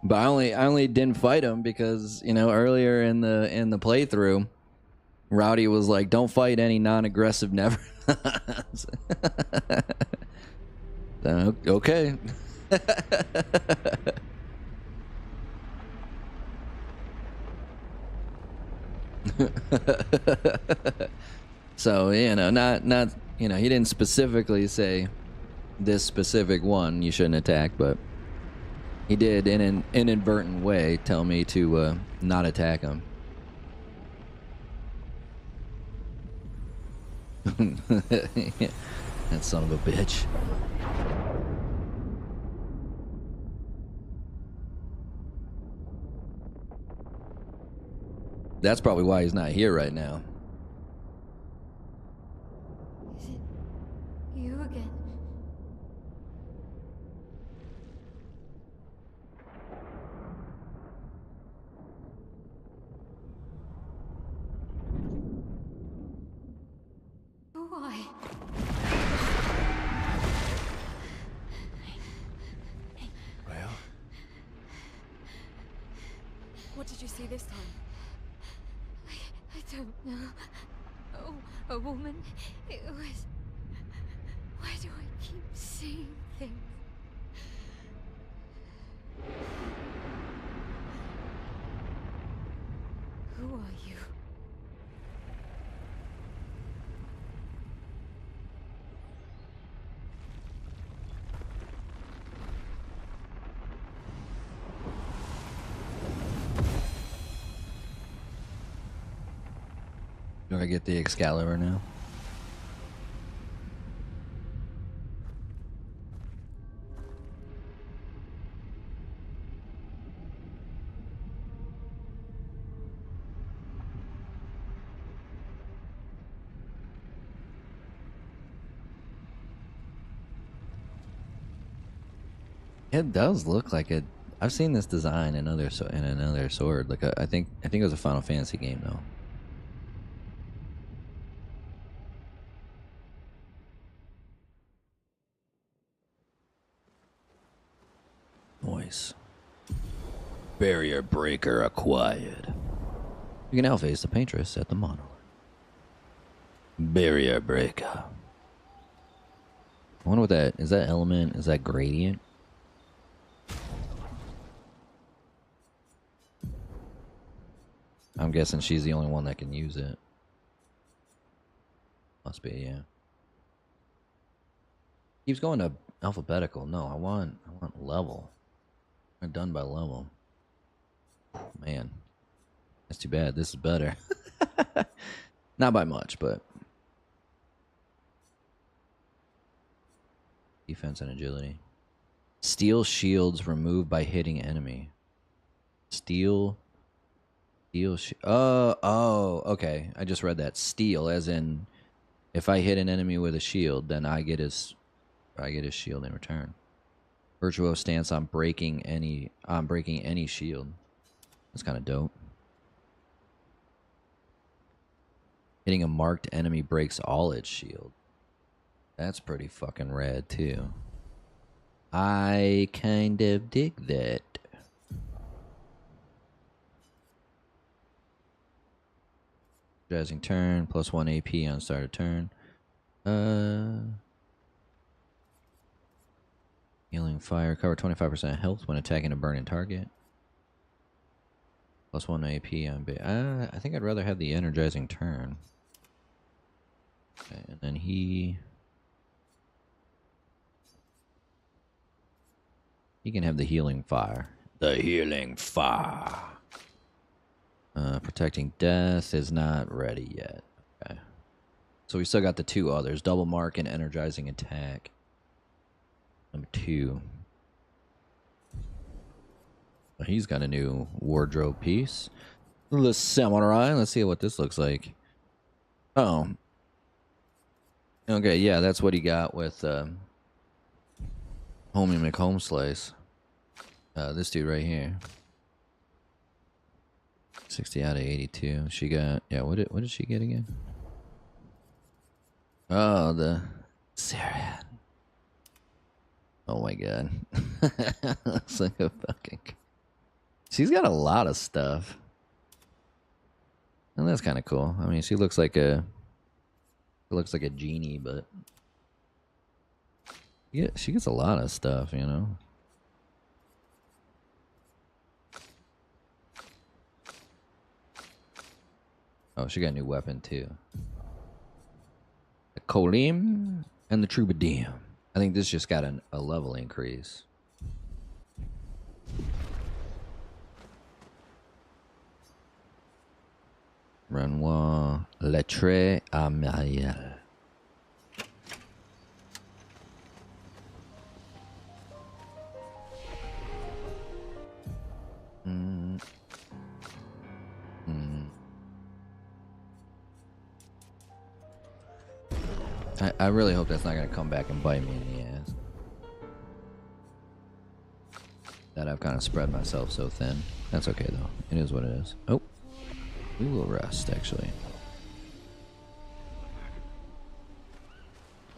But I only didn't fight him because, you know, earlier in the playthrough, Rowdy was like, "Don't fight any non-aggressive Nevrons." Okay. So, you know, not you know, he didn't specifically say this specific one you shouldn't attack, but he did in an inadvertent way tell me to not attack him. That son of a bitch. That's probably why he's not here right now. Is it you again? What did you see this time? I don't know. Oh, a woman. It was... Why do I keep seeing things? Who are you? Do I get the Excalibur now? It does look like it. I've seen this design in another sword. Like I think it was a Final Fantasy game though. Noise. Barrier breaker acquired. You can now face the Paintress at the monolith. Barrier breaker. I wonder what that is. That element? Is that gradient? I'm guessing she's the only one that can use it. Must be, yeah. Keeps going to alphabetical. No, I want level. I'm done by level. Man, that's too bad. This is better. Not by much, but defense and agility. Steel shields removed by hitting enemy. Steel oh, okay. I just read that. Steel, as in, if I hit an enemy with a shield, then I get his shield in return. Virtuo stance on breaking any shield. That's kind of dope. Hitting a marked enemy breaks all its shield. That's pretty fucking rad too. I kind of dig that. Energizing turn, plus 1 AP on start of turn. Healing fire, cover 25% health when attacking a burning target. Plus 1 AP on I think I'd rather have the energizing turn. Okay, and then he can have the healing fire. The healing fire. Protecting death is not ready yet. Okay. So we still got the two others. Double mark and energizing attack. Number 2. He's got a new wardrobe piece. The samurai. Let's see what this looks like. Oh. Okay, yeah, that's what he got with Homie McHomeslice. This dude right here. 60 out of 82. She got, yeah, what did she get again? Oh, the Syrian. Oh my god. Looks like a fucking... She's got a lot of stuff. And that's kind of cool. I mean, she looks like a genie, but yeah, she gets a lot of stuff, you know. Oh, she got a new weapon too. The Kolim and the Troubadour. I think this just got a level increase. Renoir Lettre à Marielle. I really hope that's not going to come back and bite me in the ass. That I've kind of spread myself so thin. That's okay though. It is what it is. Oh. We will rest, actually.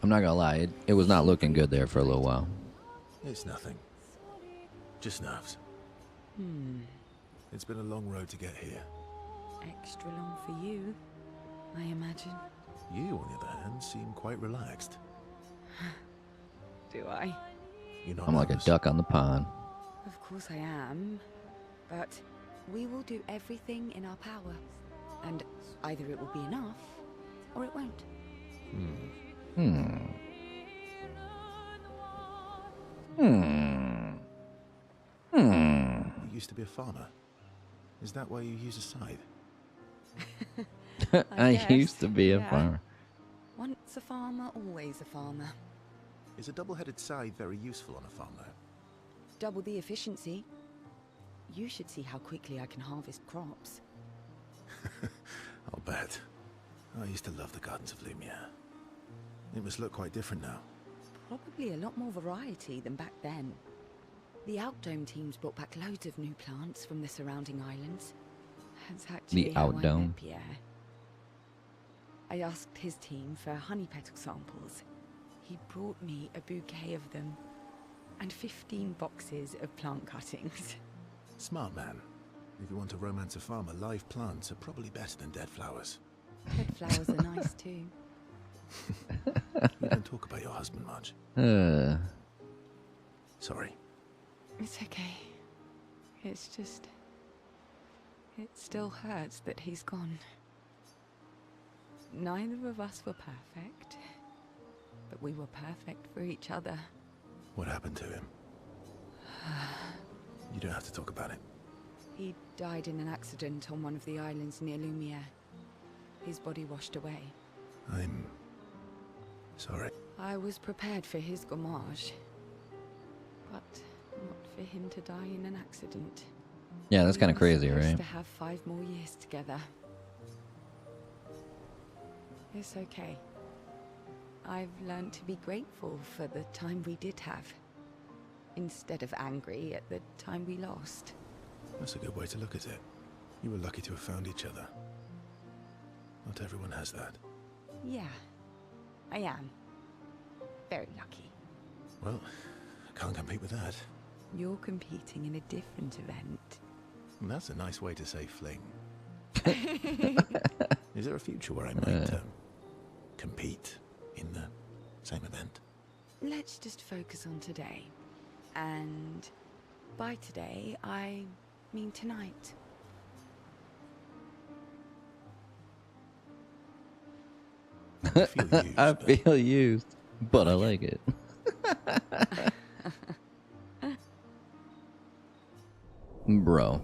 I'm not gonna lie, it was not looking good there for a little while. It's nothing. Just nerves. It's been a long road to get here. Extra long for you, I imagine. You, on the other hand, seem quite relaxed. Do I? You're not I'm like a nervous? duck on the pond. Of course I am. But we will do everything in our power. And either it will be enough, or it won't. You used to be a farmer. Is that why you use a scythe? I guess, used to be a yeah. farmer. Once a farmer, always a farmer. Is a double-headed scythe very useful on a farm, though? Double the efficiency. You should see how quickly I can harvest crops. I'll bet. I used to love the gardens of Lumiere. It must look quite different now. Probably a lot more variety than back then. The Outdome teams brought back loads of new plants from the surrounding islands. That's actually how I met Outdome? Pierre. I asked his team for honey petal samples. He brought me a bouquet of them and 15 boxes of plant cuttings. Smart man. If you want to romance a farmer, live plants are probably better than dead flowers. Dead flowers are nice too. You don't talk about your husband much. Sorry. It's okay. It's just... it still hurts that he's gone. Neither of us were perfect, but we were perfect for each other. What happened to him? You don't have to talk about it. He died in an accident on one of the islands near Lumiere. His body washed away. I'm... sorry. I was prepared for his Gommage, but not for him to die in an accident. Yeah, that's We kind of were crazy, supposed right? to have 5 more years together. It's okay. I've learned to be grateful for the time we did have, instead of angry at the time we lost. That's a good way to look at it. You were lucky to have found each other. Not everyone has that. Yeah, I am. Very lucky. Well, I can't compete with that. You're competing in a different event. And that's a nice way to say fling. Is there a future where I might compete in the same event? Let's just focus on today. And by today, I mean tonight. I feel used, I but feel used, but I like it. Bro.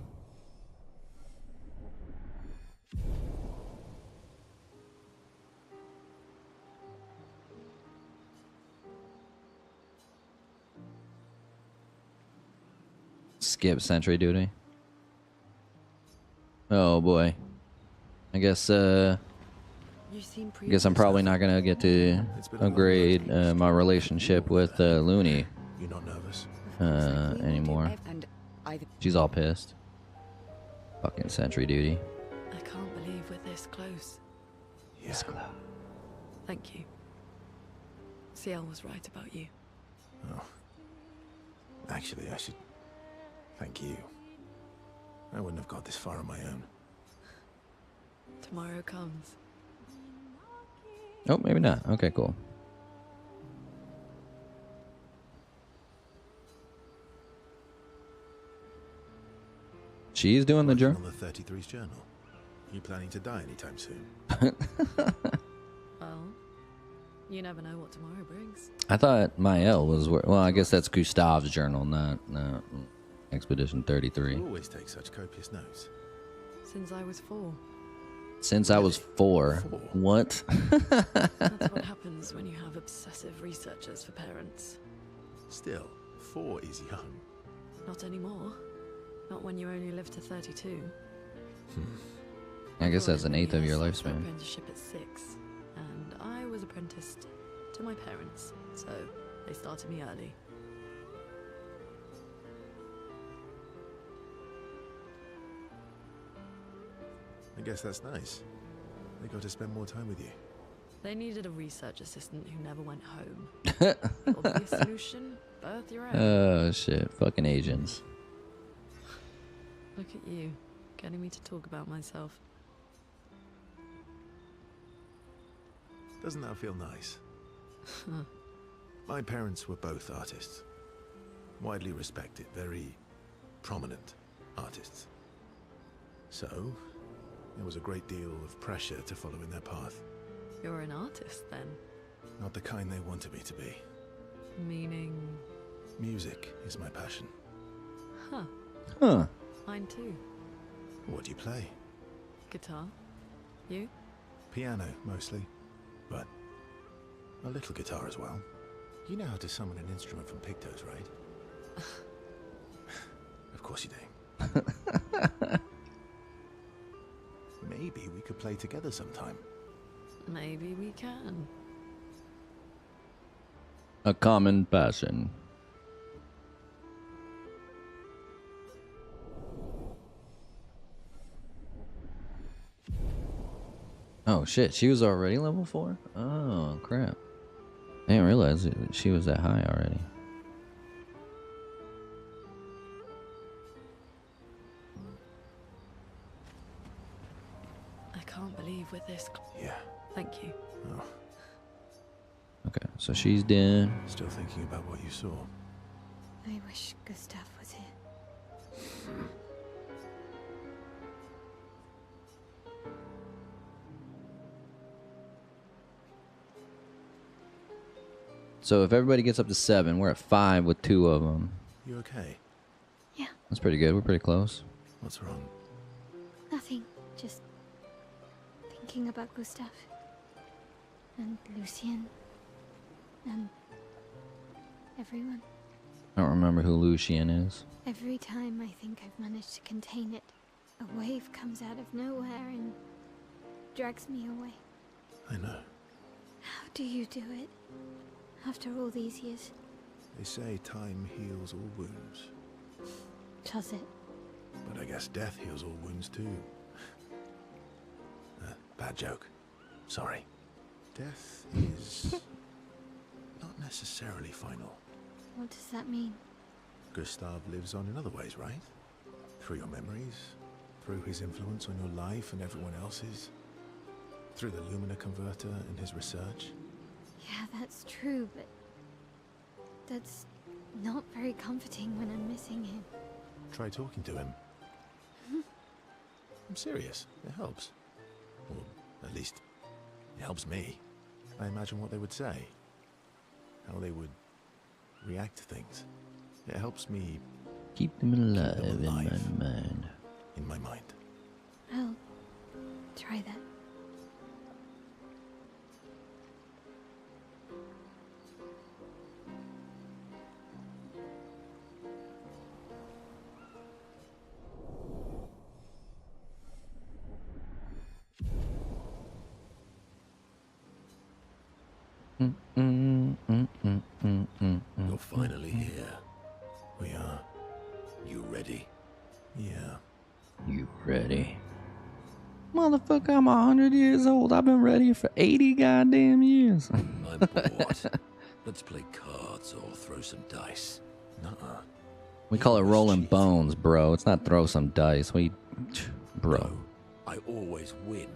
Skip sentry duty. Oh boy. I guess You seem I'm probably not gonna get to upgrade my relationship with Looney you're not nervous? anymore. And either She's all pissed. Fucking sentry duty. I can't believe we're this close. Yeah. Thank you. CL was right about you. Oh. Actually, I should thank you. I wouldn't have got this far on my own. Tomorrow comes. Oh, maybe not. Okay, cool. She's doing the Working journal. on the 33's journal. You planning to die anytime soon? Well, you never know what tomorrow brings. I thought Mael was well. I guess that's Gustav's journal, not Expedition 33. You always take such copious notes. Since I was 4. Since I was 4. 4? What? That's what happens when you have obsessive researchers for parents. Still, 4 is young. Not anymore. Not when you only live to 32. I guess that's an eighth of your Everyone else starts lifespan. apprenticeship at 6, and I was apprenticed to my parents, so they started me early. I guess that's nice. They got to spend more time with you. They needed a research assistant who never went home. The obvious solution: birth your own. Oh shit! Fucking Asians. Look at you, getting me to talk about myself. Doesn't that feel nice? My parents were both artists. Widely respected, very prominent artists. So, there was a great deal of pressure to follow in their path. You're an artist, then? Not the kind they wanted me to be. Meaning... Music is my passion. Huh. Huh. Mine too. What do you play? Guitar. You? Piano, mostly. But a little guitar as well. You know how to summon an instrument from Pictos, right? Of course you do. Maybe we could play together sometime. Maybe we can. A common passion. Oh shit, she was already level 4? Oh crap. I didn't realize she was that high already. I can't believe we're this Yeah. Thank you. Oh, Okay, so she's dead. still thinking about what you saw. I wish Gustav was here. So if everybody gets up to 7, we're at 5 with 2 of them. You okay? Yeah, That's pretty good. We're pretty close. What's wrong? nothing. Just thinking about Gustav. And Lucien. And everyone. I don't remember who Lucien is. Every time I think I've managed to contain it, a wave comes out of nowhere and drags me away. I know. How do you do it? After all these years, They say time heals all wounds. does it? But I guess death heals all wounds too. Bad joke. Sorry. Death is not necessarily final. What does that mean? Gustav lives on in other ways, right? Through your memories, through his influence on your life and everyone else's, through the Lumina converter and his research. Yeah, that's true, but that's not very comforting when I'm missing him. Try talking to him. I'm serious. It helps. Or at least, it helps me. I imagine what they would say. How they would react to things. It helps me Keep them alive, alive. in my mind. in my mind. I'll try that. You're finally here. We are. You ready? Yeah. You ready? Motherfucker, I'm 100 years old. I've been ready for 80 goddamn years. I'm bored. Let's play cards or throw some dice. Nuh-uh. We call it always rolling cheat. bones, bro. It's not throw some dice. Bro. No, I always win.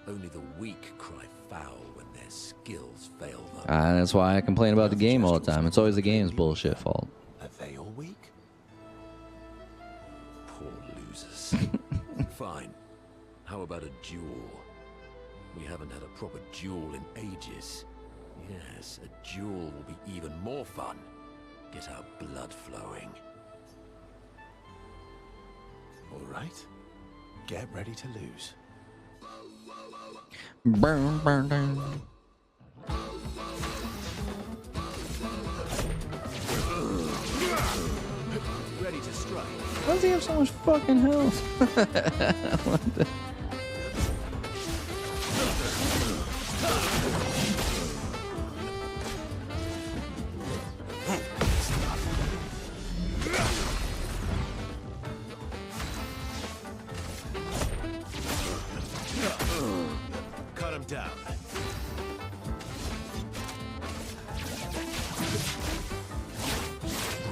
Only the weak cry foul when their skills fail them. That's why I complain about the game all the time. It's always the game's bullshit fault. Are they all weak? Poor losers. Fine. How about a duel? We haven't had a proper duel in ages. Yes, a duel will be even more fun. Get our blood flowing. All right. Get ready to lose. Burn, burn, burn. Ready to strike. Why does he have so much fucking health? What the- Cut him down.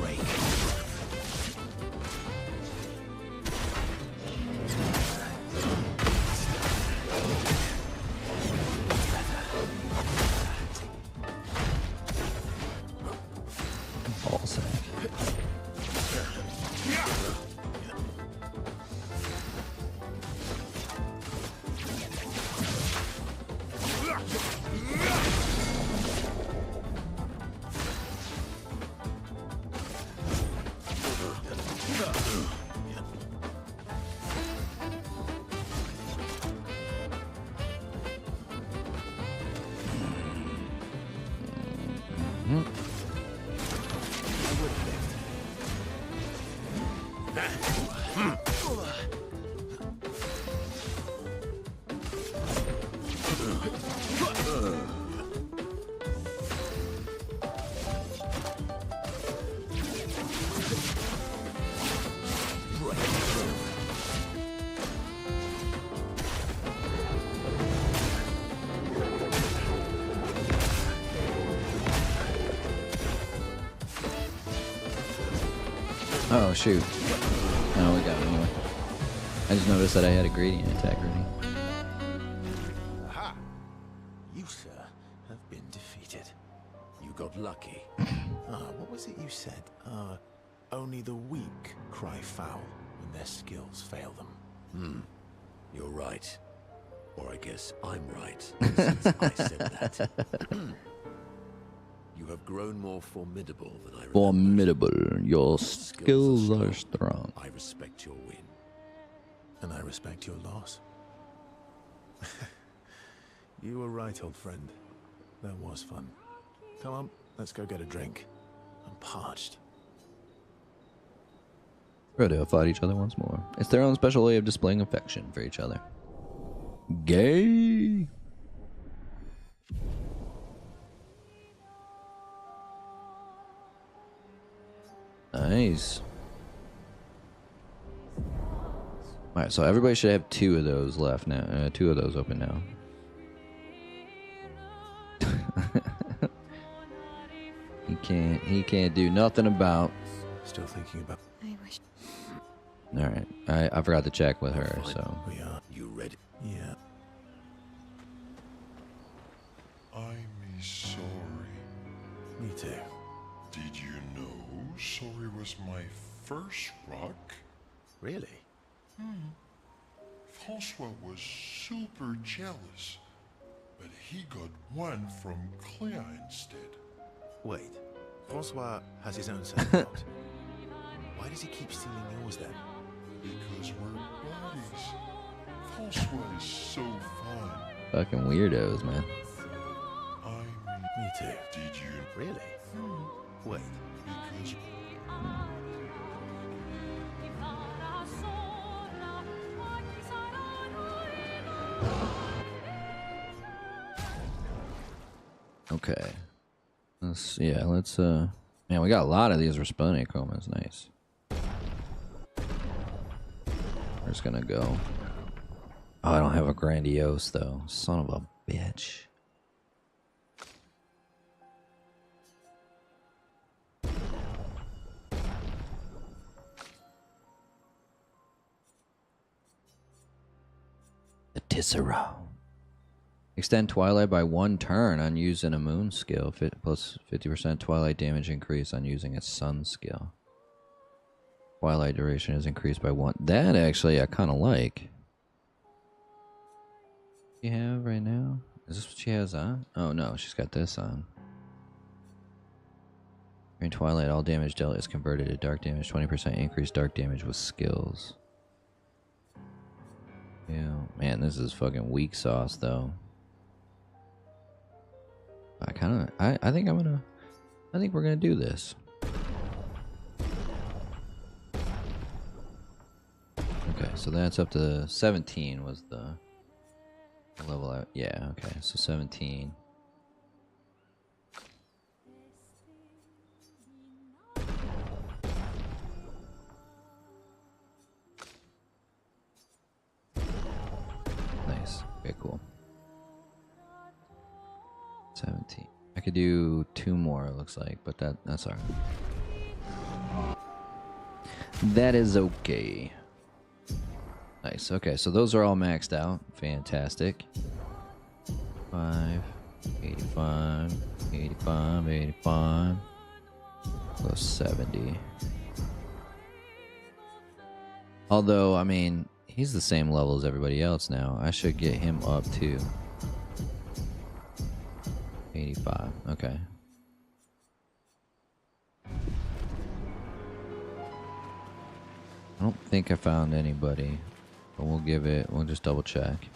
Break. Ball sack. Oh shoot. No, we got it anyway. I just noticed that I had a gradient attack ready. Aha! You, sir, have been defeated. You got lucky. What was it you said? Only the weak cry foul when their skills fail them. You're right. Or I guess I'm right, since I said that. You have grown more formidable than I remembered. Formidable. Your Skills skills are strong. strong. I respect your win. And I respect your loss. You were right, old friend. That was fun. Come on, let's go get a drink. I'm parched. Rodeo fought each other once more. It's their own special way of displaying affection for each other. Gay. Nice. Alright, so everybody should have 2 of those left now. 2 of those open now. He can't do nothing about. Still thinking about. I wish. Alright. I forgot to check with her, so. We are. You ready? Yeah. I'm sorry. Me too. Did you know sorry was my first rock? Really? Francois was super jealous, but he got one from Claire instead. Wait. Francois has his own set of rocks. Why does he keep stealing yours then? Because we're buddies. Francois is so fun. Fucking weirdos, man. Me too. Did you? Really? Wait. Because Okay. Let's man, we got a lot of these respawning comments. Nice. We're just gonna go. Oh, I don't have a grandiose though. Son of a bitch. The Tissero. Extend Twilight by 1 turn on using a Moon skill. Plus 50% Twilight damage increase on using a Sun skill. Twilight duration is increased by 1. That actually I kind of like. What do you have right now? Is this what she has on? Oh no, she's got this on. During Twilight, all damage dealt is converted to dark damage. 20% increased dark damage with skills. Yeah, man, this is fucking weak sauce though. I think we're gonna do this. Okay, so that's up to 17 was the level out. Yeah, okay, so 17. Nice. Okay, cool. 17. I could do 2 more, it looks like, but that's alright. That is okay. Nice. Okay, so those are all maxed out. Fantastic. 85, 85, 85. Go 70. Although, I mean, he's the same level as everybody else now. I should get him up too. 85. Okay. I don't think I found anybody, but we'll just double check.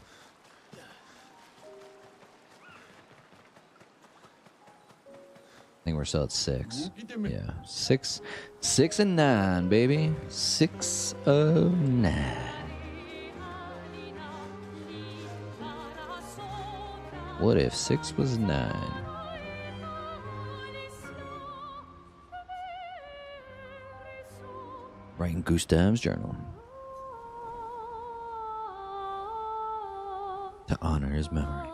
I think we're still at 6. Yeah, 6 and 9, baby. 6 of 9. What if 6 was 9? Writing Gustav's journal to honor his memory.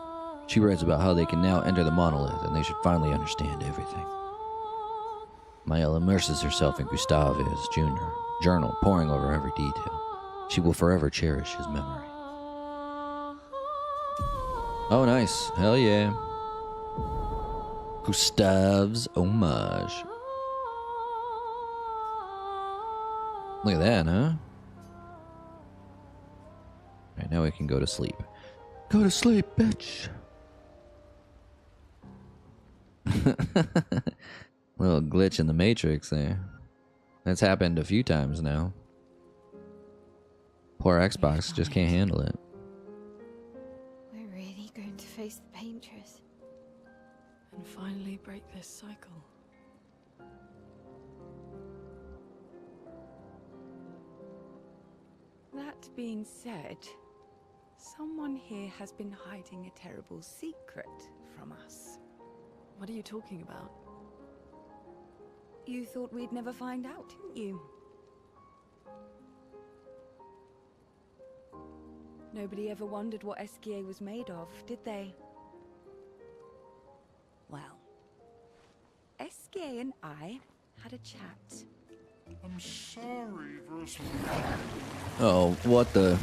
She writes about how they can now enter the monolith and they should finally understand everything. Maëlle immerses herself in Gustav's journal, poring over every detail. She will forever cherish his memory. Oh, nice. Hell yeah. Gustav's homage. Look at that, huh? Alright, now we can go to sleep. Go to sleep, bitch. Little glitch in the Matrix there. That's happened a few times now. Poor Xbox just can't handle it. We're really going to face the Paintress. And finally break this cycle. That being said, someone here has been hiding a terrible secret from us. What are you talking about? You thought we'd never find out, didn't you? Nobody ever wondered what SKA was made of, did they? Well, SKA and I had a chat. I'm sorry, Versa. Oh, what the?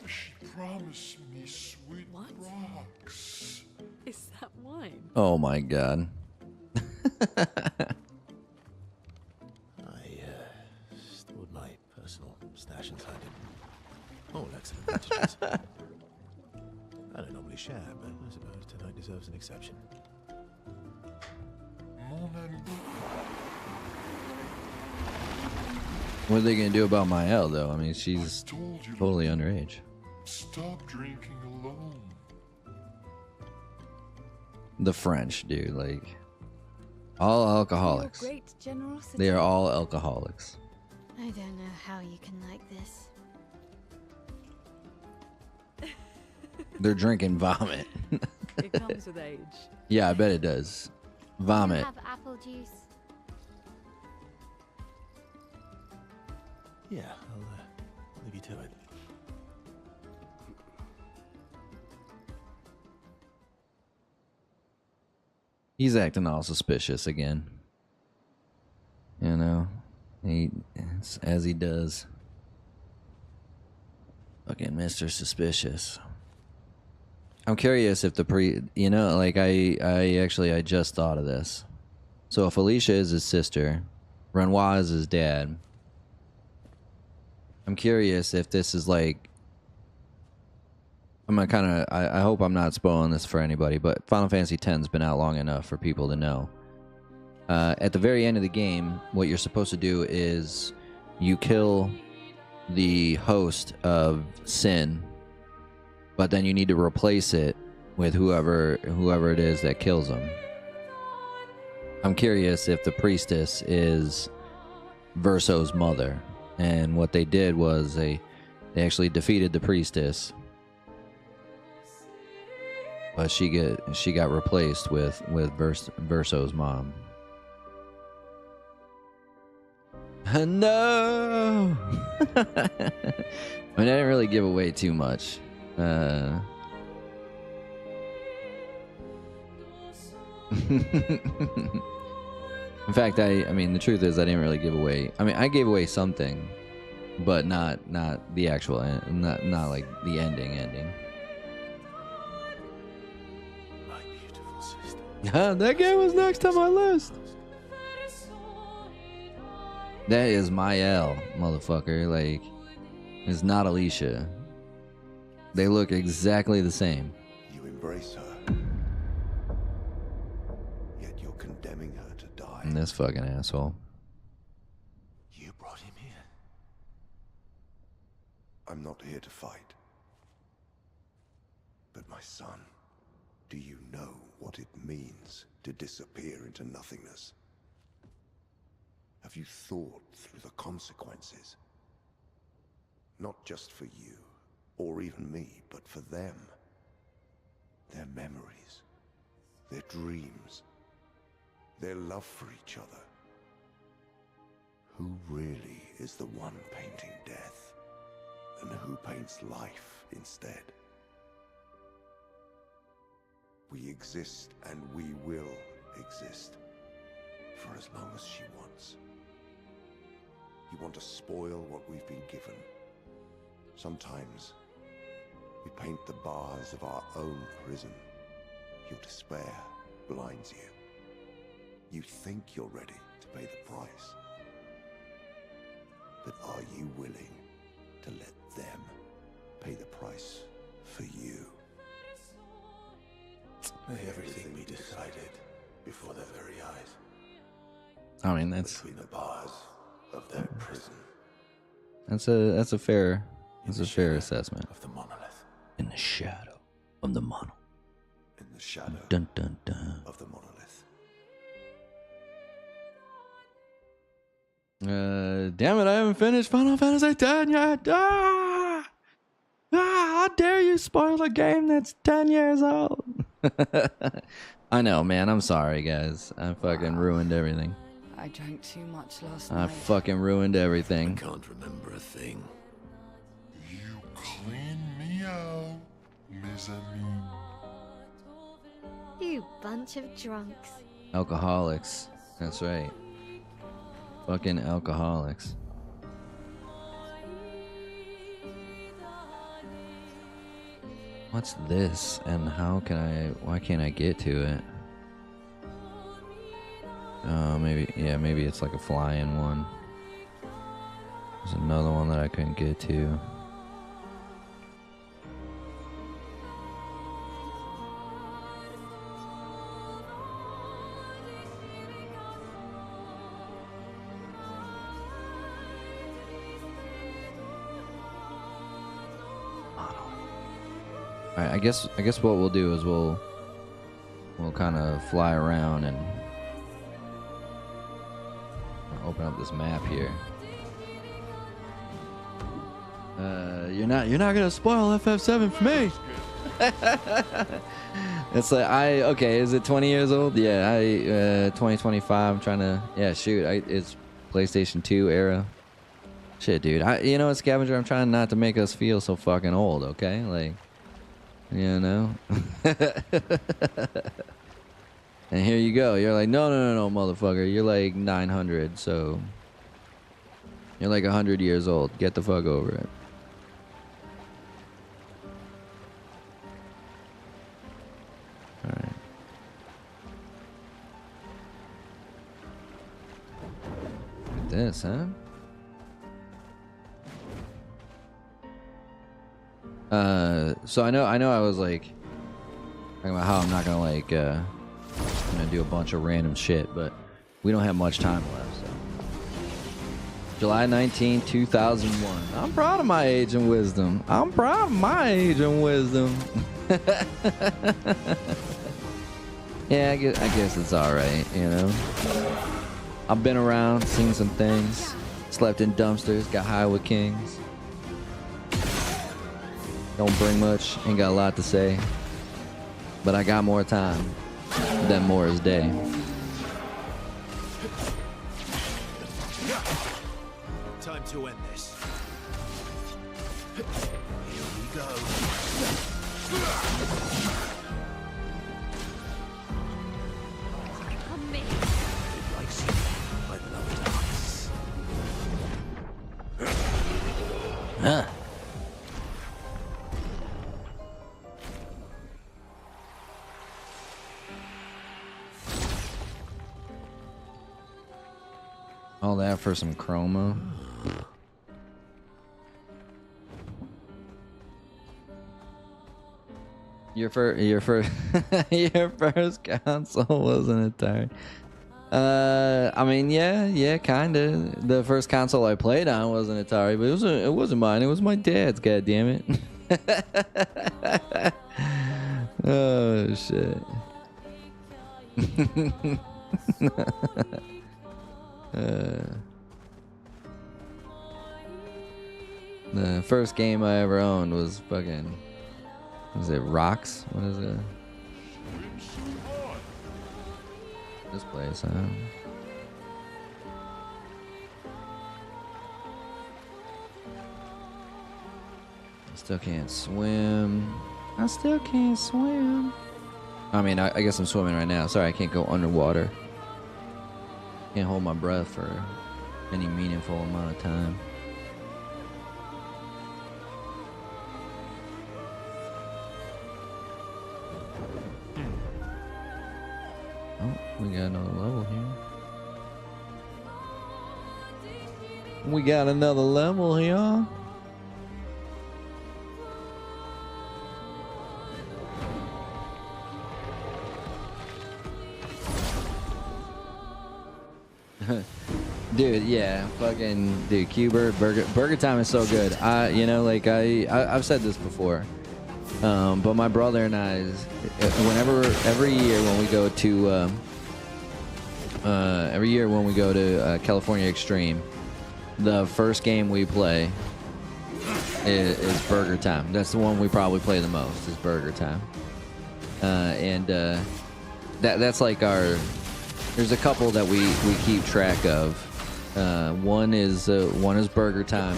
She promised me sweet rocks. Is that wine? Oh my god. I stored my personal stash inside it. All excellent vintages. I don't normally share, but I suppose tonight deserves an exception. What are they gonna do about Maëlle, though? I mean, she's Told you totally underage. stop drinking alone. The French, dude, like all alcoholics. Your great generosity. They are all alcoholics. I don't know how you can like this. They're drinking vomit. It comes with age. Yeah, I bet it does. Vomit. Have apple juice. Yeah, I'll leave you to it. He's acting all suspicious again. You know, it's as he does. Fucking Mr. Suspicious. I'm curious if the you know, like I just thought of this. So if Alicia is his sister, Renoir is his dad. I'm curious if this is like, I'm gonna I hope I'm not spoiling this for anybody, but Final Fantasy X's been out long enough for people to know. At the very end of the game, what you're supposed to do is you kill the host of Sin, but then you need to replace it with whoever it is that kills him. I'm curious if the priestess is Verso's mother, and what they did was they actually defeated the priestess, but she got replaced with Verso's mom. No. I mean, I didn't really give away too much. In fact, I mean, the truth is I didn't really give away. I mean, I gave away something, but not the actual end, not like the ending. My beautiful sister. That game was next on my list. That is Mael, motherfucker. Like, it's not Alicia. They look exactly the same. You embrace her, yet you're condemning her to die. And this fucking asshole. You brought him here. I'm not here to fight. But my son, do you know what it means to disappear into nothingness? Have you thought through the consequences? Not just for you, or even me, but for them. Their memories, their dreams, their love for each other. Who really is the one painting death, and who paints life instead? We exist and we will exist for as long as she wants. You want to spoil what we've been given. Sometimes we paint the bars of our own prison. Your despair blinds you. You think you're ready to pay the price. But are you willing to let them pay the price for you? May everything be decided before their very eyes. I mean, that's Between the bars of their prison. that's a fair assessment. Of the monolith. In the shadow of the monolith. In the shadow Dun dun dun. of the monolith. Damn it! I haven't finished Final Fantasy X yet. How dare you spoil a game that's 10 years old? I know, man. I'm sorry, guys. I fucking ruined everything. I drank too much last I night. fucking ruined everything. Can't remember a thing. You clean me out, mes amis. You bunch of drunks. Alcoholics. That's right. Fucking alcoholics. What's this? And why can't I get to it? Maybe it's like a flying one. There's another one that I couldn't get to. Alright, I guess what we'll do is we'll kind of fly around and open up this map here. You're not gonna spoil FF7 for me. It's like okay, is it 20 years old? Yeah, 2025. I'm trying to shoot. It's PlayStation 2 era. Shit, dude. You know what, Scavenger? I'm trying not to make us feel so fucking old. Okay, like. You know? And here you go. You're like, no, motherfucker. You're like 900, so... You're like 100 years old. Get the fuck over it. Alright. Look at this, huh? So I know I was like talking about how I'm not gonna like gonna do a bunch of random shit, but we don't have much time left. So July 19, 2001. I'm proud of my age and wisdom. Yeah, I guess it's all right. You know, I've been around, seen some things, slept in dumpsters, got high with kings. Don't bring much, ain't got a lot to say, but I got more time than Moore's day. Time to end this. Here we go. Come me. It likes you. I love darkness. Huh. All that for some chroma. Your first your first console wasn't Atari. I mean, yeah, kinda. The first console I played on wasn't Atari, but it wasn't mine. It was my dad's. God damn it! Oh shit. The first game I ever owned was fucking. Was it Rocks? What is it? This place, huh? I still can't swim. I still can't swim. I mean, I guess I'm swimming right now. Sorry, I can't go underwater. Can't hold my breath for any meaningful amount of time. Oh, we got another level here. We got another level here. Dude, yeah, fucking dude, Q-Bird Burger Time is so good. You know, like I've said this before, but my brother and I, every year when we go to California Extreme, the first game we play is Burger Time. That's the one we probably play the most, is Burger Time, and that's like our. There's a couple that we keep track of. One is Burger Time.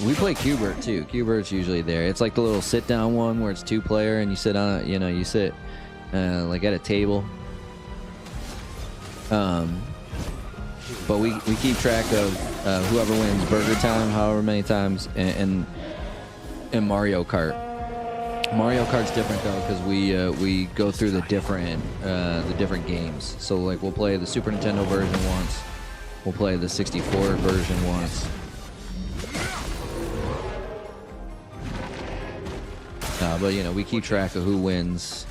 We play Q-Bert too. Q-Bert's usually there. It's like the little sit down one where it's 2-player and you sit on, you sit like at a table. But we keep track of whoever wins Burger Time, however many times, and Mario Kart. Mario Kart's different though because we go through the different games. So like we'll play the Super Nintendo version once, we'll play the 64 version once. But we keep track of who wins.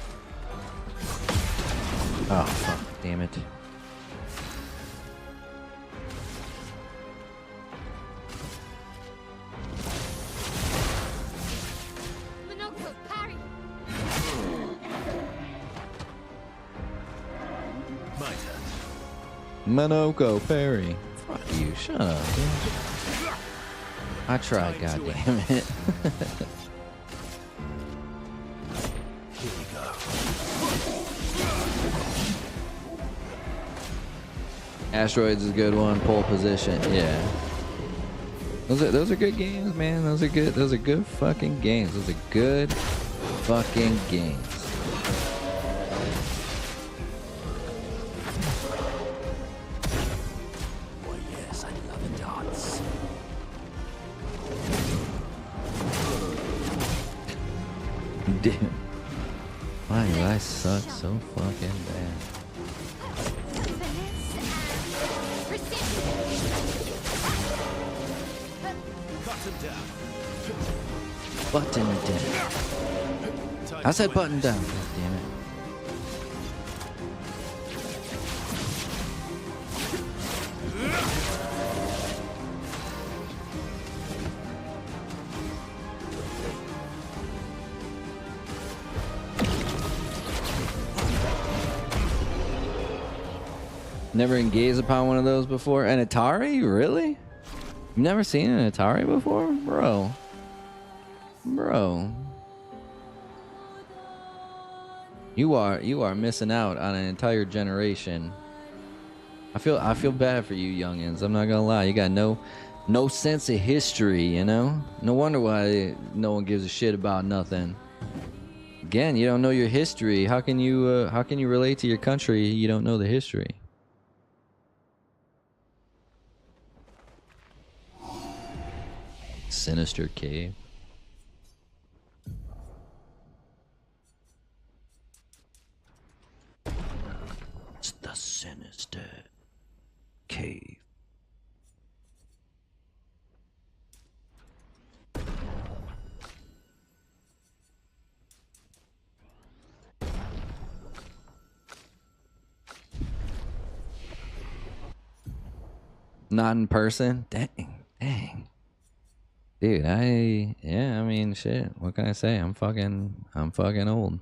Oh fuck! Damn it! Minoko Perry. Fuck you, shut up, dude. I tried, goddammit. Here we go. Asteroids is a good one. Pole position, yeah. Those are good games, man. Those are good fucking games. Those are good fucking games. Dude, why do I suck so fucking bad? Button down. I said button down. God damn it. Never engaged upon one of those before. An Atari? Really? You've never seen an Atari before? Bro. You are missing out on an entire generation. I feel bad for you youngins. I'm not gonna lie. You got no sense of history, No wonder why no one gives a shit about nothing. Again, you don't know your history. How can you relate to your country? You don't know the history. Sinister Cave. It's the Sinister cave. Not in person? Dang. Dude, I mean, shit. What can I say? I'm fucking old.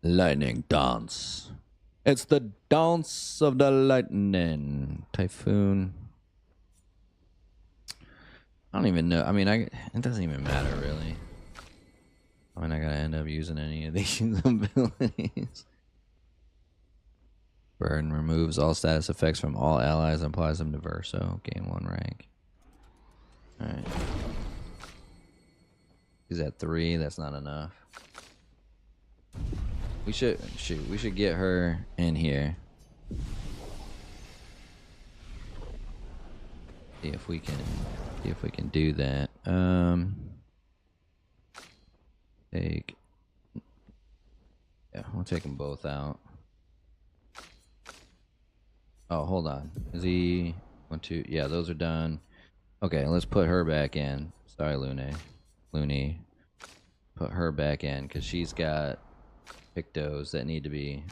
Lightning dance. It's the dance of the lightning. Typhoon. I don't even know. I mean, it doesn't even matter, really. I'm not gonna end up using any of these abilities. Burn removes all status effects from all allies and applies them to Verso. Gain 1 rank. Alright. He's at 3. That's not enough. We should get her in here. See if we can do that. We'll take them both out. Oh, hold on. Is he 1, 2? Yeah, those are done. Okay, let's put her back in. Sorry, Looney. Put her back in because she's got pictos that need to be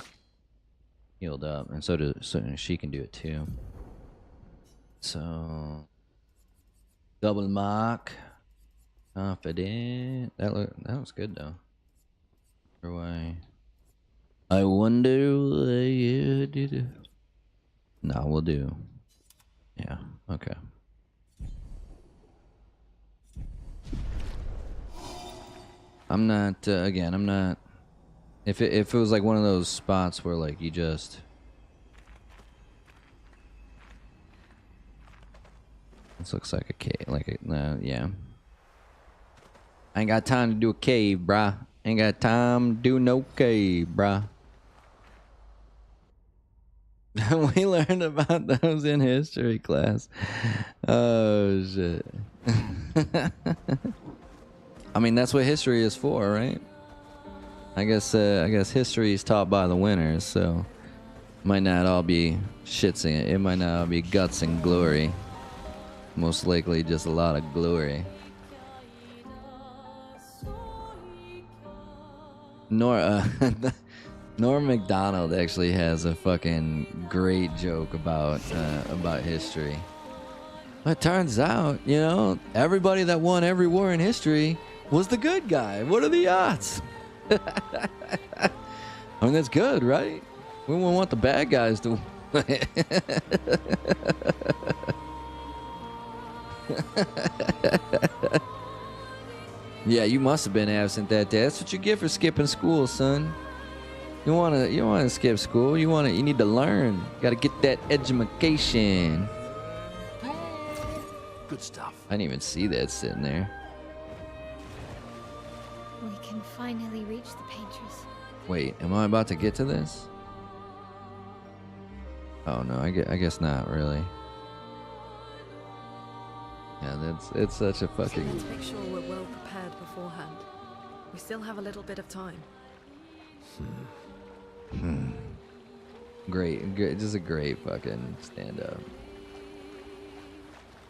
healed up, and so she can do it too. So double mark, confident. That was good though. Why? I wonder what you do. No, we'll do. Yeah. Okay. I'm not. Again, I'm not. If it was like one of those spots where like you just. This looks like a cave. Yeah. I ain't got time to do a cave, bruh. Ain't got time to do no cave, bruh. We learned about those in history class. Oh shit. I mean, that's what history is for, right? I guess history is taught by the winners, so might not all be shits in it. It might not all be guts and glory. Most likely just a lot of glory. Norm Macdonald actually has a fucking great joke about history. But it turns out, you know, everybody that won every war in history was the good guy. What are the odds? I mean, that's good, right? We wouldn't want the bad guys to. Yeah, you must have been absent that day. That's what you get for skipping school, son. You wanna skip school. You need to learn. You gotta get that education. Good stuff. I didn't even see that sitting there. We can finally reach the Paintress. Wait, am I about to get to this? Oh no, I guess not really. Yeah, it's such a fucking. Let's make sure we're well prepared beforehand. We still have a little bit of time. Great, just a great fucking stand up.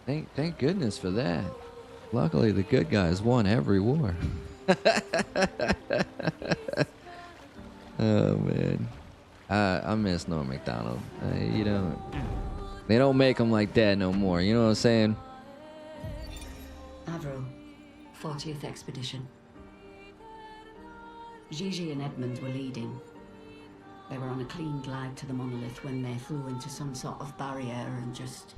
Thank goodness for that. Luckily, the good guys won every war. Oh man, I miss Norm Macdonald. You know, they don't make them like that no more. You know what I'm saying? Avro, 40th Expedition. Gigi and Edmund were leading. They were on a clean glide to the monolith when they flew into some sort of barrier and just...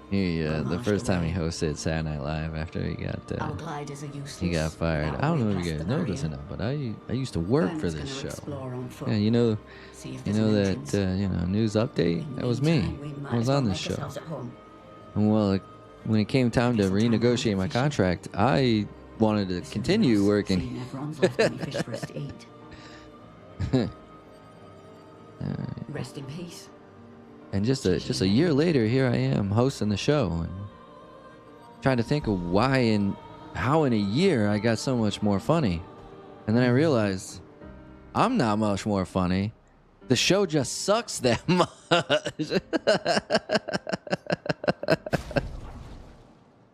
The first time he hosted Saturday Night Live after he got Our gliders are useless. he got fired. I don't know if you guys know this or not, but I used to work for this show. Yeah, you know that news update. That was me. I was on this show. And well, when it came time to renegotiate my contract, I wanted to continue working. Rest in peace. And just a year later, here I am hosting the show and trying to think of why and how in a year I got so much more funny. And then I realized I'm not much more funny. The show just sucks that much.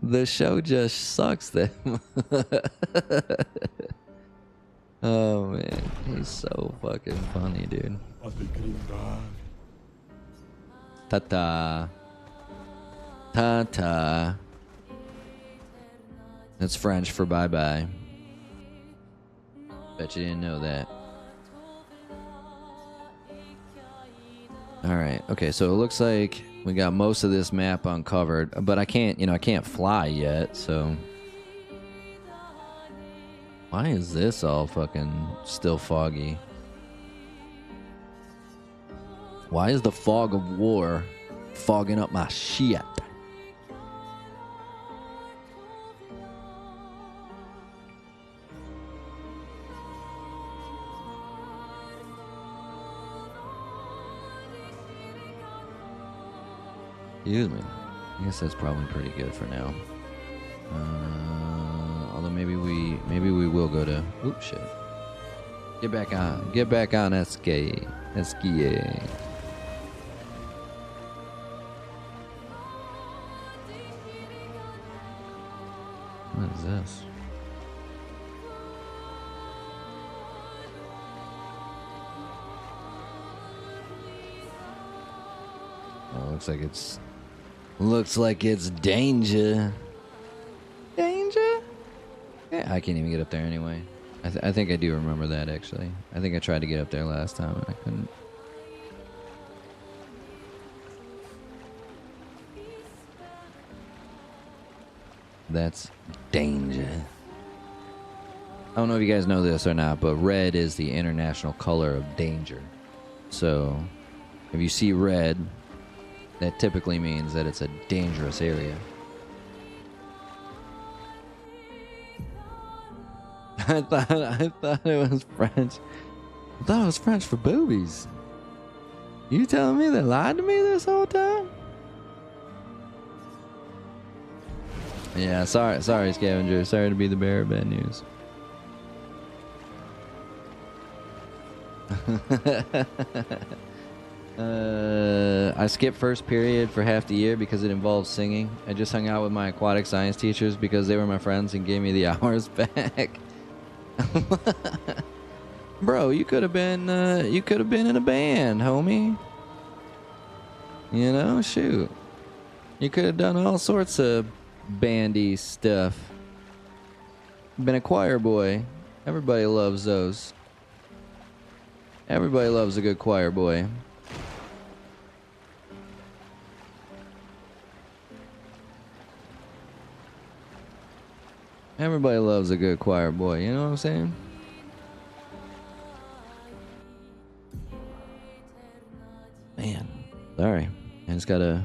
The show just sucks that much. Oh man, he's so fucking funny, dude. Ta-ta. Ta-ta. That's French for bye-bye. Bet you didn't know that. Alright, okay, so it looks like we got most of this map uncovered, but I can't, I can't fly yet, so... Why is this all fucking still foggy? Why is the fog of war fogging up my shit? Excuse me. I guess that's probably pretty good for now. Although maybe we will go to. Oops, shit. Get back on Escape. What is this? Oh, looks like it's danger. Danger? Yeah, I can't even get up there anyway. I think I do remember that, actually. I think I tried to get up there last time and I couldn't. That's danger. I don't know if you guys know this or not, but red is the international color of danger. So, if you see red, that typically means that it's a dangerous area. I thought it was French. I thought it was French for boobies. You telling me they lied to me this whole time? Yeah, sorry, Scavenger. Sorry to be the bearer of bad news. I skipped first period for half the year because it involved singing. I just hung out with my aquatic science teachers because they were my friends and gave me the hours back. Bro, you could have been in a band, homie. You know, shoot. You could have done all sorts of bandy stuff. Been a choir boy. Everybody loves those. Everybody loves a good choir boy. Everybody loves a good choir boy, you know what I'm saying? Man, sorry. I just got a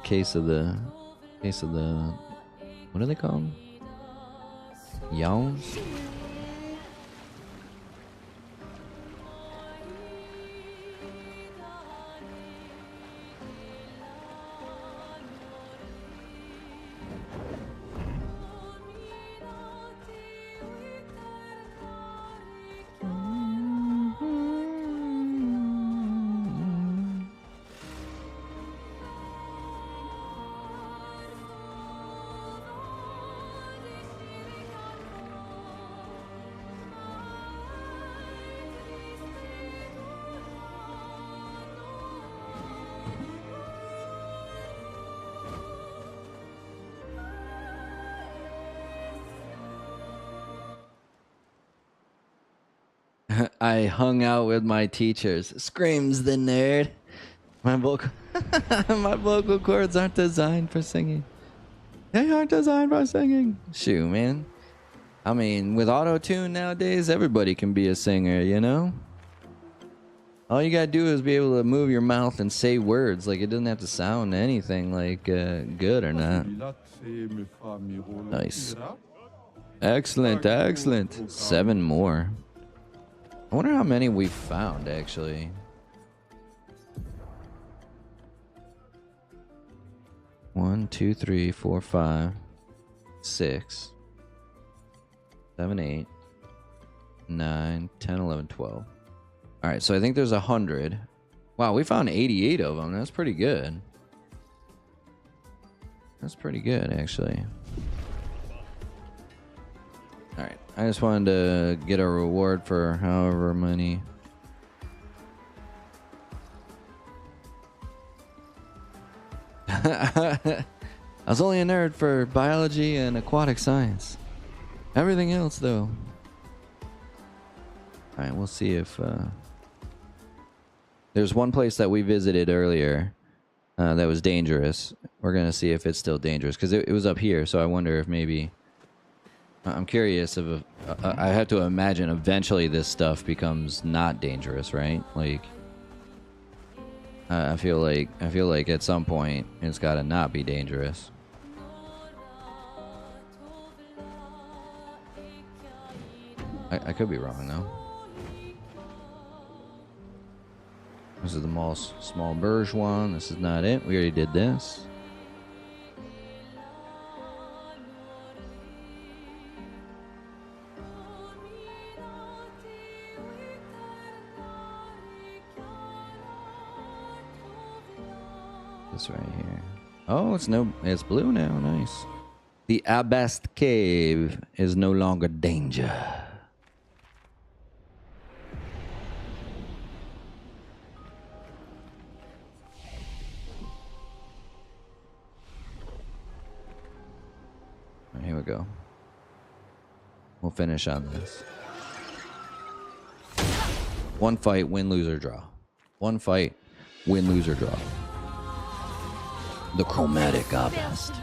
case of the what do they call them? Yawns? I hung out with my teachers. Screams the nerd. My vocal cords aren't designed for singing. They aren't designed for singing. Shoot, man. I mean, with auto-tune nowadays, everybody can be a singer, you know? All you gotta do is be able to move your mouth and say words. Like, it doesn't have to sound anything like good or not. Nice. Excellent, excellent. 7 more. I wonder how many we found, actually. One, 2, 3, 4, 5, 6, 7, 8, 9, 10, 11, 12. All right, so I think there's 100. Wow, we found 88 of them. That's pretty good. That's pretty good, actually. All right, I just wanted to get a reward for however many. I was only a nerd for biology and aquatic science. Everything else, though. All right, we'll see if... There's one place that we visited earlier that was dangerous. We're going to see if it's still dangerous, because it was up here, so I wonder if maybe... I'm curious if... I have to imagine eventually this stuff becomes not dangerous, right? Like... I feel like at some point it's got to not be dangerous. I could be wrong though. This is the most small Burge one. This is not it. We already did this. This right here. Oh, it's blue now. Nice. The Abast Cave is no longer danger. All right, here we go. We'll finish on this. One fight, win, lose, or draw. One fight, win, lose, or draw. The chromatic Abast.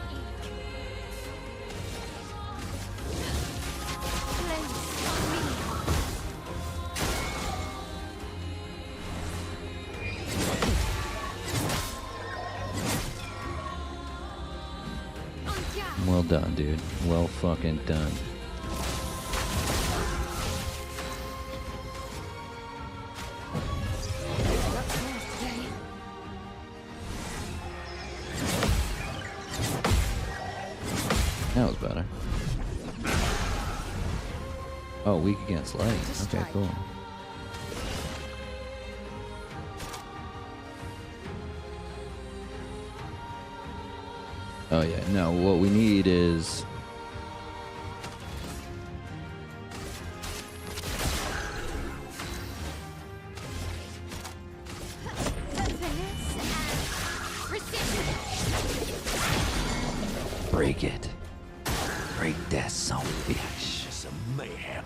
Well done, dude. Well fucking done. That was better. Oh, weak against light. Okay, cool. Oh yeah, no, what we need is... break it. Break that son of a bitch. Some mayhem.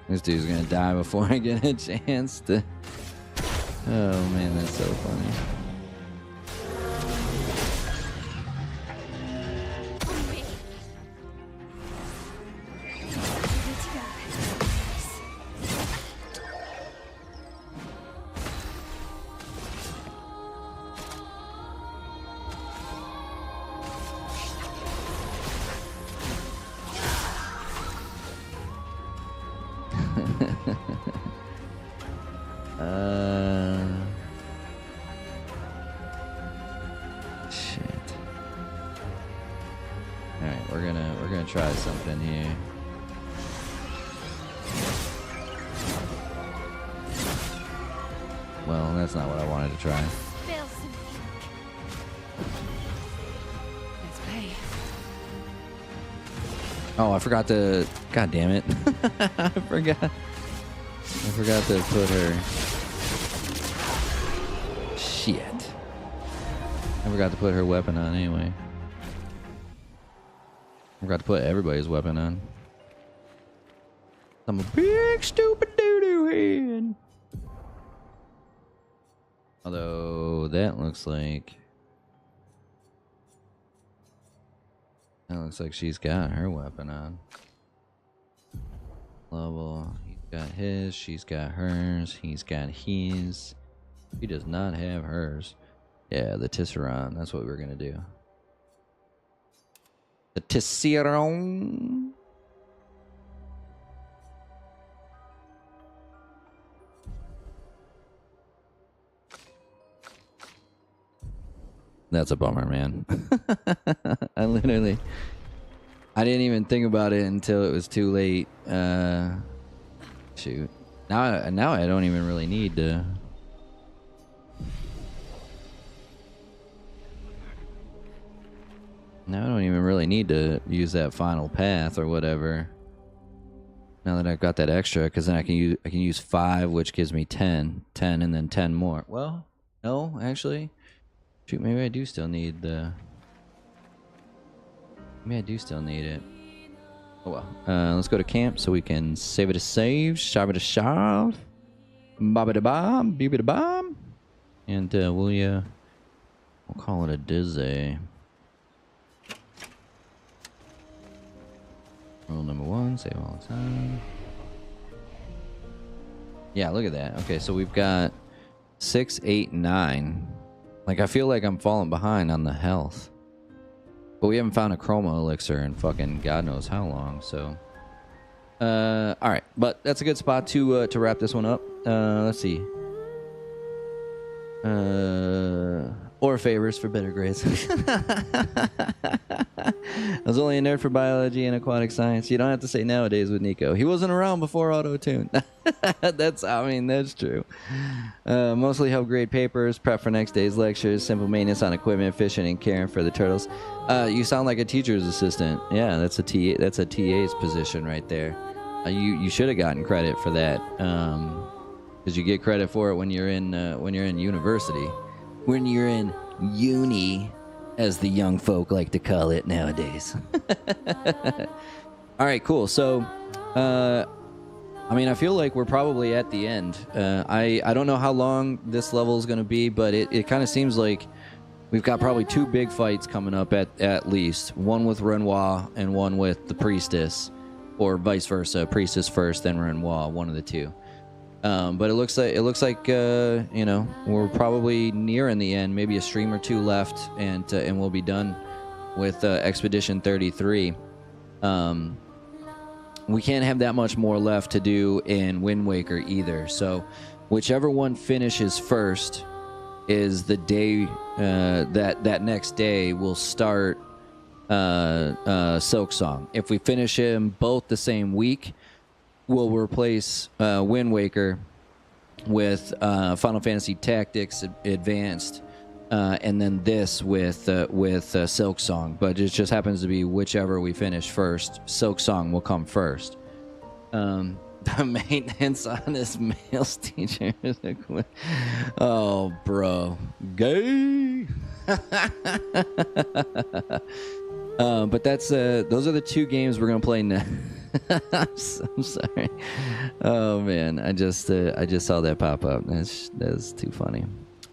This dude's gonna die before I get a chance to... Oh man, that's so funny. Shit. All right, we're gonna try something here. Well, that's not what I wanted to try. Let's play. Oh, I forgot to... God damn it. I forgot to put her... Shit. I forgot to put her weapon on anyway. I forgot to put everybody's weapon on. I'm a big stupid doo-doo head. Although, that looks like she's got her weapon on. Level, he's got his, she's got hers, he's got his. He does not have hers. Yeah, the Tisserand, that's what we're gonna do. The Tisserand. That's a bummer, man. I didn't even think about it until it was too late. Shoot. Now I don't even really need to. Now I don't even really need to use that final path or whatever. Now that I've got that extra, because then I can use 5, which gives me 10, and then 10 more. Well, no, actually, shoot, maybe I do still need the. Maybe I do still need it. Oh well. Let's go to camp so we can save it a save, shave it a shave, bob it a bomb, beep it a bomb, and we'll call it a dizzy. Rule number 1, save all the time. Yeah, look at that. Okay, so we've got 6, 8, 9. Like, I feel like I'm falling behind on the health. But we haven't found a chroma elixir in fucking God knows how long, so. Alright, but that's a good spot to wrap this one up. Let's see. Or favors for better grades. I was only a nerd for biology and aquatic science. You don't have to say nowadays with Nico. He wasn't around before auto-tune. That's true. Mostly help grade papers, prep for next day's lectures, simple maintenance on equipment, fishing, and caring for the turtles. You sound like a teacher's assistant. Yeah, that's a TA's position right there. You should have gotten credit for that, because you get credit for it when you're in university, when you're in uni, as the young folk like to call it nowadays. All right, cool. So, I mean, I feel like we're probably at the end. I don't know how long this level is going to be, but it kind of seems like we've got probably 2 big fights coming up at least. One with Renoir and one with the Priestess, or vice versa. Priestess first, then Renoir, one of the 2. But it looks like you know, we're probably nearing the end. Maybe a stream or 2 left, and we'll be done with Expedition 33. We can't have that much more left to do in Wind Waker either. So, whichever one finishes first is the day that next day will start Silk Song. If we finish them both the same week, we'll replace Wind Waker with Final Fantasy Tactics Advanced, and then this with Silk Song. But it just happens to be whichever we finish first. Silk Song will come first. The maintenance on this male's teacher is oh, bro, gay. But that's those are the 2 games we're gonna play next. I'm sorry. Oh man, I just saw that pop up. That's too funny.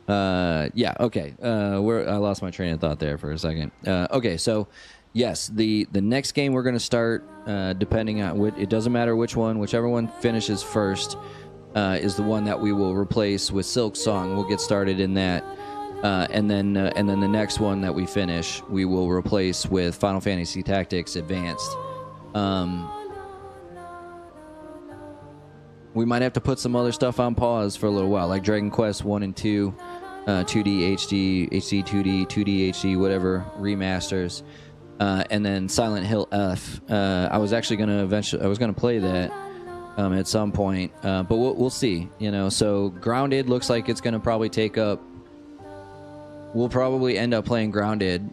Yeah. Okay. I lost my train of thought there for a second. Okay. So, yes, the next game we're gonna start, depending on it doesn't matter which one, whichever one finishes first, is the one that we will replace with Silk Song. We'll get started in that. And then the next one that we finish, we will replace with Final Fantasy Tactics Advanced. We might have to put some other stuff on pause for a little while, like Dragon Quest 1 and 2, 2D HD, HD 2D, 2D HD, whatever remasters, and then Silent Hill F. I was actually gonna play that at some point, but we'll see. You know, so Grounded looks like it's gonna probably take up. We'll probably end up playing Grounded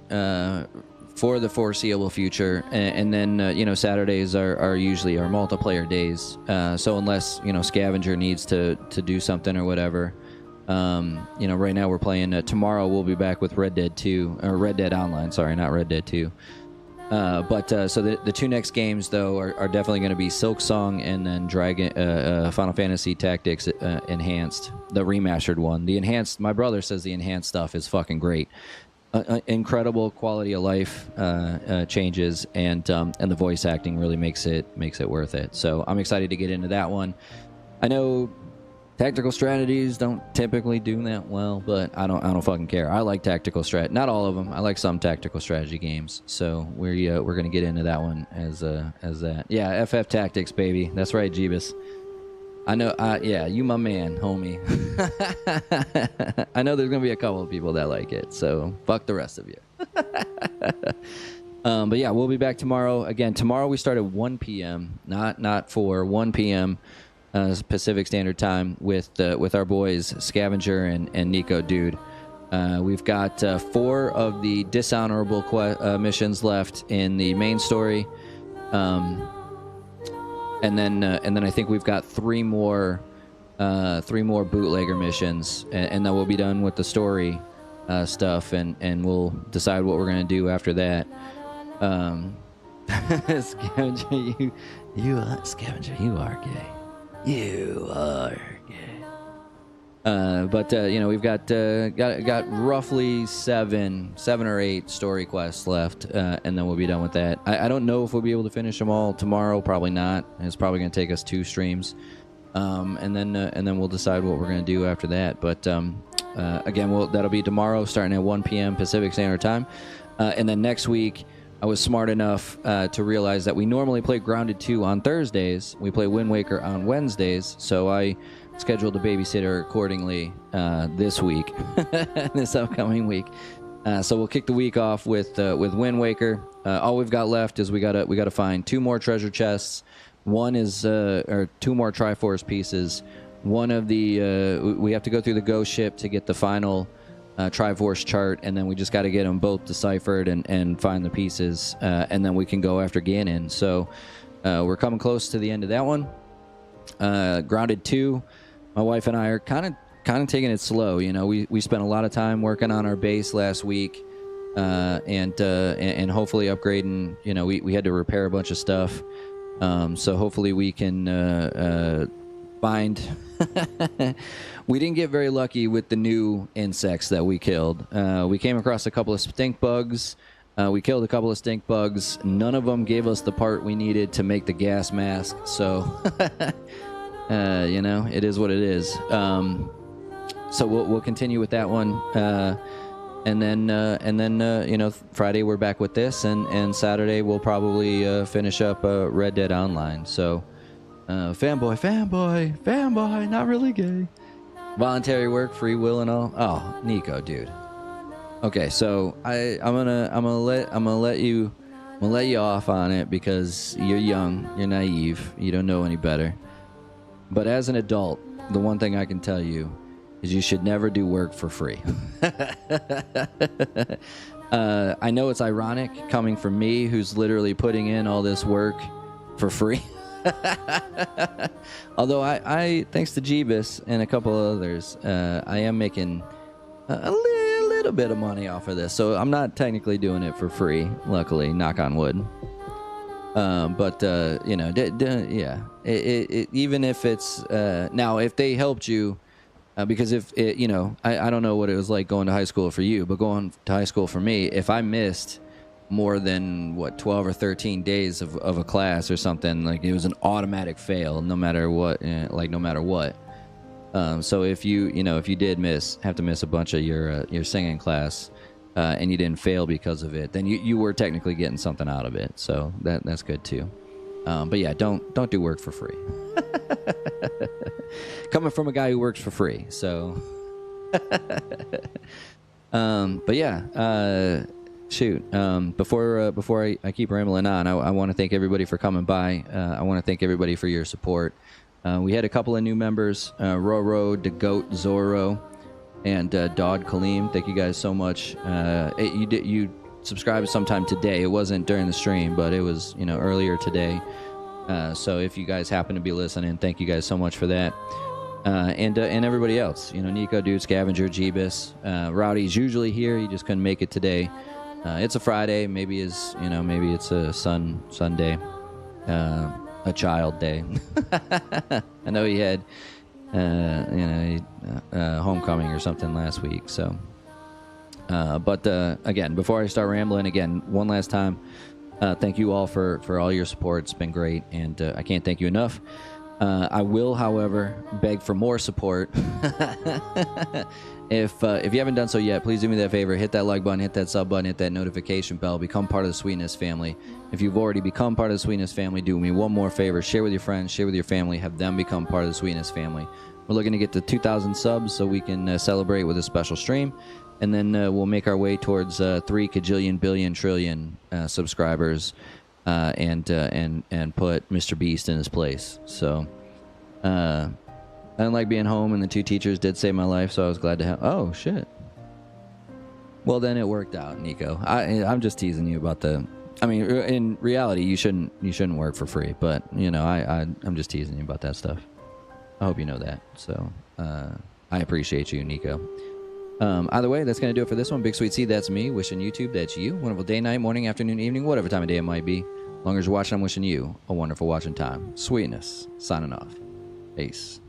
for the foreseeable future, and then you know, Saturdays are usually our multiplayer days. So unless, you know, Scavenger needs to do something or whatever, you know, right now we're playing. Tomorrow we'll be back with Red Dead 2 or Red Dead Online. Sorry, not Red Dead 2. So the 2 next games though are definitely going to be Silk Song and then Final Fantasy Tactics Enhanced, the remastered one. The enhanced, my brother says the enhanced stuff is fucking great. Incredible quality of life changes, and the voice acting really makes it worth it. So I'm excited to get into that one. I know tactical strategies don't typically do that well, but I don't fucking care. I like tactical not all of them. I like some tactical strategy games. So we're gonna get into that one as that. Yeah, FF Tactics, baby. That's right, Jeebus. I know. Yeah, you my man, homie. I know there's gonna be a couple of people that like it, so fuck the rest of you. But yeah, we'll be back tomorrow. Again, tomorrow we start at 1 p.m. Not 4. 1 p.m. Pacific Standard Time with our boys Scavenger and Nico Dude. We've got 4 of the dishonorable missions left in the main story, and then I think we've got 3 more bootlegger missions, and then we'll be done with the story stuff, and we'll decide what we're gonna do after that. Scavenger, you are Scavenger. You are gay. You are gay. But we've got roughly 7 or 8 story quests left, and then we'll be done with that. I don't know if we'll be able to finish them all tomorrow. Probably not. It's probably going to take us 2 streams, and then we'll decide what we're going to do after that. But again, that'll be tomorrow, starting at 1 p.m. Pacific Standard Time, and then next week. I was smart enough to realize that we normally play Grounded 2 on Thursdays. We play Wind Waker on Wednesdays, so I scheduled a babysitter accordingly this week, this upcoming week. So we'll kick the week off with Wind Waker. All we've got left is we gotta find 2 more treasure chests. One is or 2 more Triforce pieces. One of the we have to go through the ghost ship to get the final Triforce chart, and then we just got to get them both deciphered and find the pieces, and then we can go after Ganon. So we're coming close to the end of that one. Grounded 2, my wife and I are kind of taking it slow. We spent a lot of time working on our base last week, and hopefully upgrading. We had to repair a bunch of stuff, so hopefully we can find. We didn't get very lucky with the new insects that we killed. We came across a couple of stink bugs. We killed a couple of stink bugs. None of them gave us the part we needed to make the gas mask. So, it is what it is. So we'll continue with that one, and then Friday we're back with this, and Saturday we'll probably finish up Red Dead Online. So. Fanboy, not really gay. Voluntary work, free will, and all. Oh, Nico, dude. Okay, so I'm gonna let you off on it because you're young, you're naive, you don't know any better. But as an adult, the one thing I can tell you is you should never do work for free. I know it's ironic coming from me, who's literally putting in all this work for free. Although I thanks to Jeebus and a couple of others, I am making a little bit of money off of this, so I'm not technically doing it for free. Luckily, knock on wood. Even if it's now, if they helped you, because if it, I don't know what it was like going to high school for you, but going to high school for me, if I missed more than 12 or 13 days of a class or something, like it was an automatic fail no matter what, no matter what. So if you did have to miss a bunch of your singing class, and you didn't fail because of it, then you were technically getting something out of it, so that's good too. But yeah, don't do work for free. Coming from a guy who works for free, so but yeah, shoot. Before I keep rambling on, I want to thank everybody for coming by. I want to thank everybody for your support. We had a couple of new members, Roro, DeGoat, Zorro, and Dodd Kaleem. Thank you guys so much. You subscribed sometime today. It wasn't during the stream, but it was earlier today. So if you guys happen to be listening, thank you guys so much for that. And everybody else, Nico, Dude, Scavenger, Jeebus, Rowdy's usually here. He just couldn't make it today. It's a Friday. Maybe it's a Sunday, a child day. I know he had homecoming or something last week. So, but again, before I start rambling again, one last time, thank you all for all your support. It's been great, and I can't thank you enough. I will, however, beg for more support. If you haven't done so yet, please do me that favor. Hit that like button, hit that sub button, hit that notification bell. Become part of the Sweetness family. If you've already become part of the Sweetness family, do me one more favor. Share with your friends, share with your family, have them become part of the Sweetness family. We're looking to get to 2,000 subs so we can celebrate with a special stream. And then we'll make our way towards 3 kajillion billion trillion subscribers and put Mr. Beast in his place. So I didn't like being home, and the 2 teachers did save my life, so I was glad to have. Oh shit. Well, then it worked out, Nico. I'm just teasing you about the. I mean, in reality, you shouldn't work for free, but you know, I'm just teasing you about that stuff. I hope you know that. So I appreciate you, Nico. Either way, that's gonna do it for this one. BigSweetC, that's me. Wishing YouTube, that's you. Wonderful day, night, morning, afternoon, evening, whatever time of day it might be. As long as you're watching, I'm wishing you a wonderful watching time. Sweetness. Signing off. Peace.